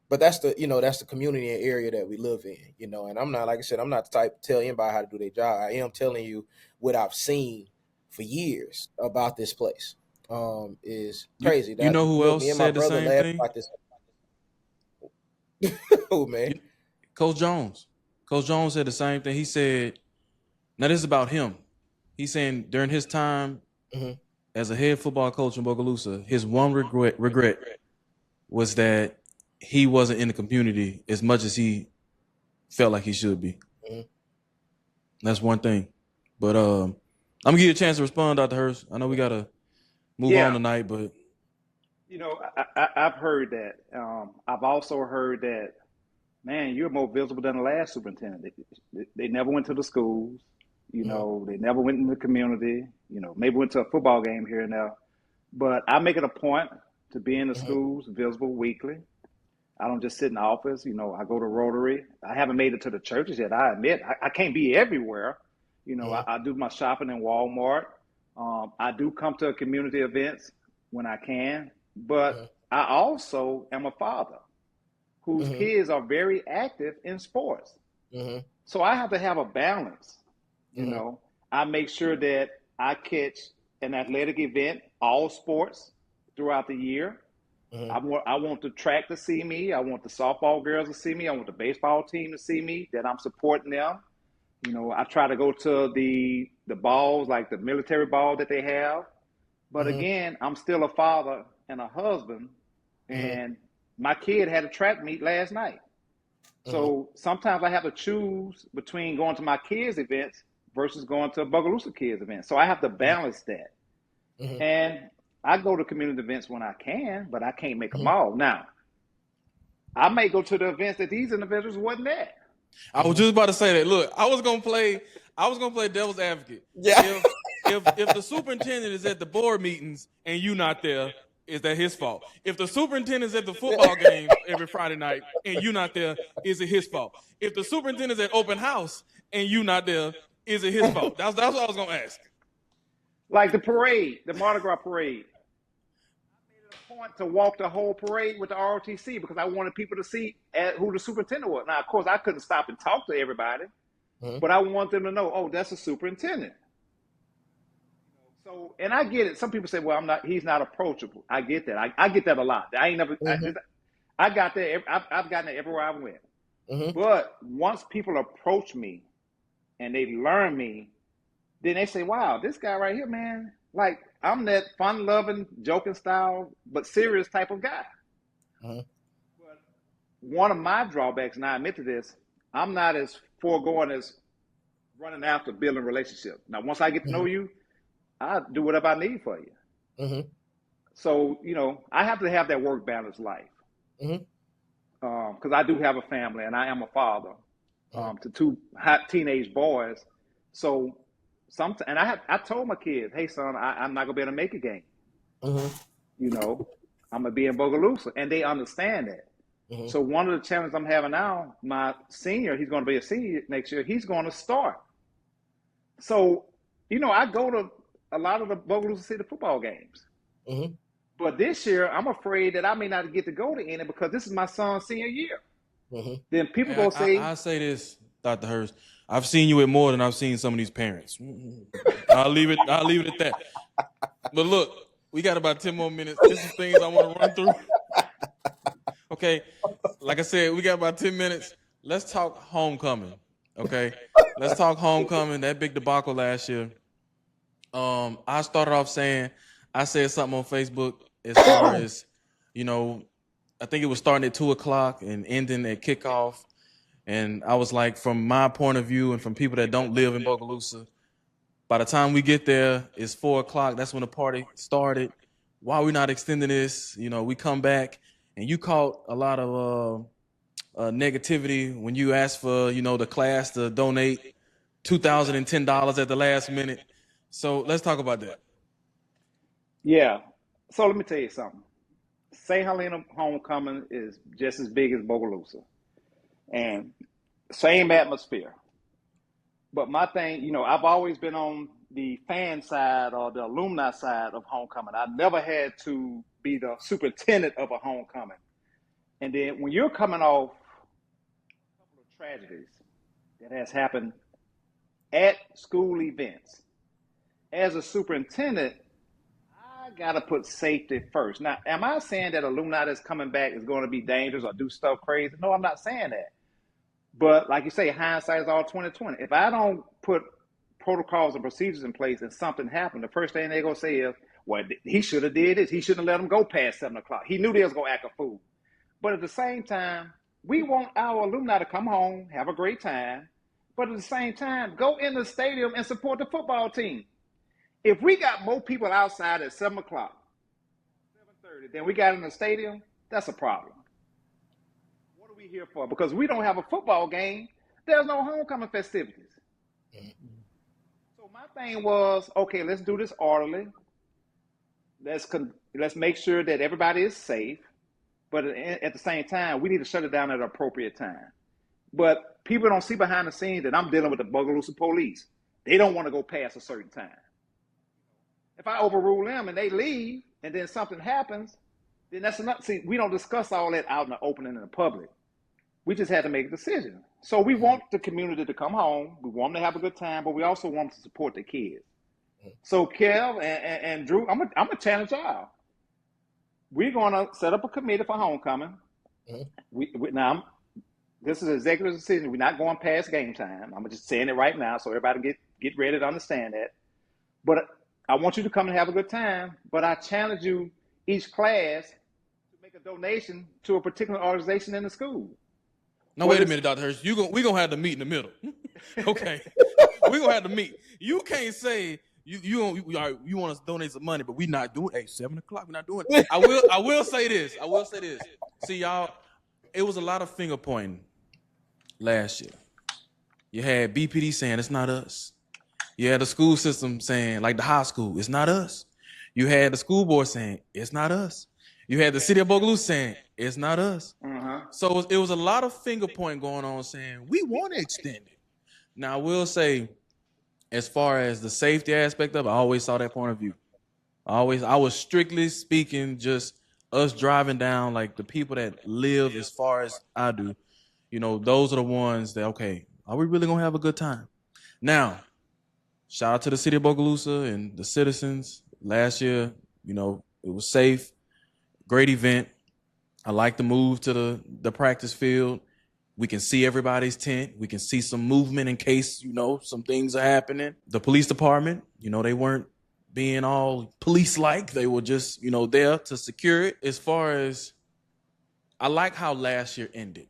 but that's the community and area that we live in, and I'm not, like I said, I'm not the type to tell anybody how to do their job. I am telling you what I've seen for years about this place. Is crazy. You know who else me and my said the brother same laugh thing? about this. Oh, man. Coach Jones. Coach Jones said the same thing. He said, now this is about him. He's saying during his time as a head football coach in Bogalusa, his one regret was that he wasn't in the community as much as he felt like he should be. That's one thing. But I'm gonna give you a chance to respond, Dr. Hurst. I know we gotta move on tonight, but I've heard that. I've also heard that, man, you're more visible than the last superintendent. They never went to the schools. They never went in the community. Maybe went to a football game here and there. But I make it a point to be in the schools, visible weekly. I don't just sit in the office. I go to Rotary. I haven't made it to the churches yet. I admit I can't be everywhere. I do my shopping in Walmart. I do come to community events when I can. But I also am a father whose kids are very active in sports. So I have to have a balance. I make sure that I catch an athletic event, all sports throughout the year. I want the track to see me. I want the softball girls to see me. I want the baseball team to see me, that I'm supporting them. I try to go to the balls, like the military ball that they have. But again, I'm still a father and a husband. And my kid had a track meet last night. So sometimes I have to choose between going to my kids' events versus going to a Bogalusa kids' event. So I have to balance that. And I go to community events when I can, but I can't make them all. Now, I may go to the events that these individuals wasn't at. I was just about to say that. Look, I was gonna play devil's advocate. Yeah. If the superintendent is at the board meetings and you not there, is that his fault? If the superintendent's at the football games every Friday night and you not there, is it his fault? If the superintendent's at open house and you not there, is it his fault? That's what I was gonna ask. Like the parade, the Mardi Gras parade. I made it a point to walk the whole parade with the ROTC because I wanted people to see who the superintendent was. Now, of course, I couldn't stop and talk to everybody, but I want them to know, oh, that's a superintendent. So, and I get it. Some people say, well, he's not approachable. I get that. I get that a lot. I got that. I've gotten it everywhere I went. But once people approach me and they learn me, then they say, wow, this guy right here, man, like I'm that fun-loving, joking style, but serious type of guy. But one of my drawbacks, and I admit to this, I'm not as foregoing as running after building relationships. Now, once I get to know you, I do whatever I need for you. So, I have to have that work balance life. Because I do have a family and I am a father to two hot teenage boys. So, I told my kids, hey, son, I'm not going to be able to make a game. Mm-hmm. You know, I'm gonna be in Bogalusa, and they understand that. Mm-hmm. So one of the challenges I'm having now, my senior, he's going to be a senior next year. He's going to start. So, I go to a lot of the Bogalusa City football games. Mm-hmm. But this year, I'm afraid that I may not get to go to any because this is my son's senior year. Mm-hmm. Then people Hey, go say, I say this, Dr. Hurst. I've seen you with more than I've seen some of these parents. I'll leave it at that. But look, we got about 10 more minutes. There's some things I want to run through. Okay. Like I said, we got about 10 minutes. Let's talk homecoming. Okay. Let's talk homecoming. That big debacle last year. I started off saying, I said something on Facebook as far as, I think it was starting at 2:00 and ending at kickoff. And I was like, from my point of view and from people that don't live in Bogalusa, by the time we get there, it's 4:00. That's when the party started. Why are we not extending this? We come back and you caught a lot of negativity when you asked for, the class to donate $2,010 at the last minute. So let's talk about that. yeah. So let me tell you something. St. Helena homecoming is just as big as Bogalusa, and same atmosphere. But my thing, I've always been on the fan side or the alumni side of homecoming. I never had to be the superintendent of a homecoming. And then when you're coming off a couple of tragedies that has happened at school events, as a superintendent, I gotta put safety first. Now, am I saying that alumni that's coming back is going to be dangerous or do stuff crazy? No, I'm not saying that. But like you say, hindsight is all 2020. If I don't put protocols and procedures in place and something happened, the first thing they're gonna say is, well, he should have did this. He shouldn't have let them go past 7:00. He knew they was gonna act a fool. But at the same time, we want our alumni to come home, have a great time, but at the same time, go in the stadium and support the football team. If we got more people outside at 7:00, 7:30 than we got in the stadium, that's a problem. What are we here for? Because we don't have a football game, there's no homecoming festivities. So my thing was, okay, let's do this orderly. Let's make sure that everybody is safe. But at the same time, we need to shut it down at an appropriate time. But people don't see behind the scenes that I'm dealing with the Bogalusa police. They don't want to go past a certain time. If I overrule them and they leave and then something happens, then that's enough. See, we don't discuss all that out in the open and in the public. We just had to make a decision. So we want the community to come home. We want them to have a good time, but we also want to support the kids. So Kev and Drew, I'm gonna challenge y'all. We're gonna set up a committee for homecoming. Now, this is an executive decision. We're not going past game time. I'm just saying it right now, so everybody get ready to understand that. But I want you to come and have a good time. But I challenge you, each class, to make a donation to a particular organization in the school. No, wait a minute, Dr. Hurst. We're going to have to meet in the middle. Okay. We're going to have to meet. You can't say you want us to donate some money, but we're not doing it. 7:00, we're not doing it. I will say this. See, y'all, it was a lot of finger pointing last year. You had BPD saying it's not us. You had the school system saying, like the high school, it's not us. You had the school board saying, it's not us. You had the city of Bogalusa saying, it's not us. So it was a lot of finger pointing going on saying, we want to extend it. Now, I will say, as far as the safety aspect of it, I always saw that point of view. I was strictly speaking just us driving down, like the people that live as far as I do, those are the ones that, okay, are we really going to have a good time? Now, shout out to the city of Bogalusa and the citizens. Last year, it was safe, great event. I like the move to the practice field. We can see everybody's tent. We can see some movement in case, some things are happening. The police department, they weren't being all police-like. They were just, there to secure it. As far as, I like how last year ended.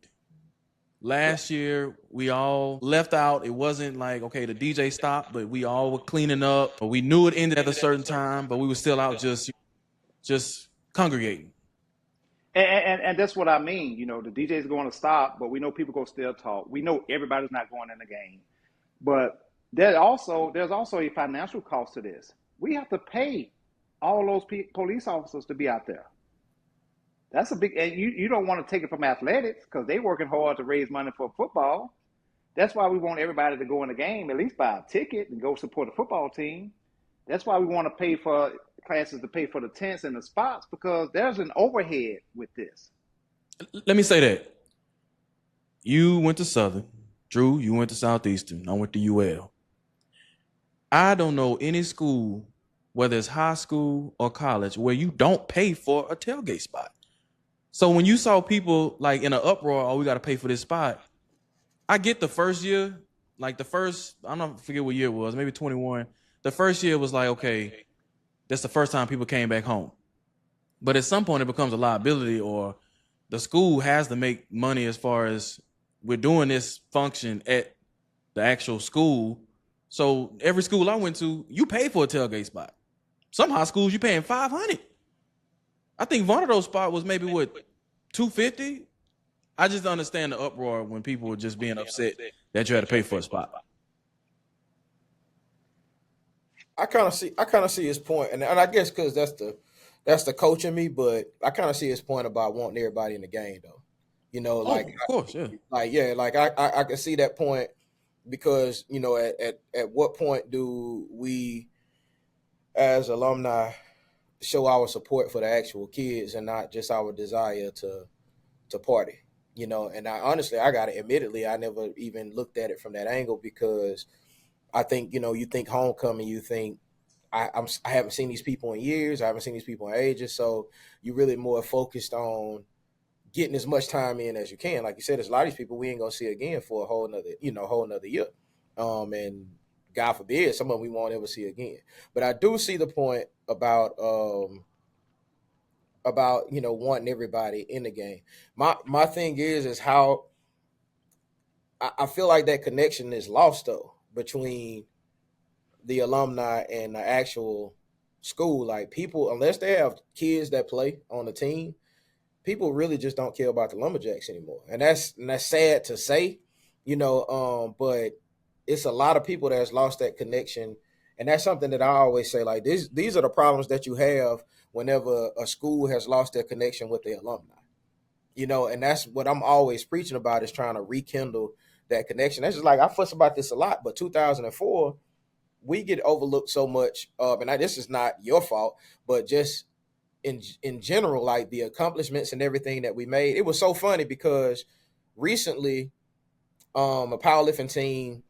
Last year, we all left out. It wasn't like, okay, the DJ stopped, but we all were cleaning up. But we knew it ended at a certain time, but we were still out just congregating. And that's what I mean. The DJ's going to stop, but we know people go still talk. We know everybody's not going in the game. But there's also a financial cost to this. We have to pay all those police officers to be out there. That's a big, and you don't want to take it from athletics because they're working hard to raise money for football. That's why we want everybody to go in the game, at least buy a ticket and go support the football team. That's why we want to pay for classes to pay for the tents and the spots, because there's an overhead with this. Let me say that. You went to Southern. Drew, you went to Southeastern. I went to UL. I don't know any school, whether it's high school or college, where you don't pay for a tailgate spot. So when you saw people like in an uproar, oh, we got to pay for this spot. I get the first year, like the first, I don't forget what year it was, maybe 21. The first year was like, okay, that's the first time people came back home. But at some point it becomes a liability, or the school has to make money as far as we're doing this function at the actual school. So every school I went to, you pay for a tailgate spot. Some high schools you paying $500. I think one of those spots was maybe what, $250. I just understand the uproar when people were just being upset that you had to pay for a spot. I kind of see his point, and I guess because that's the coach in me, but I kind of see his point about wanting everybody in the game, though. You know, like of course, yeah. I can see that point, because you know, at what point do we as alumni show our support for the actual kids and not just our desire to party? You know, and I gotta admittedly, I never even looked at it from that angle, because I think, you know, you think homecoming, you think I haven't seen these people in years, I haven't seen these people in ages, so you're really more focused on getting as much time in as you can. Like you said, there's a lot of these people we ain't gonna see again for a whole nother year. And God forbid, some of them we won't ever see again. But I do see the point about you know, wanting everybody in the game. My thing is how I feel like that connection is lost though between the alumni and the actual school. Like, people, unless they have kids that play on the team, people really just don't care about the Lumberjacks anymore. And that's sad to say, you know, but it's a lot of people that's lost that connection. And that's something that I always say, like, these are the problems that you have whenever a school has lost their connection with their alumni. You know, and that's what I'm always preaching about, is trying to rekindle that connection. That's just like, I fuss about this a lot, but 2004, we get overlooked so much. This is not your fault, but just in general, like the accomplishments and everything that we made. It was so funny because recently, a powerlifting team,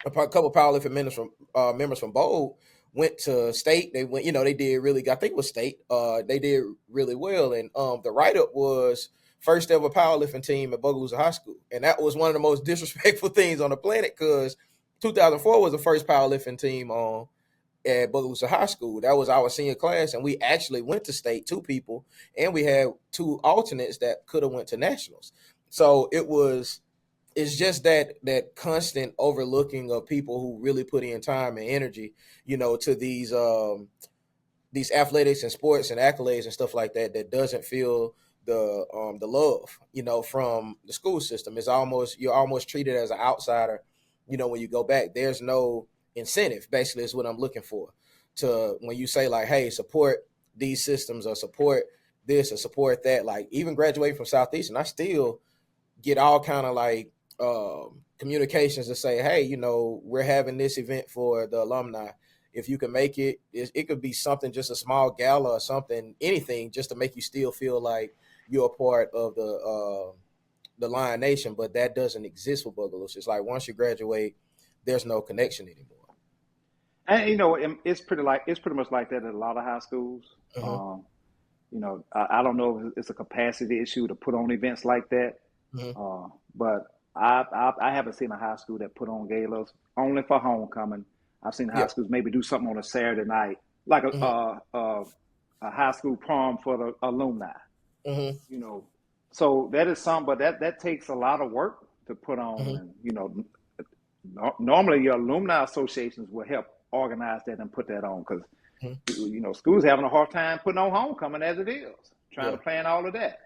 a couple of powerlifting members from Bold went to state. They went, you know, they did really, I think it was state. They did really well, and the write up was first ever powerlifting team at Bogalusa High School, and that was one of the most disrespectful things on the planet, because 2004 was the first powerlifting team at Bogalusa High School. That was our senior class, and we actually went to state, 2 people, and we had 2 alternates that could have went to nationals. So it's just that constant overlooking of people who really put in time and energy, you know, to these athletics and sports and accolades and stuff like that, that doesn't feel the love, you know, from the school system. You're almost treated as an outsider, you know, when you go back. There's no incentive, basically, is what I'm looking for, to when you say like, hey, support these systems or support this or support that. Like, even graduating from Southeastern, I still get all kind of like communications to say, hey, you know, we're having this event for the alumni. If you can make it, it could be something, just a small gala or something, anything, just to make you still feel like you're a part of the Lion Nation. But that doesn't exist for Bogalusa. It's like, once you graduate, there's no connection anymore. And you know, it's pretty much like that at a lot of high schools. Mm-hmm. You know, I don't know if it's a capacity issue to put on events like that, Mm-hmm. but I haven't seen a high school that put on galas only for homecoming. I've seen high Yeah. schools maybe do something on a Saturday night, like Mm-hmm. a high school prom for the alumni. Mm-hmm. You know, so that is something, but that takes a lot of work to put on. Mm-hmm. And you know, normally your alumni associations will help organize that and put that on, because you know, schools having a hard time putting on homecoming as it is, trying Yeah. to plan all of that.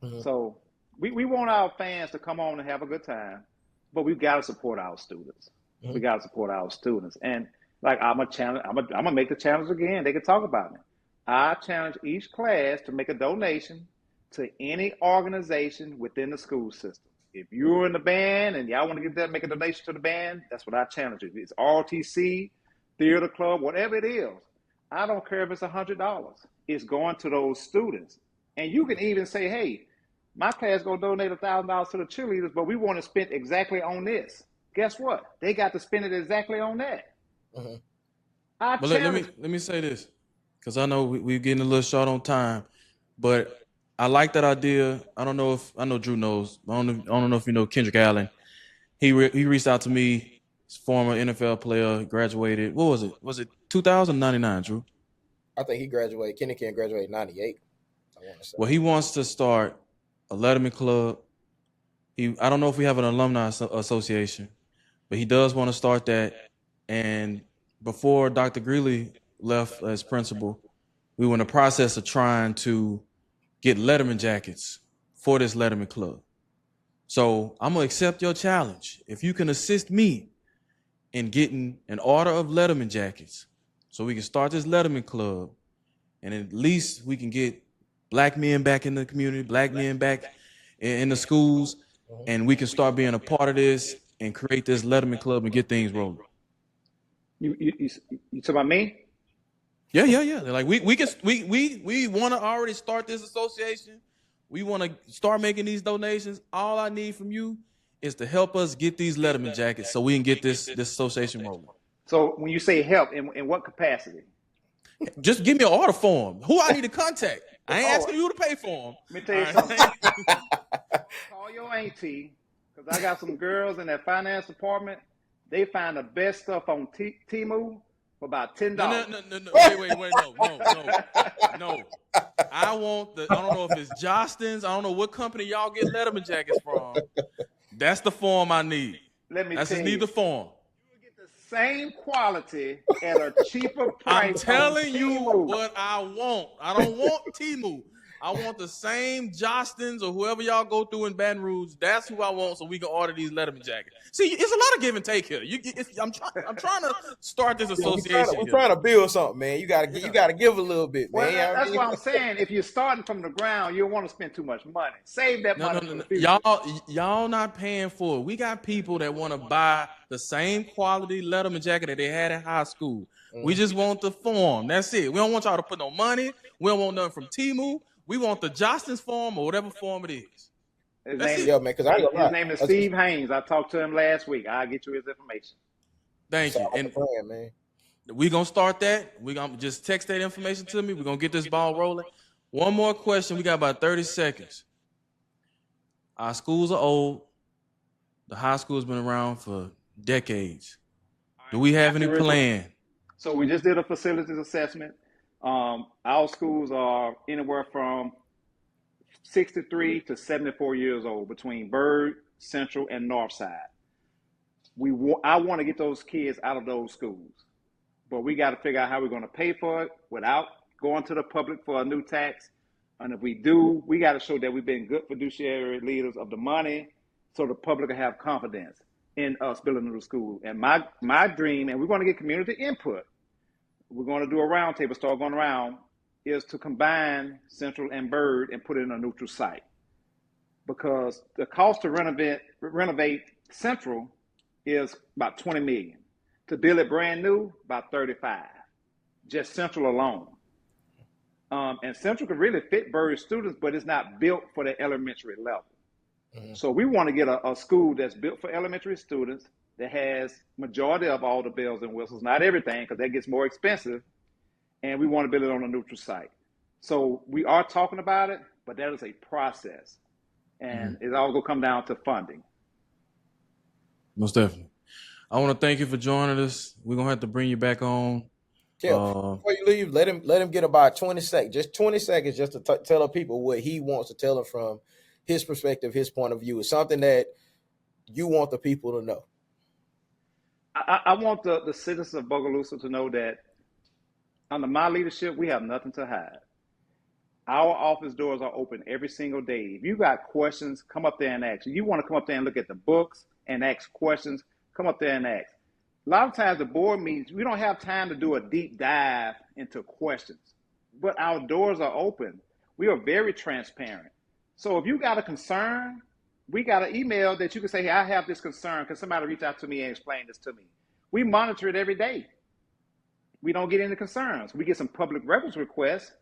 Mm-hmm. So we want our fans to come on and have a good time, but we've got to support our students. Mm-hmm. We got to support our students. And Like I'm a challenge. I'm gonna make the challenge again. They can talk about it. I challenge each class to make a donation to any organization within the school system. If you're in the band and y'all want to get that, make a donation to the band. That's what I challenge you. It's ROTC, theater club, whatever it is. I don't care if it's $100. It's going to those students, and you can even say, "Hey, my class gonna donate $1,000 to the cheerleaders, but we want to spend exactly on this." Guess what? They got to spend it exactly on that. Mm-hmm. But let me say this, because I know we're getting a little short on time, but I like that idea. I know Drew knows. I don't know if you know Kendrick Allen. He reached out to me, former NFL player, graduated. What was it? Was it 2099, Drew? I think he graduated. Kenny Ken graduated 98. I want to say. Well, he wants to start a Letterman Club. I don't know if we have an alumni association, but he does want to start that. And before Dr. Greeley left as principal, we were in the process of trying to get Letterman jackets for this Letterman Club. So I'm going to accept your challenge. If you can assist me in getting an order of Letterman jackets so we can start this Letterman Club, and at least we can get black men back in the community, black men back in the schools, and we can start being a part of this and create this Letterman Club and get things rolling. You talking about me? Yeah. Like we want to already start this association. We want to start making these donations. All I need from you is to help us get these Letterman jackets so we can get this association rolling. So when you say help, in what capacity? Just give me an order form. Who I need to contact? I ain't asking you to pay for them. Let me tell you something. Call your auntie, because I got some girls in that finance department. They find the best stuff on Temu for about $10. No. Wait, no. I don't know if it's Jostens. I don't know what company y'all get Letterman jackets from. That's the form I need. I just need the form. You get the same quality at a cheaper price. I'm telling you what I want. I don't want Temu. I want the same Jostens or whoever y'all go through in Baton Rouge. That's who I want, so we can order these Letterman jackets. See, it's a lot of give and take here. I'm trying to start this association. We're trying to build something, man. You gotta give a little bit, man. Well, that's what I'm saying. If you're starting from the ground, you don't want to spend too much money. Save that money. No. Y'all not paying for it. We got people that want to buy the same quality Letterman jacket that they had in high school. Mm-hmm. We just want the form. That's it. We don't want y'all to put no money. We don't want nothing from Temu. We want the Jostens form or whatever form it is. His name is Steve Haynes. I talked to him last week. I'll get you his information. Thank you. And man, we're going to start that. We're going to just text that information to me. We're going to get this ball rolling. One more question. We got about 30 seconds. Our schools are old. The high school has been around for decades. Do we have any plan? So we just did a facilities assessment. Our schools are anywhere from 63 to 74 years old between Byrd, Central, and Northside. I want to get those kids out of those schools, but we got to figure out how we're going to pay for it without going to the public for a new tax. And if we do, we got to show that we've been good fiduciary leaders of the money so the public will have confidence in us building a new school. And my dream, and we're going to get community input, we're going to do a roundtable, start going around, is to combine Central and Byrd and put it in a neutral site. Because the cost to renovate Central is about $20 million. To build it brand new, about $35 million. Just Central alone. And Central could really fit Byrd students, but it's not built for the elementary level. Mm-hmm. So we want to get a school that's built for elementary students, that has majority of all the bells and whistles, not everything, because that gets more expensive, and we want to build it on a neutral site. So we are talking about it, but that is a process, and it's all going to come down to funding. Most definitely. I want to thank you for joining us. We're going to have to bring you back on. Before you leave, let him get about 20 seconds, just 20 seconds, just to tell the people what he wants to tell them from his perspective, his point of view. It's something that you want the people to know. I want the citizens of Bogalusa to know that under my leadership, we have nothing to hide. Our office doors are open every single day. If you got questions, come up there and ask. If you want to come up there and look at the books and ask questions, come up there and ask. A lot of times the board meetings, we don't have time to do a deep dive into questions, but our doors are open. We are very transparent. So if you got a concern, we got an email that you can say, hey, I have this concern. Can somebody reach out to me and explain this to me? We monitor it every day. We don't get any concerns. We get some public records requests,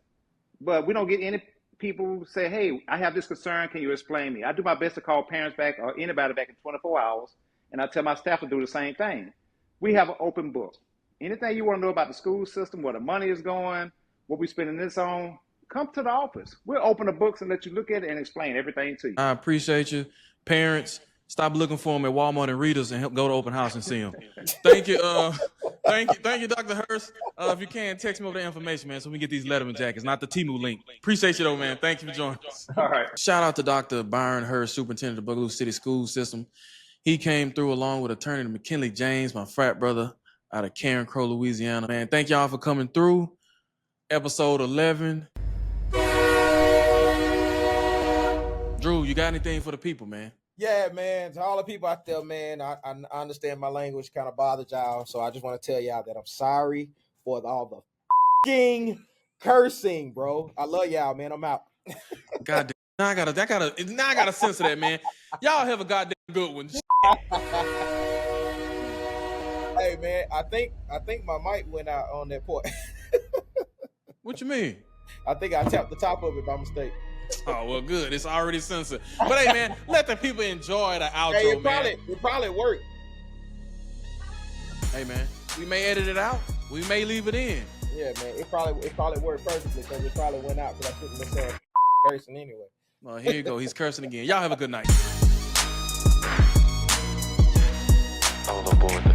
but we don't get any people who say, hey, I have this concern. Can you explain me? I do my best to call parents back or anybody back in 24 hours, and I tell my staff to do the same thing. We have an open book. Anything you want to know about the school system, where the money is going, what we're spending this on, come to the office. We'll open the books and let you look at it and explain everything to you. I appreciate you. Parents, stop looking for them at Walmart and Readers and go to open house and see them. Thank you. Thank you, Dr. Hurst. If you can, text me over the information, man, so we can get these Letterman jackets, not the Temu link. Appreciate you, though, man. Thank you for joining us. All right. Shout out to Dr. Byron Hust, Superintendent of the Bogalusa City School System. He came through along with attorney McKinley James, my frat brother out of Karen Crow, Louisiana. Man, thank y'all for coming through. Episode 11. Drew, you got anything for the people, man? Yeah, man. To all the people out there, man, I understand my language kind of bothered y'all. So I just want to tell y'all that I'm sorry for all the f***ing cursing, bro. I love y'all, man. I'm out. Goddamn. Now I gotta censor that, man. Y'all have a goddamn good one. Hey, man, I think my mic went out on that point. What you mean? I think I tapped the top of it by mistake. Oh, well, good. It's already censored. But hey, man, let the people enjoy the outro, Hey, man. It probably worked. Hey, man, we may edit it out. We may leave it in. Yeah, man, it probably worked perfectly because it probably went out because I couldn't listen cursing anyway. Well, here you go. He's cursing again. Y'all have a good night. All aboard the